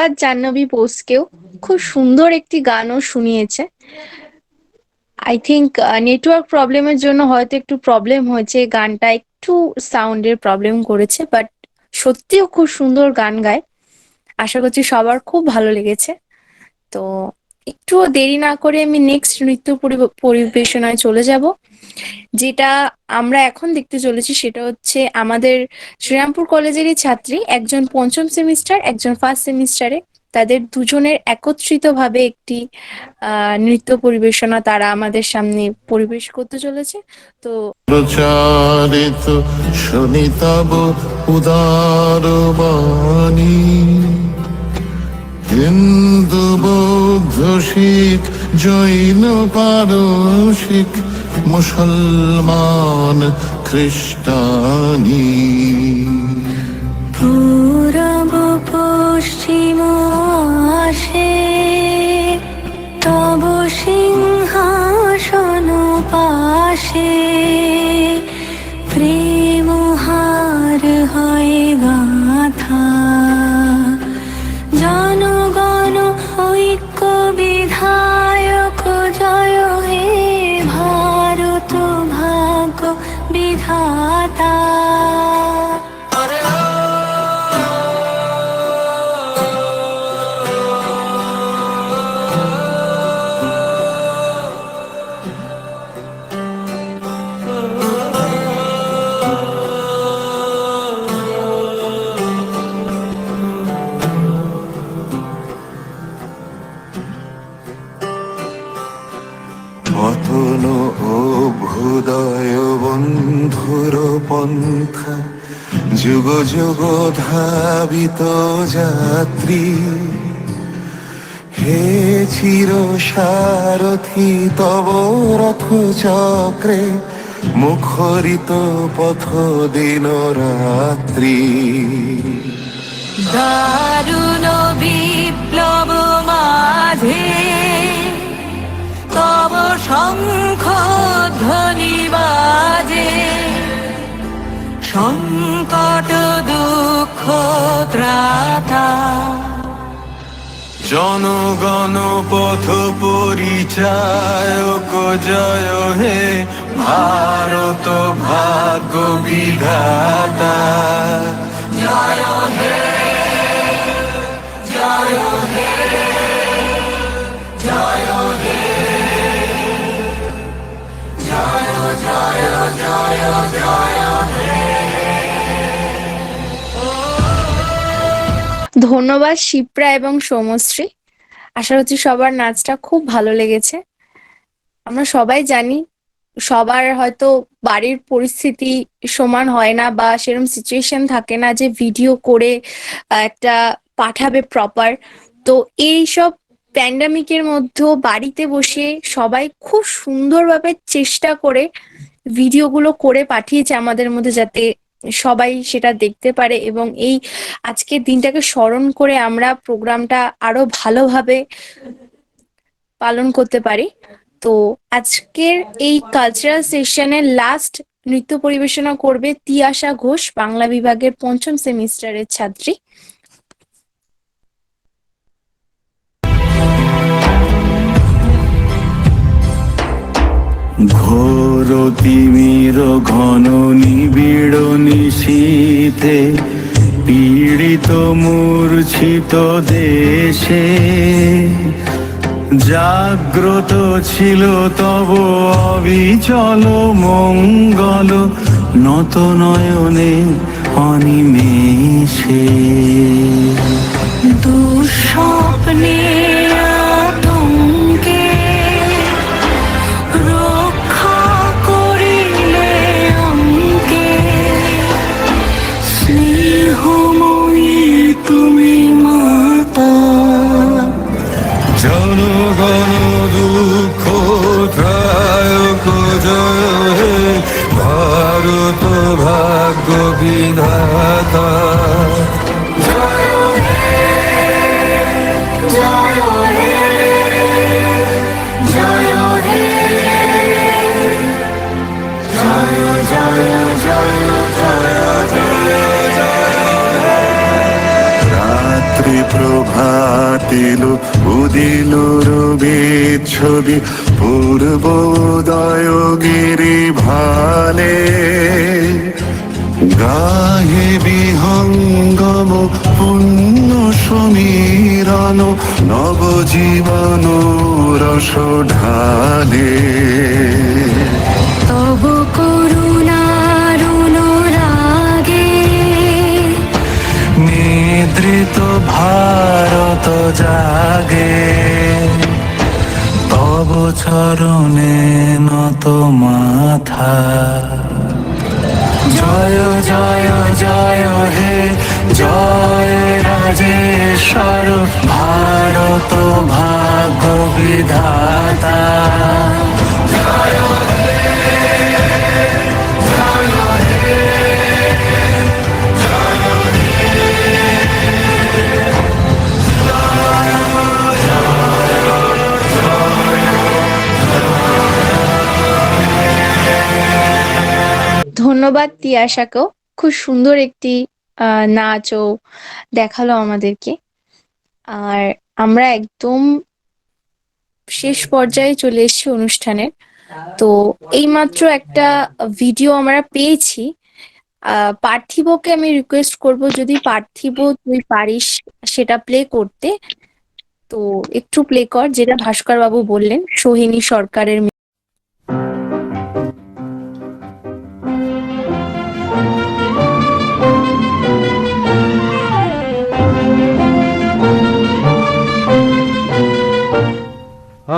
ধন্যবাদ জাহ্নবী বোসকেও, খুব সুন্দর একটি গানও শুনিয়েছে। আই থিঙ্ক নেটওয়ার্ক প্রবলেমের জন্য হয়তো একটু প্রবলেম হয়েছে, গানটা একটু সাউন্ডের প্রবলেম করেছে, বাট সত্যিও খুব সুন্দর গান গায়। আশা করছি সবার খুব ভালো লেগেছে। তো একটুও দেরি না করে আমি নেক্সট নৃত্য পরিবেশনায় চলে যাব। যেটা আমরা এখন দেখতে চলেছি সেটা হচ্ছে আমাদের শ্রীরামপুর কলেজেরই ছাত্রী, একজন পঞ্চম সেমিস্টার, একজন ফার্স্ট সেমিস্টারে, তাদের দুজনের একত্রিতভাবে একটি নৃত্য পরিবেশনা তারা আমাদের সামনে পরিবেশ করতে চলেছে। তো প্রচারিত শোনিতব উদার বাণী, হিন্দু বৌদ্ধ শিখ জৈন পারসিক মুসলমান খ্রিস্টানি, পূরব পশ্চিম আসে তব সিংহাসন পাশে, প্রেম হার হয় গাথা, জনগণ ঐক্য বিধায়ক জয় হে ভারত ভাগ্য বিধাতা। পতন অভ্যুদয় বন্ধুর পন্থা, যুগ যুগ ধাবিত যাত্রী, হে চির সারথি তব রথ চক্রে মুখরিত পথ দিন রাত্রি, দারুণ বিপ্লব মাঝে তব শঙ্খ ধ্বনি বাজে, সংকট দুঃখ ত্রাতা, জনগণ পথ পরিচায়ক জয় হে ভারত ভাগ্য বিধাতা, জয় হে জয় হে জয় হে জয় জয় জয় জয় হে। ধন্যবাদ শিপ্রা এবং সৌমশ্রী। আশা করছি সবার নাচটা খুব ভালো লেগেছে। আমরা সবাই জানি সবার হয়তো বাড়ির পরিস্থিতি সমান হয় না বা সেরকম সিচুয়েশন থাকে না যে ভিডিও করে একটা পাঠাবে প্রপার। তো এই সব প্যান্ডামিকের মধ্যেও বাড়িতে বসে সবাই খুব সুন্দরভাবে চেষ্টা করে ভিডিওগুলো করে পাঠিয়েছে আমাদের মধ্যে, যাতে সবাই সেটা দেখতে পারে এবং এই আজকের দিনটাকে স্মরণ করে আমরা প্রোগ্রামটা আরো ভালোভাবে পালন করতে পারি। তো আজকের এই কালচারাল সেশনের লাস্ট নৃত্য পরিবেশনা করবে তিয়াশা ঘোষ, বাংলা বিভাগের পঞ্চম সেমিস্টারের ছাত্রী। ঘোর তিমির ঘন নিবিড় নিশীথে পীড়িত মূর্ছিত দেশে, জাগ্রত ছিল তব অবিচল মঙ্গল নত নয়নে অনিমেষে, দুঃস্বপ্নে আতঙ্কে রক্ষা করিলে অঙ্কে, স্নেহময়ী তুমি মাতা, জনগণ দুঃখ ত্রায়ক জয় হে ভারত ভাগ্য বিধাতা, জয় হে জয় হে জয় হে জয় জয় জয় জয় জয়। রাত ত্রিপ্রভাতিল উদিল রবির ছবি পূর্বোদয় গিরি ভালে গাহে বিহঙ্গম পুণ্য সমীরণ নবজীবন রস ঢালে তব করুণার অনুরাগে নিদ্রিত ভারত জাগে, তব চরণে নত মাথা। জয় জয় জয় হে জয় রাজেশ্বর, ভারত ভাগ্য বিধাতা। ধন্যবাদ তিয়াশাকেও, খুব সুন্দর একটি নাচও দেখালো আমাদেরকে। আর আমরা একদম শেষ পর্যায়ে চলে এসেছি অনুষ্ঠানের। তো এইমাত্র একটা ভিডিও আমরা পেয়েছি। পার্থিবকে আমি রিকোয়েস্ট করব, যদি পার্থিব তুই পারিস সেটা প্লে করতে, তো একটু প্লে কর, যেটা ভাস্কর বাবু বললেন সোহিনী সরকারের।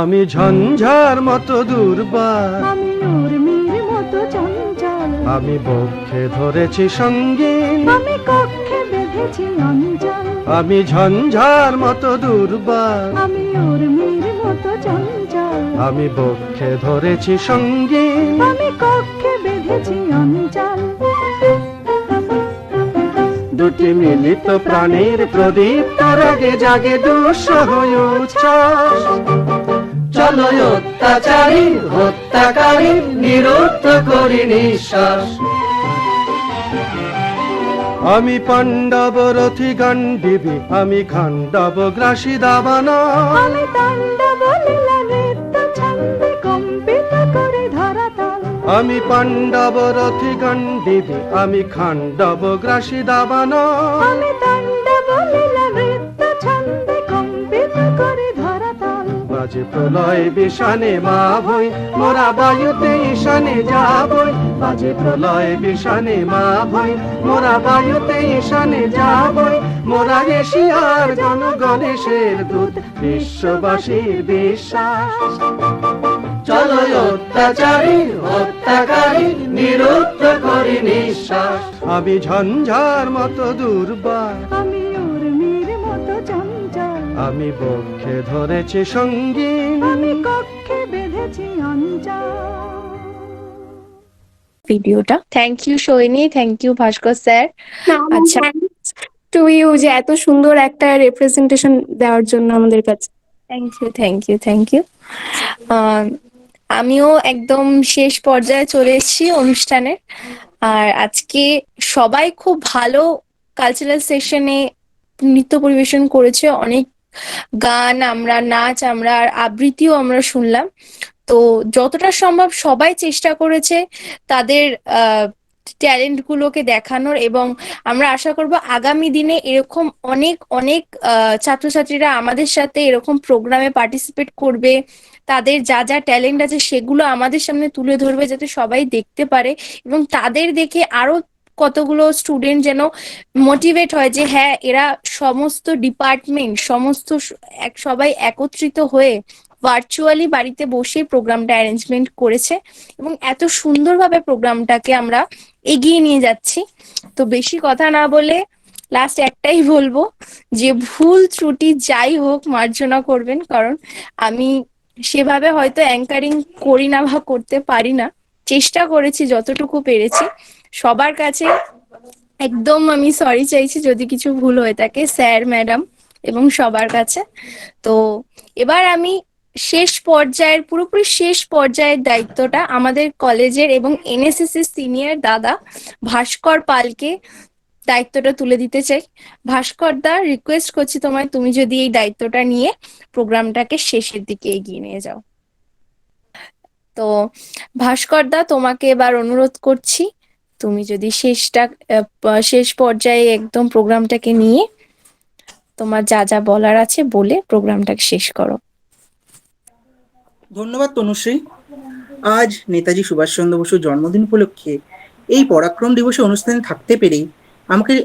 আমি ঝঞ্ঝার মতো দুর্বার, আমি উর্মির মতো চঞ্চল, আমি বক্ষে ধরেছি সঙ্গীন, আমি কক্ষে বেঁধেছি অঞ্চল, আমি ঝঞ্ঝার মতো দুর্বার, আমি উর্মির মতো চঞ্চল, আমি বক্ষে ধরেছি সঙ্গীন, আমি কক্ষে বেঁধেছি অঞ্চল। দুটি মিলিত প্রাণীর প্রদীপ তার আগে জাগে দুঃসহ উচ্ছ্বাস। চলো অত্যাচারী হত্যাকারী নিরুদ্ধ করি নিঃশ্বাস। আমি পাণ্ডব রথি গান্ডীবি, আমি খাণ্ডব গ্রাসী দাবানা, আমি তাণ্ডব লীলা নৃত্য ছন্দে কম্পিত করে ধরাতল, আমি পাণ্ডব রথি গান্ডীবি, আমি খাণ্ডব গ্রাসী দাবানা, আমি তাণ্ডব লীলা নৃত্য ছন্দে কম্পিত করে ধরাতল। বাজে প্রলয় বিষানে মা ভই, মোরা বায়ুতে ঈশানে যাবই। বাজে প্রলয় বিষানে মা ভই, মোরা বায়ুতে ঈশানে যাবই। মোরা এশিয়ার জনগণেশের দূত, বিশ্ববাসীর বিশ্বাস। চলো অত্যাচারী হত্যাকারী নিরুদ্ধ করি নিঃশ্বাস। আমি ঝঞ্ঝার মতো দুর্বার, আমি উর্মির মতো চঞ্চল, আমি বক্ষে ধরেছি সঙ্গীন, আমি কক্ষে বেঁধেছি অঞ্চল। ভিডিওটা thank you Sohini, thank you Bhaskar sir. আচ্ছা, টু ইউ যে এত সুন্দর একটা রিপ্রেজেন্টেশন দেওয়ার জন্য আমাদের কাছে। Thank you thank you thank you. আমিও একদম শেষ পর্যায়ে চলে এসেছি অনুষ্ঠানের। আর আজকে সবাই খুব ভালো কালচারাল সেশনে নৃত্য পরিবেশন করেছে, অনেক গান আমরা, নাচ আমরা, আর আবৃত্তিও আমরা শুনলাম। তো যতটা সম্ভব সবাই চেষ্টা করেছে তাদের ট্যালেন্ট গুলোকে দেখানোর, এবং আমরা আশা করব আগামী দিনে এরকম অনেক অনেক ছাত্রছাত্রীরা আমাদের সাথে এরকম প্রোগ্রামে পার্টিসিপেট করবে, তাদের যা যা ট্যালেন্ট আছে সেগুলো আমাদের সামনে তুলে ধরবে, যাতে সবাই দেখতে পারে এবং তাদের দেখে আরো কতগুলো স্টুডেন্ট যেন মোটিভেট হয় যে হ্যাঁ, এরা সমস্ত ডিপার্টমেন্ট সমস্ত সবাই একত্রিত হয়ে ভার্চুয়ালি বাড়িতে বসে প্রোগ্রামটা অ্যারেঞ্জমেন্ট করেছে এবং এত সুন্দরভাবে প্রোগ্রামটাকে আমরা এগিয়ে নিয়ে যাচ্ছি। তো বেশি কথা না বলে লাস্ট একটাই বলবো যে ভুল ত্রুটি যাই হোক মার্জনা করবেন, কারণ আমি সেভাবে হয়তো অ্যাঙ্কারিং করি না বা করতে পারি না, চেষ্টা করেছি যতটুকু পেরেছি। সবার কাছে একদম আমি সরি চাইছি যদি কিছু ভুল হয়ে থাকে, স্যার ম্যাডাম এবং সবার কাছে। তো এবার আমি পুরোপুরি শেষ পর্যায়ের দায়িত্বটা আমাদের কলেজের এবং এনএসএস এর সিনিয়র দাদা ভাস্কর পালকে দায়িত্বটা তুলে দিতে চাই। ভাস্কর দা, রিকোয়েস্ট করছি তোমায়, তুমি যদি এই দায়িত্বটা নিয়ে প্রোগ্রামটাকে শেষের দিকে এগিয়ে নিয়ে যাও। তো ভাস্কর দা, তোমাকে এবার অনুরোধ করছি, তুমি যদি শেষ পর্যায়ে একদম প্রোগ্রামটাকে নিয়ে তোমার যা যা বলার আছে বলে প্রোগ্রামটাকে শেষ করো। ধন্যবাদ তনুশ্রী। আজ নেতাজি সুভাষচন্দ্র বসুর জন্মদিন উপলক্ষে এই পরাক্রম দিবসে অনুষ্ঠানে থাকতে পেরে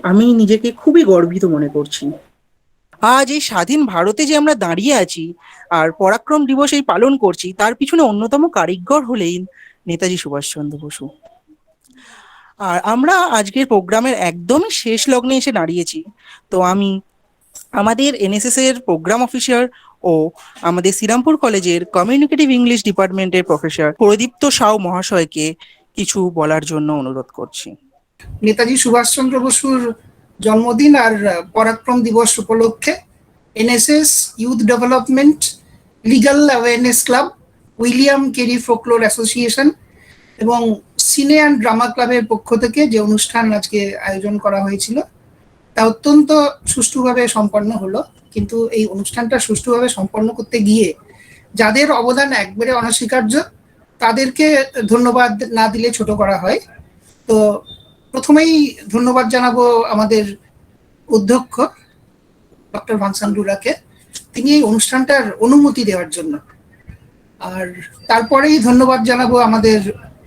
আমি নিজেকে খুবই গর্বিত মনে করছি। আজ এই স্বাধীন ভারতে যে আমরা দাঁড়িয়ে আছি আর পরাক্রম দিবস এই পালন করছি, তার পিছনে অন্যতম কারিগর হলেন নেতাজি সুভাষচন্দ্র বসু। আর আমরা আজকের প্রোগ্রামের একদমই শেষ লগ্নে এসে দাঁড়িয়েছি। তো আমি আমাদের এনএসএস এর প্রোগ্রাম অফিসার ও আমাদের শ্রীরামপুর কলেজের কমিউনিকেটিভ ইংলিশ ডিপার্টমেন্টের প্রফেসর প্রদীপ্ত সাউ মহাশয়কে কিছু বলার জন্য অনুরোধ করছি। নেতাজি সুভাষচন্দ্র বসুর জন্মদিন আর পরাক্রম দিবস উপলক্ষে NSS, youth development, legal awareness club, William Carey folklore association এবং সিনে অ্যান্ড ড্রামা ক্লাবের পক্ষ থেকে যে অনুষ্ঠান আজকে আয়োজন করা হয়েছিল তা অত্যন্ত সুষ্ঠুভাবে সম্পন্ন হলো। কিন্তু এই অনুষ্ঠানটা সুষ্ঠুভাবে সম্পন্ন করতে গিয়ে যাদের অবদান একবারে অনস্বীকার্য, তাদেরকে ধন্যবাদ না দিলে ছোট করা হয়। তো প্রথমেই ধন্যবাদ জানাবো আমাদের অধ্যক্ষ ডক্টর ভানসান্দুরাকে, তিনি এই অনুষ্ঠানটার অনুমতি দেওয়ার জন্য। আর তারপরেই ধন্যবাদ জানাবো আমাদের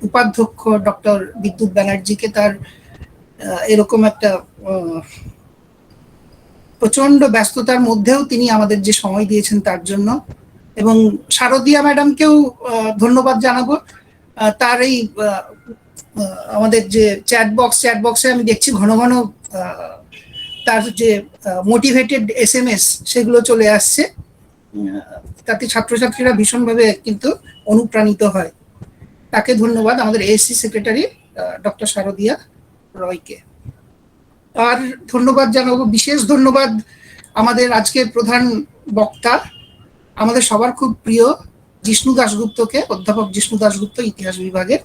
উপাধ্যক্ষ ডক্টর বিদ্যুৎ ব্যানার্জিকে, তার এরকম একটা প্রচন্ড ব্যস্ততার মধ্যেও তিনি আমাদের যে সময় দিয়েছেন তার জন্য। এবং শারদিয়া ম্যাডামকেও ধন্যবাদ জানাবো, তার এই আমাদের যে চ্যাট বক্সে আমি দেখছি ঘন ঘন তার যে মোটিভেটেড SMS সেগুলো চলে আসছে, তাতে ছাত্রছাত্রীরা ভীষণভাবে কিন্তু অনুপ্রাণিত হয়। তাকে ধন্যবাদ, আমাদের এএসসি সেক্রেটারি ডক্টর শারদিয়া রয়কে। আর ধন্যবাদ জানাবো, বিশেষ ধন্যবাদ আমাদের আজকের প্রধান বক্তা, আমাদের সবার খুব প্রিয় জিষ্ণু দাশগুপ্তকে, অধ্যাপক জিষ্ণু দাশগুপ্ত, ইতিহাস বিভাগের।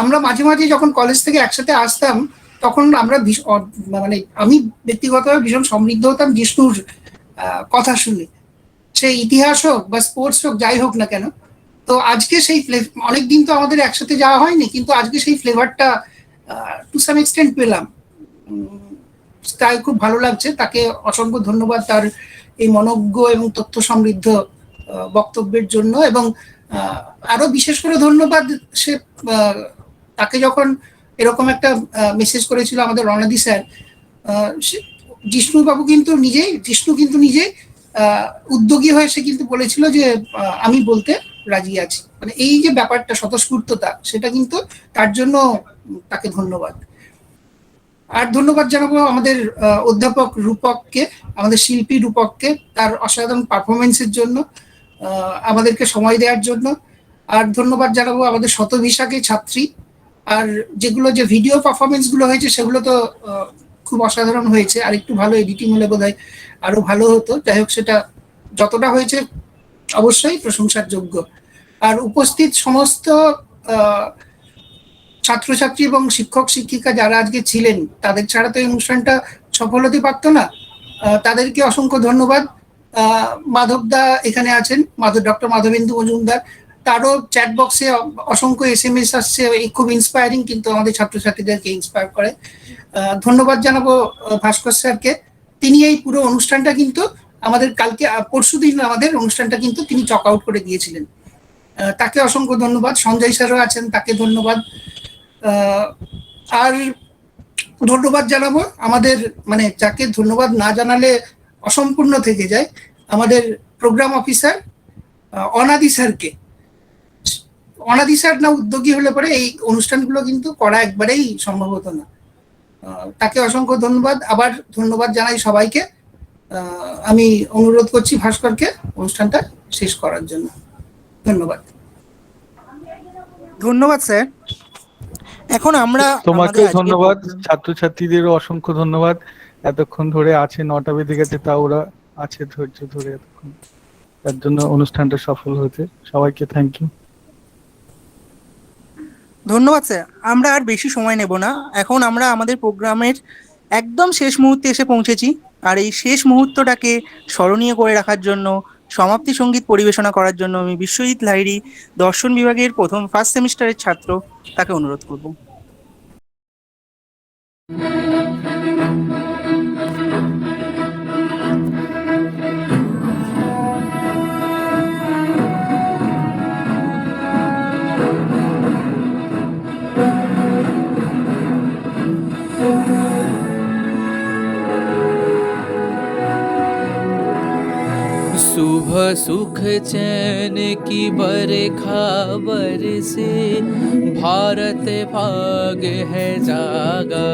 আমরা মাঝে মাঝে যখন কলেজ থেকে একসাথে আসতাম তখন আমরা মানে আমি ব্যক্তিগতভাবে ভীষণ সমৃদ্ধ হতাম জিষ্ণুর কথা শুনে, সে ইতিহাস হোক বা স্পোর্টস হোক, যাই হোক না কেন। তো আজকে সেই অনেকদিন তো আমাদের একসাথে যাওয়া হয়নি, কিন্তু আজকে সেই ফ্লেভারটা টু সাম এক্সটেন্ট পেলাম, তাই খুব ভালো লাগছে। তাকে অসংখ্য ধন্যবাদ তার এই মনোজ্ঞ এবং তথ্য সমৃদ্ধ বক্তব্যের জন্য। এবং আরো বিশেষ করে ধন্যবাদ সে তাকে যখন এরকম একটা মেসেজ করেছিল আমাদের রণাদি স্যার, জিষ্ণু কিন্তু নিজেই উদ্যোগী হয়ে সে কিন্তু বলেছিল যে আমি বলতে রাজি আছি। মানে এই যে ব্যাপারটা, স্বতঃস্ফূর্ততা, সেটা কিন্তু তার জন্য তাকে ধন্যবাদ। আর ধন্যবাদ জানাবো আমাদের অধ্যাপক রূপককে, আমাদের শিল্পী রূপককে, তার অসাধারণ পারফরমেন্সের জন্য, আমাদেরকে সময় দেওয়ার জন্য। আর ধন্যবাদ জানাবো আমাদের শতভিসাকে ছাত্রী। আর যেগুলো যে ভিডিও পারফরমেন্স গুলো হয়েছে সেগুলো তো খুব অসাধারণ হয়েছে, আর একটু ভালো এডিটিং হলে বোধহয় আরো ভালো হতো। যাই হোক, সেটা যতটা হয়েছে অবশ্যই প্রশংসার যোগ্য। আর উপস্থিত সমস্ত ছাত্রছাত্রী এবং শিক্ষক শিক্ষিকা যারা আজকে ছিলেন, তাদের ছাড়া তো এই অনুষ্ঠানটা সফল হতে পারতো না, তাদেরকে অসংখ্য ধন্যবাদ। মাধবদা এখানে আছেন, ডক্টর মাধবেন্দু মজুমদার, তারও চ্যাট বক্সে অসংখ্য SMS আসছে, এই খুব ইন্সপায়ারিং, কিন্তু আমাদের ছাত্রছাত্রীদেরকে ইন্সপায়ার করে। ধন্যবাদ জানাবো ভাস্কর স্যারকে, তিনি এই পুরো অনুষ্ঠানটা কিন্তু আমাদের পরশুদিন আমাদের অনুষ্ঠানটা কিন্তু তিনি চক আউট করে দিয়েছিলেন, তাকে অসংখ্য ধন্যবাদ। সঞ্জয় স্যারও আছেন, তাকে ধন্যবাদ। আর ধন্যবাদ জানাবো আমাদের, মানে যাকে ধন্যবাদ না জানালে অসম্পূর্ণ থেকে যায়, আমাদের প্রোগ্রাম অফিসার অনাদি স্যারকে। অনাদি স্যার না উদ্যোগী হলে পরে এই অনুষ্ঠানগুলো কিন্তু করা একবারেই সম্ভব হতো না। তাকে অসংখ্য ধন্যবাদ। আবার ধন্যবাদ জানাই সবাইকে। আমি অনুরোধ করছি ভাস্করকে অনুষ্ঠানটা শেষ করার জন্য। ধন্যবাদ। ধন্যবাদ স্যার। এখন আমরা তোমাকে ধন্যবাদ, ছাত্রছাত্রীদেরও অসংখ্য ধন্যবাদ, এতক্ষণ ধরে আছে, 9টা বেজে গেছে, তা ওরা আছে ধৈর্য ধরে এতক্ষণ, তার জন্য অনুষ্ঠানটা সফল হয়েছে। সবাইকে থ্যাংক ইউ। ধন্যবাদ স্যার। আমরা আর বেশি সময় নেব না, এখন আমরা আমাদের প্রোগ্রামের একদম শেষ মুহূর্তে এসে পৌঁছেছি। আর এই শেষ মুহূর্তটাকে স্মরণীয় করে রাখার জন্য, সমাপ্তি সঙ্গীত পরিবেশনা করার জন্য আমি বিশ্বজিৎ লাহিড়ী, দর্শন বিভাগের ফার্স্ট সেমিস্টারের ছাত্র, তাকে অনুরোধ করব। सुबह सुख चैन की बरखा बरसे, भारत भाग है जागा।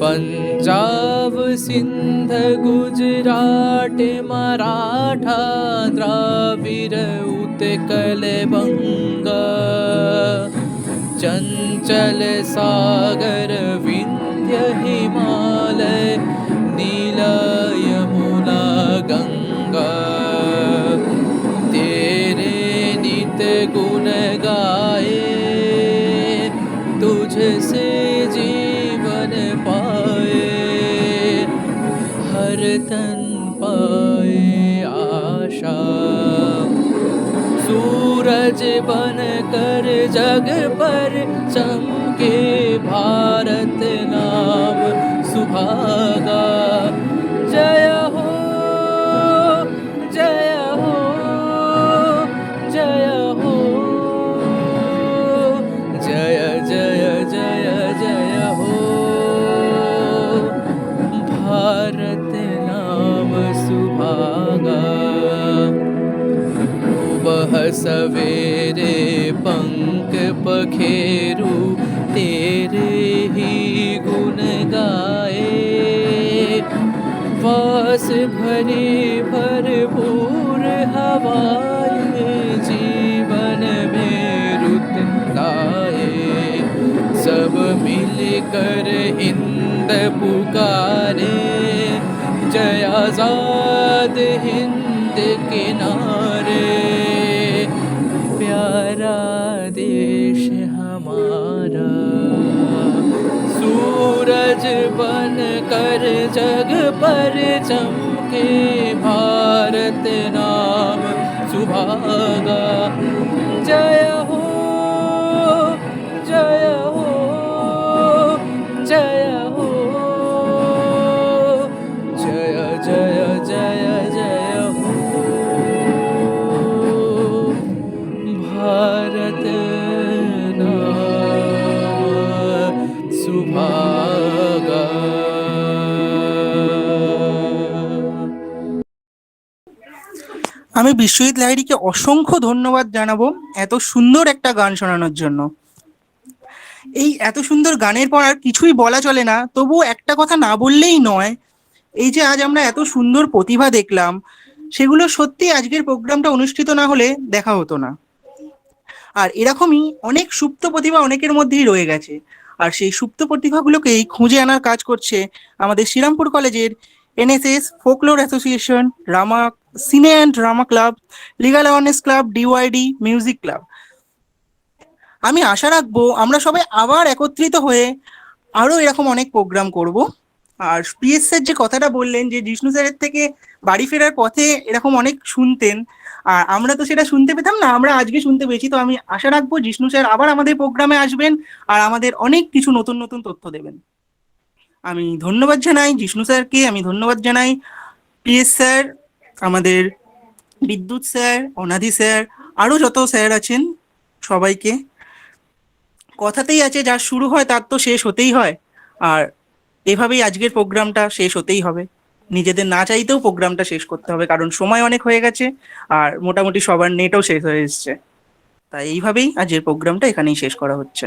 पंजाब सिंध गुजरात मराठा, द्राविड़ उत्कल बंगा। चंचल सागर विंध्य हिमालय, नीला यमुना गंगा। तेरे नित गुण गाए, तुझसे जीवन पाए। हर तन पाए आशा, सूरज बन कर जग पर चमके। भारत नाम सुभागा। जय हो, जय हो, जय हो। जय जय जय जय हो। भारत नाम सुभागा। वह सवेरे पंख पखेरु, तेरे ही गुण गाए। वास भरे भरपूर हवाएं, जीवन में रुत लाए। सब मिलकर हिंद पुकारे, जय आजाद हिंद के नारे। प्यारा देश हमारा, सूरज बन कर जग पर चमके। भारत नाम सुभागा। जय हो, जय हो, जय हो। जय जय जय जय हो। भारत नाम सुभागा। আমি বিশ্বজিৎ লাহিড়ীকে অসংখ্য ধন্যবাদ জানাবো এত সুন্দর একটা গান শোনানোর জন্য। এই এত সুন্দর গানের পর আর কিছুই বলা চলে না, তবুও একটা কথা না বললেই নয়। এই যে আজ আমরা এত সুন্দর প্রতিভা দেখলাম, সেগুলো সত্যি আজকের প্রোগ্রামটা অনুষ্ঠিত না হলে দেখা হতো না। আর এরকমই অনেক সুপ্ত প্রতিভা অনেকের মধ্যেই রয়ে গেছে, আর সেই সুপ্ত প্রতিভাগুলোকেই খুঁজে আনার কাজ করছে আমাদের শ্রীরামপুর কলেজের এনএসএস, ফোকলোর অ্যাসোসিয়েশন, রামা সিনে and drama club, legal awareness club, DYD music club. আমি আশা রাখবো আমরা সবাই আবার একত্রিত হয়ে আরো এরকম অনেক প্রোগ্রাম করব। আর পিএস স্যার যে কথাটা বললেন যে জিষ্ণু স্যারের থেকে বাড়ি ফেরার পথে এরকম অনেক শুনতেন, আর আমরা তো সেটা শুনতে পেতাম না, আমরা আজকে শুনতে পেয়েছি। তো আমি আশা রাখবো জিষ্ণু স্যার আবার আমাদের প্রোগ্রামে আসবেন আর আমাদের অনেক কিছু নতুন নতুন তথ্য দেবেন। আমি ধন্যবাদ জানাই জিষ্ণু স্যারকে, আমি ধন্যবাদ জানাই পিএস স্যার, আমাদের বিদ্যুৎ স্যার, অনাদি স্যার, আরো যত স্যার আছেন সবাইকে। কথাতেই আছে যার শুরু হয় তার তো শেষ হতেই হয়, আর এভাবেই আজকের প্রোগ্রামটা শেষ হতেই হবে। নিজেদের না চাইতেও প্রোগ্রামটা শেষ করতে হবে, কারণ সময় অনেক হয়ে গেছে আর মোটামুটি সবার নেটও শেষ হয়ে এসছে। তাই এইভাবেই আজকের প্রোগ্রামটা এখানেই শেষ করা হচ্ছে।